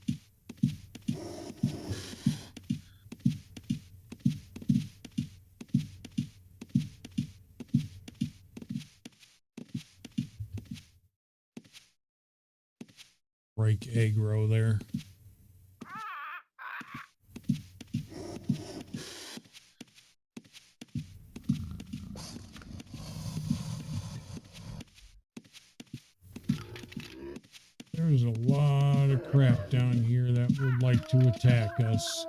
Break aggro there. There's a lot of crap down here that would like to attack us.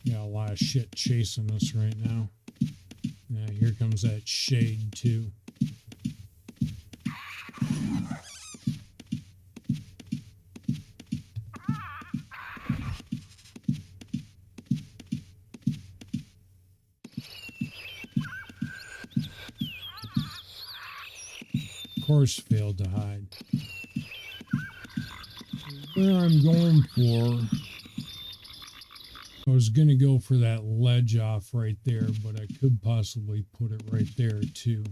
Got a lot of shit chasing us right now. Yeah, here comes that shade too. Of course, failed to hide. Where I'm going for, I was going to go for that ledge off right there, but I could possibly put it right there too.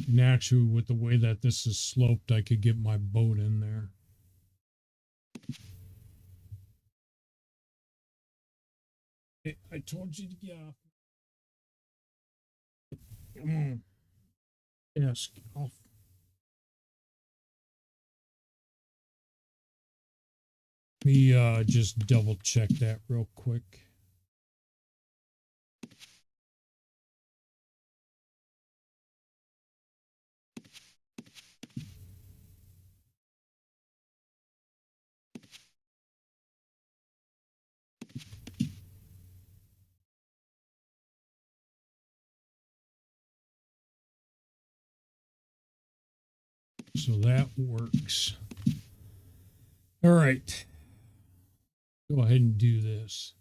And actually, with the way that this is sloped, I could get my boat in there. I told you to get off. Come on. Yes, off. Let me just double check that real quick. So that works. All right. Go ahead and do this.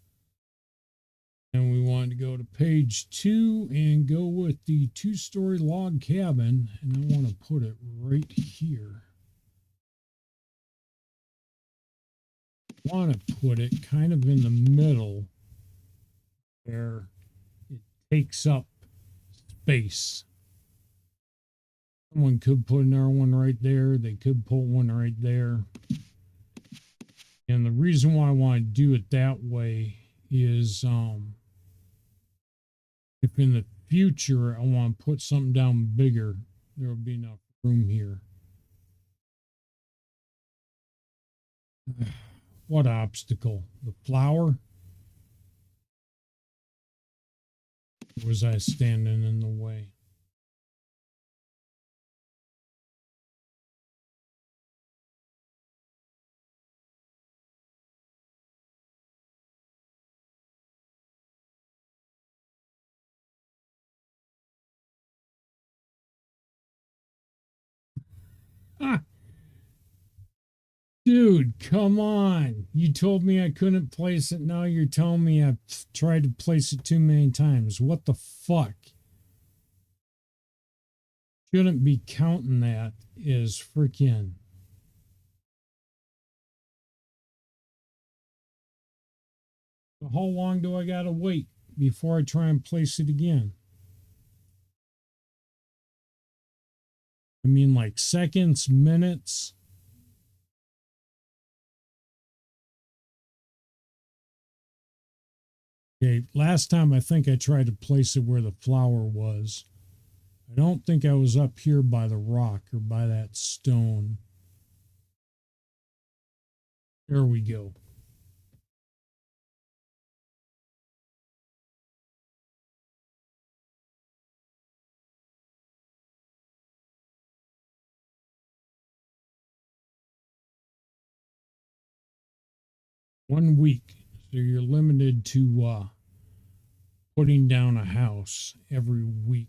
And we want to go to page 2 and go with the 2-story log cabin. And I want to put it right here. I want to put it kind of in the middle where it takes up space. Someone could put another one right there. They could put one right there. And the reason why I want to do it that way is if in the future I want to put something down bigger, there will be enough room here. What obstacle? The flower? Or was I standing in the way? Ah, dude, come on. You told me I couldn't place it. Now you're telling me I've tried to place it too many times. What the fuck? Shouldn't be counting that as freaking. How long do I gotta wait before I try and place it again? I mean, like seconds, minutes. Okay, last time I think I tried to place it where the flower was. I don't think I was up here by the rock or by that stone. There we go. One week. So you're limited to putting down a house every week.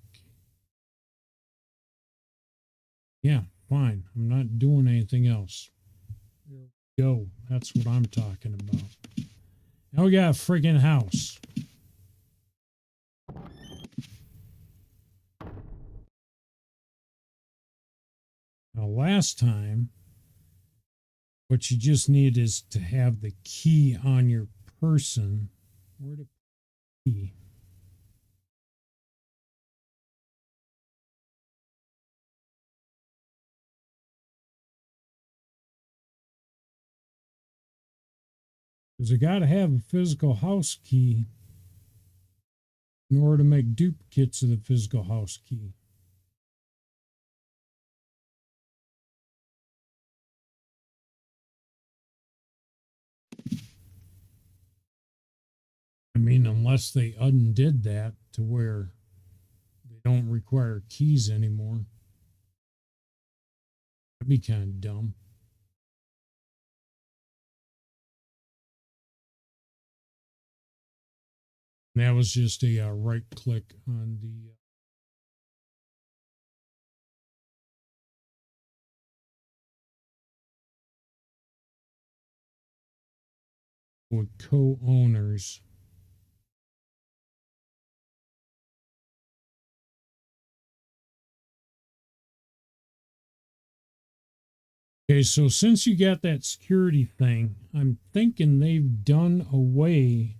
Yeah, fine. I'm not doing anything else. There we go. That's what I'm talking about. Now we got a freaking house. Now last time, what you just need is to have the key on your person. Where the key? Because I got to have a physical house key in order to make duplicates of the physical house key. I mean, unless they undid that to where they don't require keys anymore. That'd be kind of dumb. And that was just a right click on the with co-owners. Okay, so since you got that security thing, I'm thinking they've done away.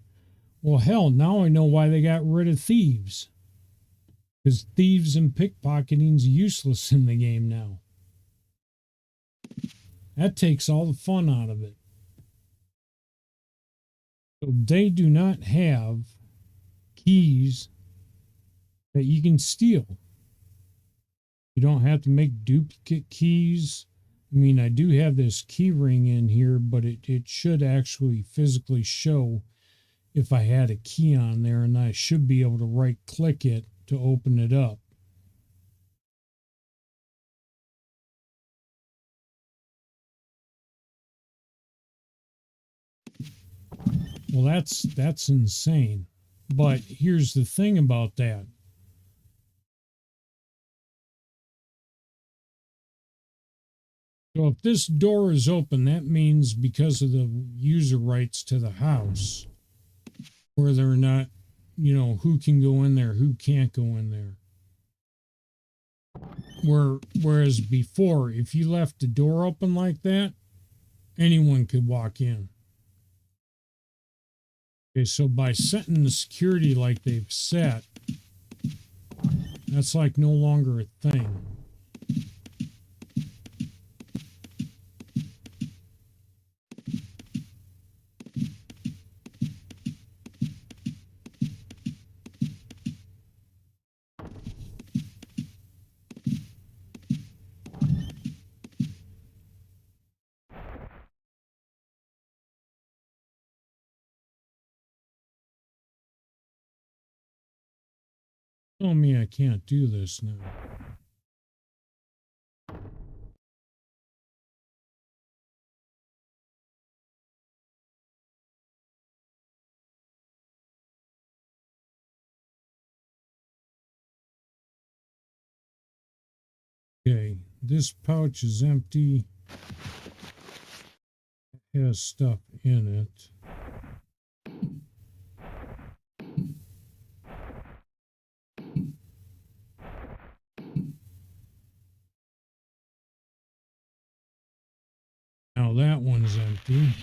Well, hell, now I know why they got rid of thieves. Because thieves and pickpocketing's useless in the game now. That takes all the fun out of it. So they do not have keys that you can steal. You don't have to make duplicate keys. I mean, I do have this key ring in here, but it should actually physically show if I had a key on there, and I should be able to right click it to open it up. Well, that's insane. But here's the thing about that. So if this door is open, that means because of the user rights to the house, whether or not, you know, who can go in there, who can't go in there. Whereas before, if you left the door open like that, anyone could walk in. Okay, so by setting the security like they've set, that's like no longer a thing. Tell me I can't do this now. Okay, this pouch is empty. It has stuff in it. Now that one's empty.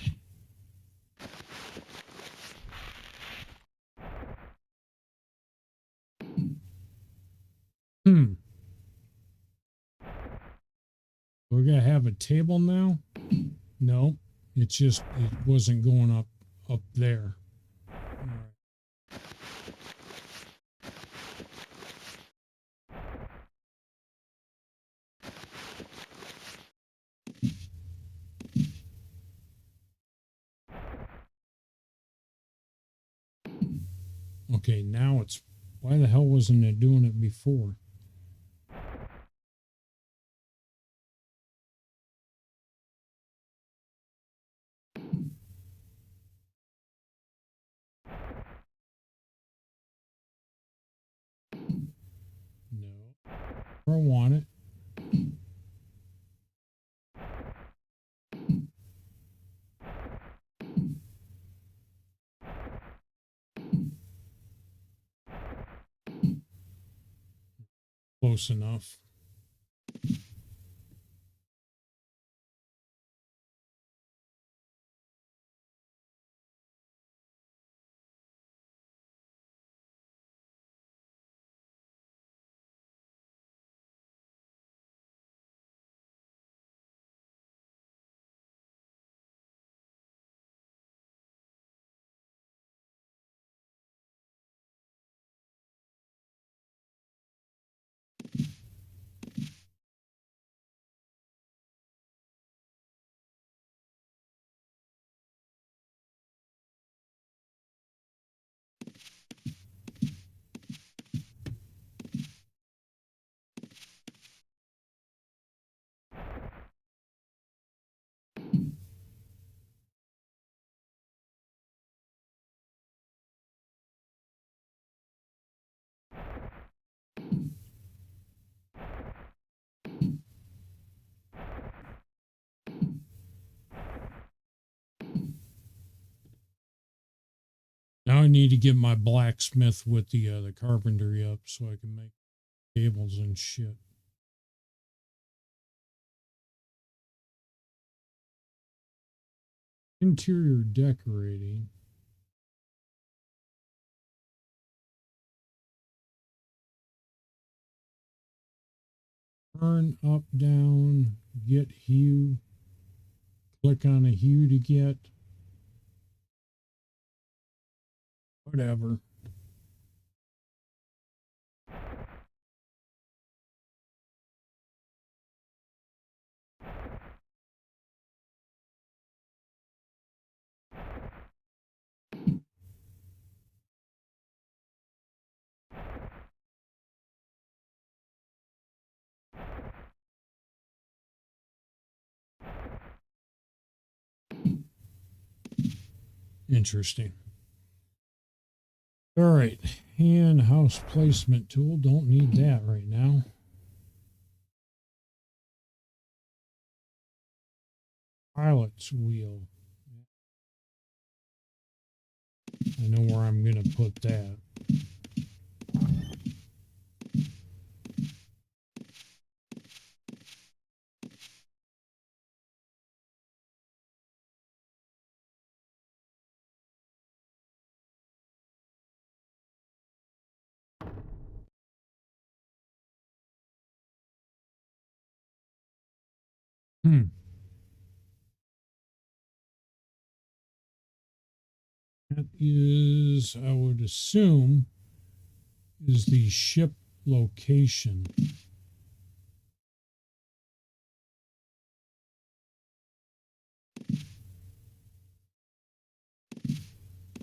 We're gonna have a table now? No, it's just it wasn't going up there. All right. Okay, now it's, why the hell wasn't it doing it before? No, I want it. Close enough. Now I need to get my blacksmith with the carpentry up so I can make tables and shit. Interior decorating. Turn up, down, get hue. Click on a hue to get. Whatever. Interesting. All right. And house placement tool. Don't need that right now. Pilot's wheel. I know where I'm going to put that. That is, I would assume, is the ship location.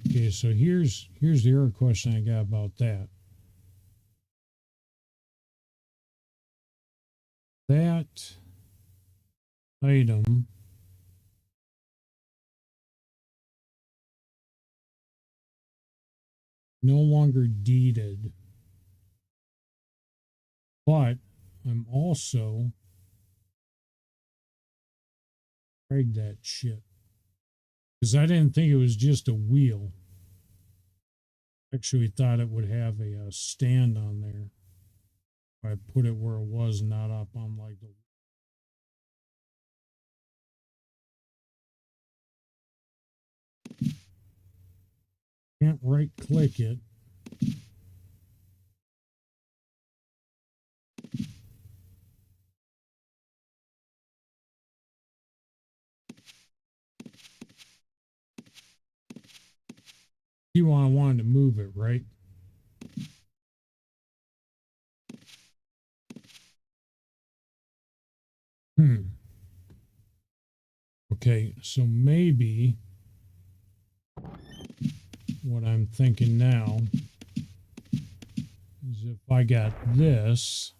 Okay, so here's the other question I got about that. That item no longer deeded, but I'm also rigged that shit because I didn't think it was just a wheel. Actually thought it would have a stand on there. I put it where it was, not up on like the. Can't right click it. You wanted to move it, right? Okay, so maybe what I'm thinking now is if I got this,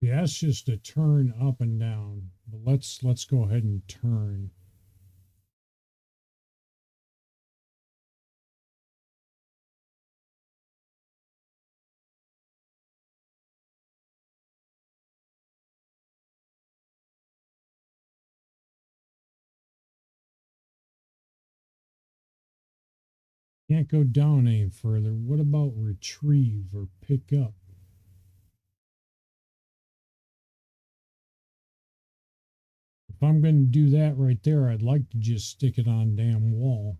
yeah, that's just a turn up and down. But let's go ahead and turn. Can't go down any further. What about retrieve or pick up? If I'm going to do that right there, I'd like to just stick it on damn wall.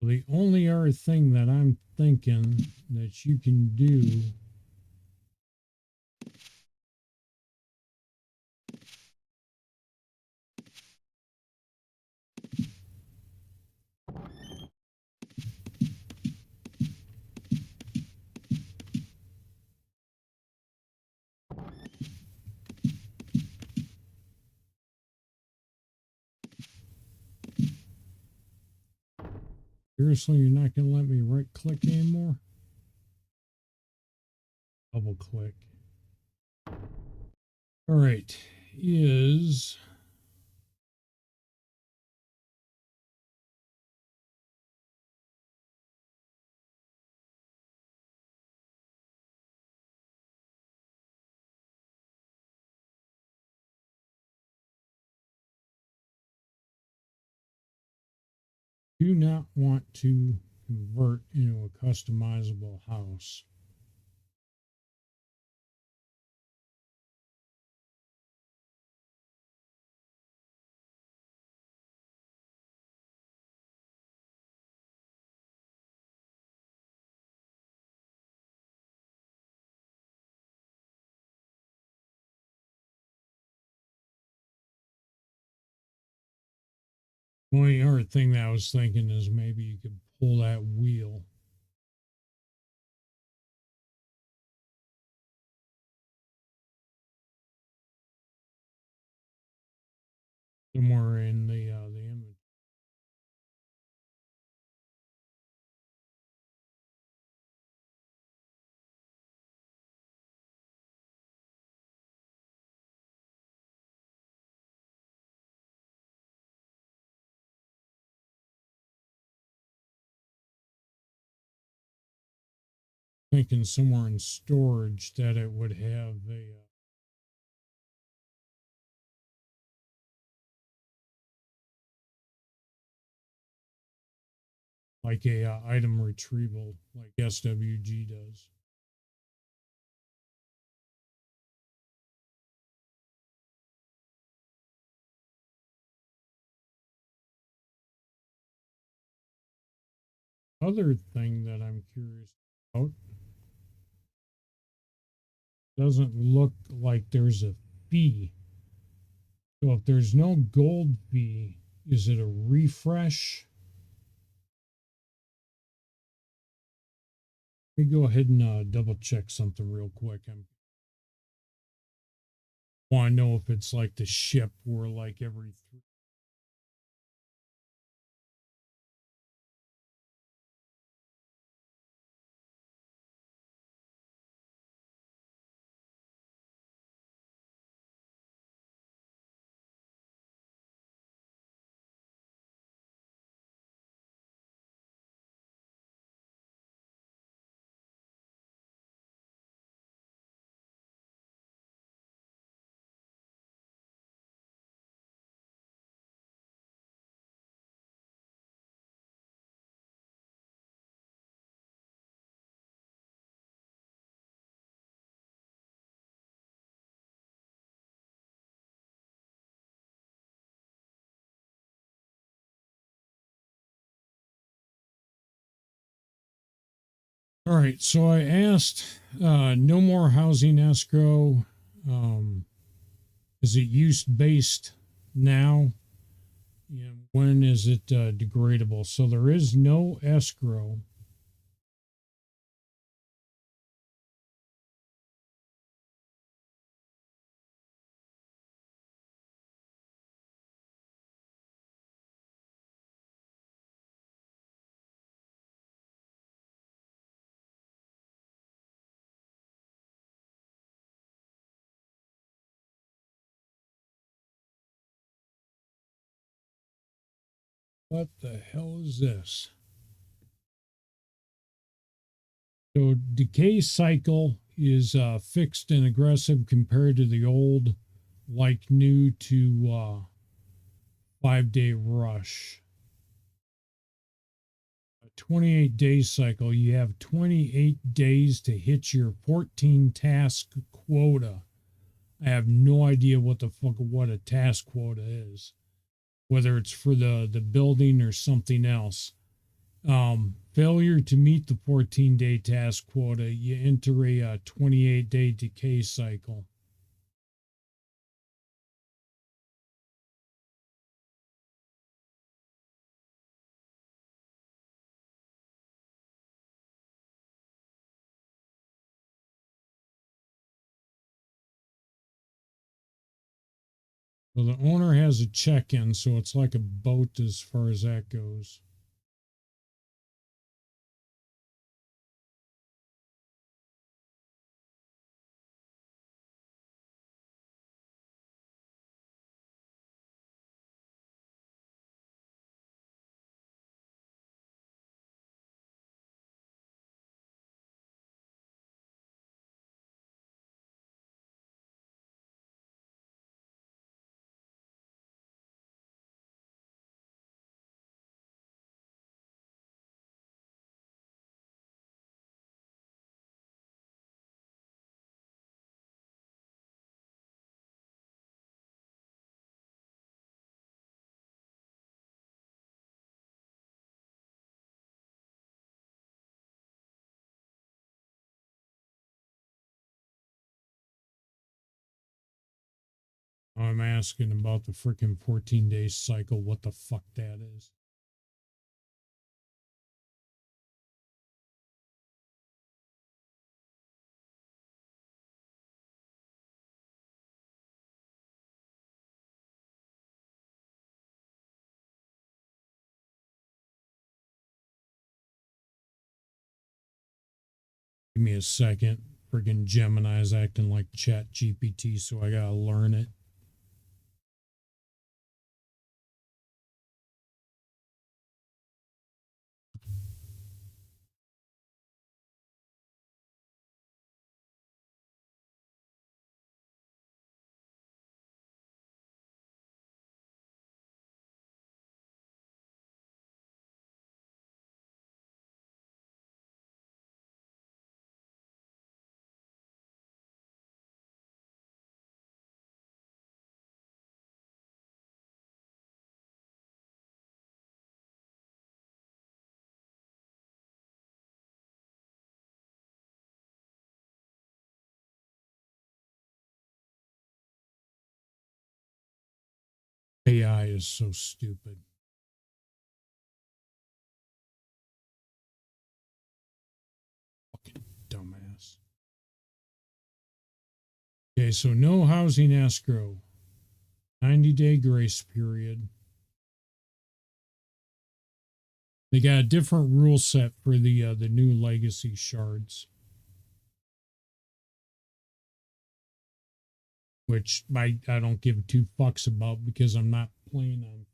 The only other thing that I'm thinking that you can do Seriously, you're not going to let me right click anymore? Double click. All right. Is do not want to convert into a customizable house. The only other thing that I was thinking is maybe you could pull that wheel. Somewhere in the image. Thinking somewhere in storage that it would have a like a item retrieval like SWG does. Other thing that I'm curious about, doesn't look like there's a fee. So if there's no gold fee, is it a refresh? Let me go ahead and double check something real quick. I want to know if it's like the ship where like every All right, so I asked no more housing escrow. Is it use based now? And when is it degradable? So there is no escrow. What the hell is this? So decay cycle is fixed and aggressive compared to the old, like new to 5-day rush. A 28-day cycle, you have 28 days to hit your 14 task quota. I have no idea what the fuck what a task quota is, whether it's for the building or something else. Failure to meet the 14-day task quota, you enter a 28-day decay cycle. So the owner has a check-in, so it's like a boat as far as that goes. I'm asking about the freaking 14-day cycle, what the fuck that is. Give me a second. Friggin' Gemini's acting like Chat GPT, so I gotta learn it. AI is so stupid. Fucking dumbass. Okay, so no housing escrow. 90-day grace period. They got a different rule set for the new legacy shards, which I don't give two fucks about because I'm not playing on.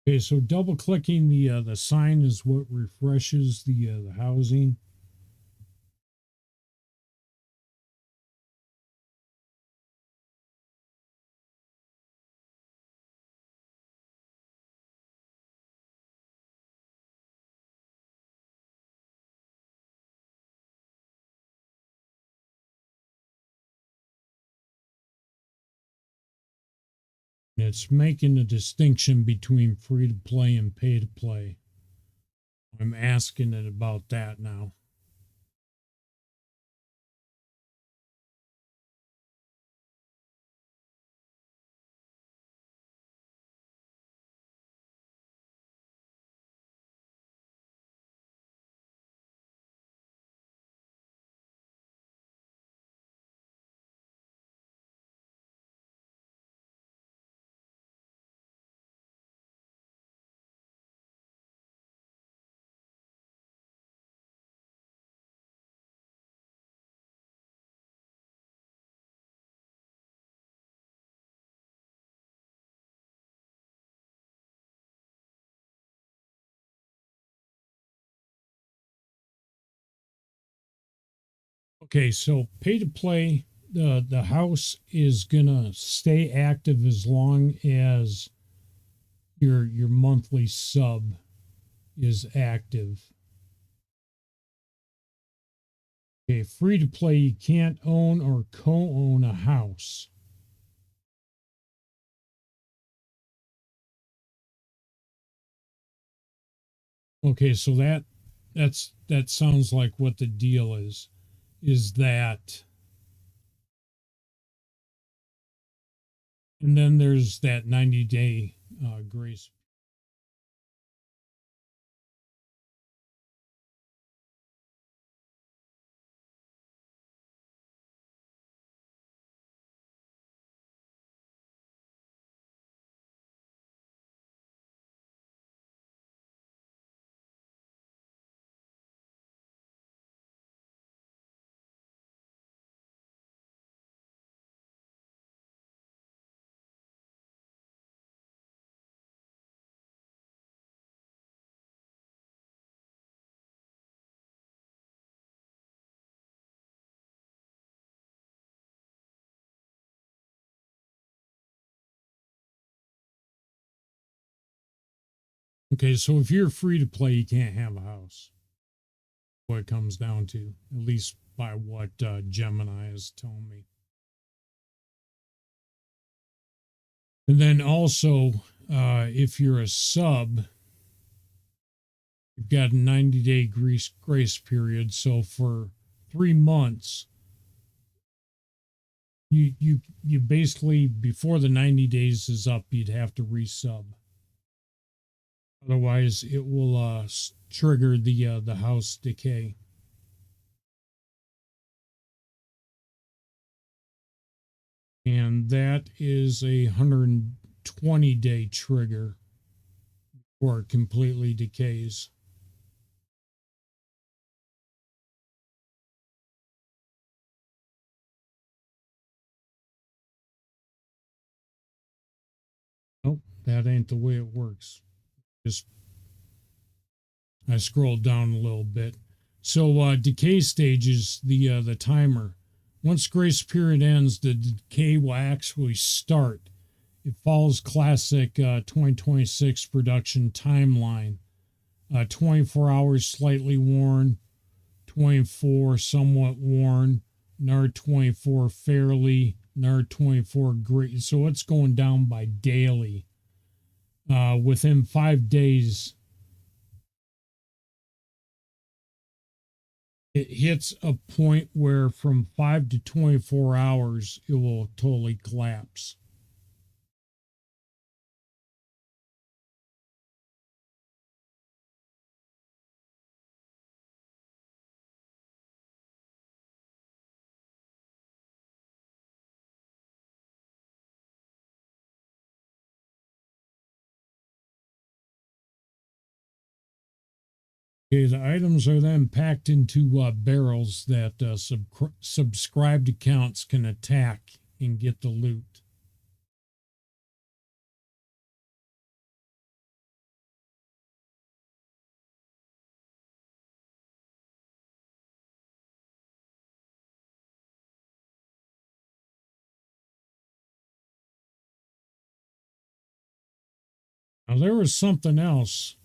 Okay, so double clicking the sign is what refreshes the housing. It's making a distinction between free to play and pay to play. I'm asking it about that now. Okay, so pay to play, the house is gonna stay active as long as your monthly sub is active. Okay, free to play, you can't own or co-own a house. Okay, so that sounds like what the deal is that, and then there's that 90-day grace. Okay, so if you're free to play, you can't have a house. What it comes down to, at least by what Gemini is telling me. And then also, if you're a sub, you've got a 90-day grace period. So for 3 months, you basically, before the 90 days is up, you'd have to resub. Otherwise, it will trigger the house decay. And that is a 120-day trigger before it completely decays. Nope, that ain't the way it works. Just I scrolled down a little bit. So decay stages, the timer. Once grace period ends, the decay will actually start. It follows classic 2026 production timeline. 24 hours slightly worn, 24 somewhat worn, another 24 fairly, another 24 great. So it's going down by daily. Within 5 days, it hits a point where from 5 to 24 hours, it will totally collapse. Okay, the items are then packed into barrels that subscribed accounts can attack and get the loot. Now, there was something else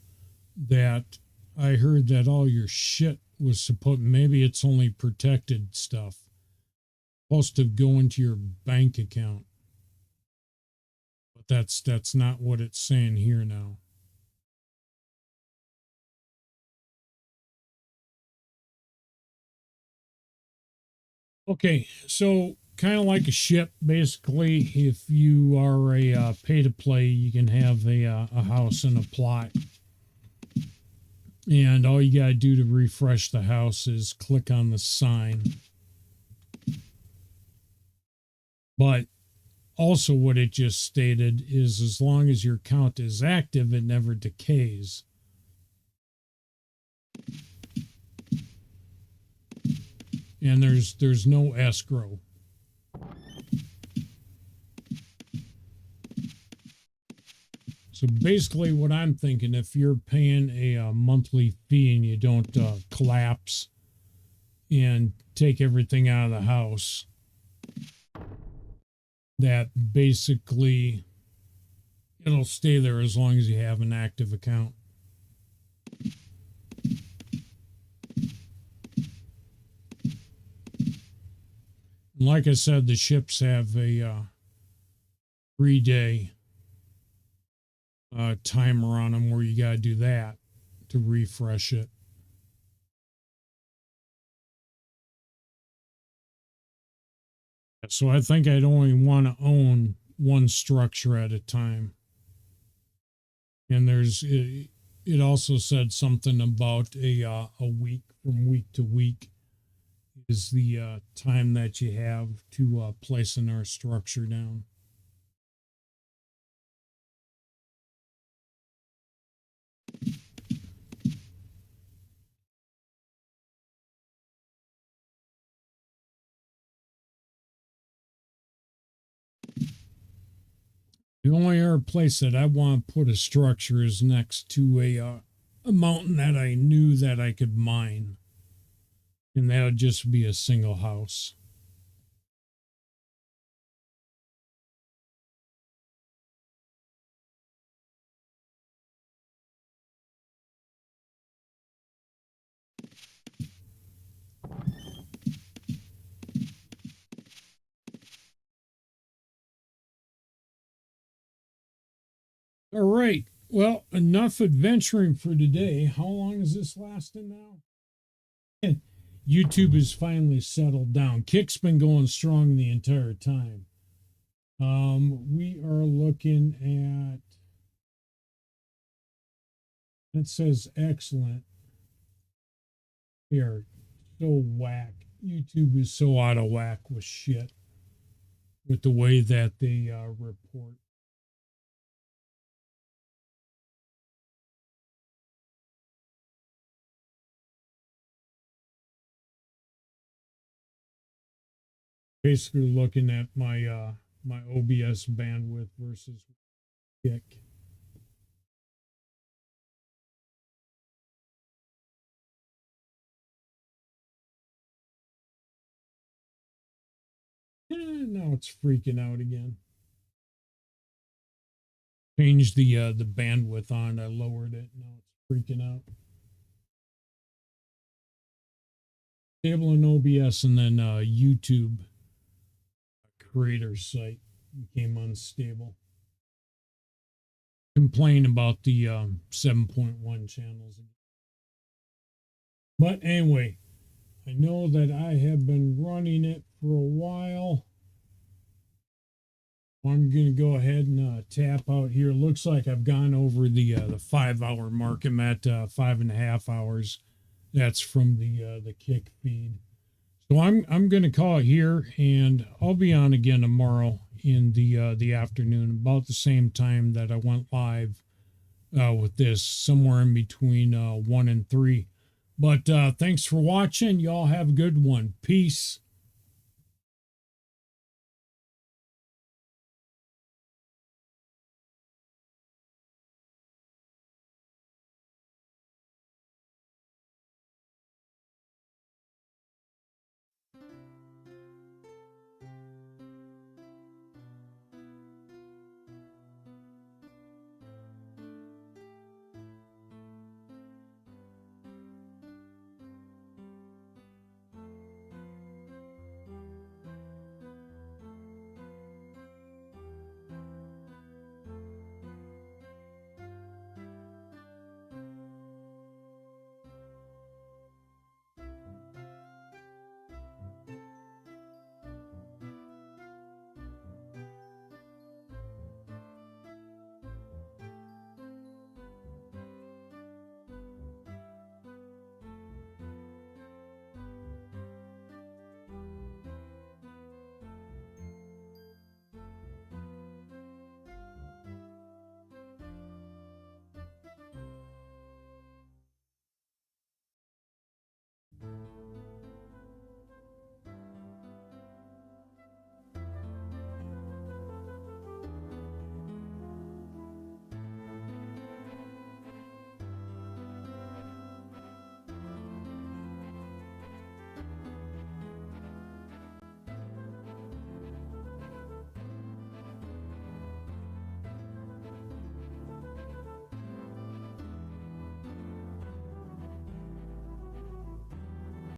that I heard that all your shit was supposed, maybe it's only protected stuff, supposed to go into your bank account. But that's not what it's saying here now. Okay, so kind of like a ship, basically. If you are a pay to play, you can have a house and a plot. And all you got to do to refresh the house is click on the sign. But also, what it just stated is as long as your account is active, it never decays. And there's no escrow. So basically, what I'm thinking, if you're paying a monthly fee and you don't collapse and take everything out of the house, that basically it'll stay there as long as you have an active account. And like I said, the ships have a 3-day timer on them where you got to do that to refresh it. So I think I'd only want to own one structure at a time. And it also said something about a week, from week to week is the time that you have to place another structure down. The only other place that I want to put a structure is next to a mountain that I knew that I could mine. And that would just be a single house. All right. Well, enough adventuring for today. How long is this lasting now? YouTube has finally settled down. Kick's been going strong the entire time. We are looking at, it says excellent. Here, so whack. YouTube is so out of whack with shit, with the way that they report. Basically looking at my my OBS bandwidth versus Kick. Now it's freaking out again. Changed the bandwidth on. I lowered it. Now it's freaking out. Stable in OBS, and then YouTube creator site became unstable. Complain about the 7.1 channels. But anyway, I know that I have been running it for a while. I'm going to go ahead and tap out here. Looks like I've gone over the 5-hour mark. I'm at 5.5 hours. That's from the Kick feed. So I'm going to call it here, and I'll be on again tomorrow in the afternoon, about the same time that I went live with this, somewhere in between 1 and 3. But thanks for watching. Y'all have a good one. Peace.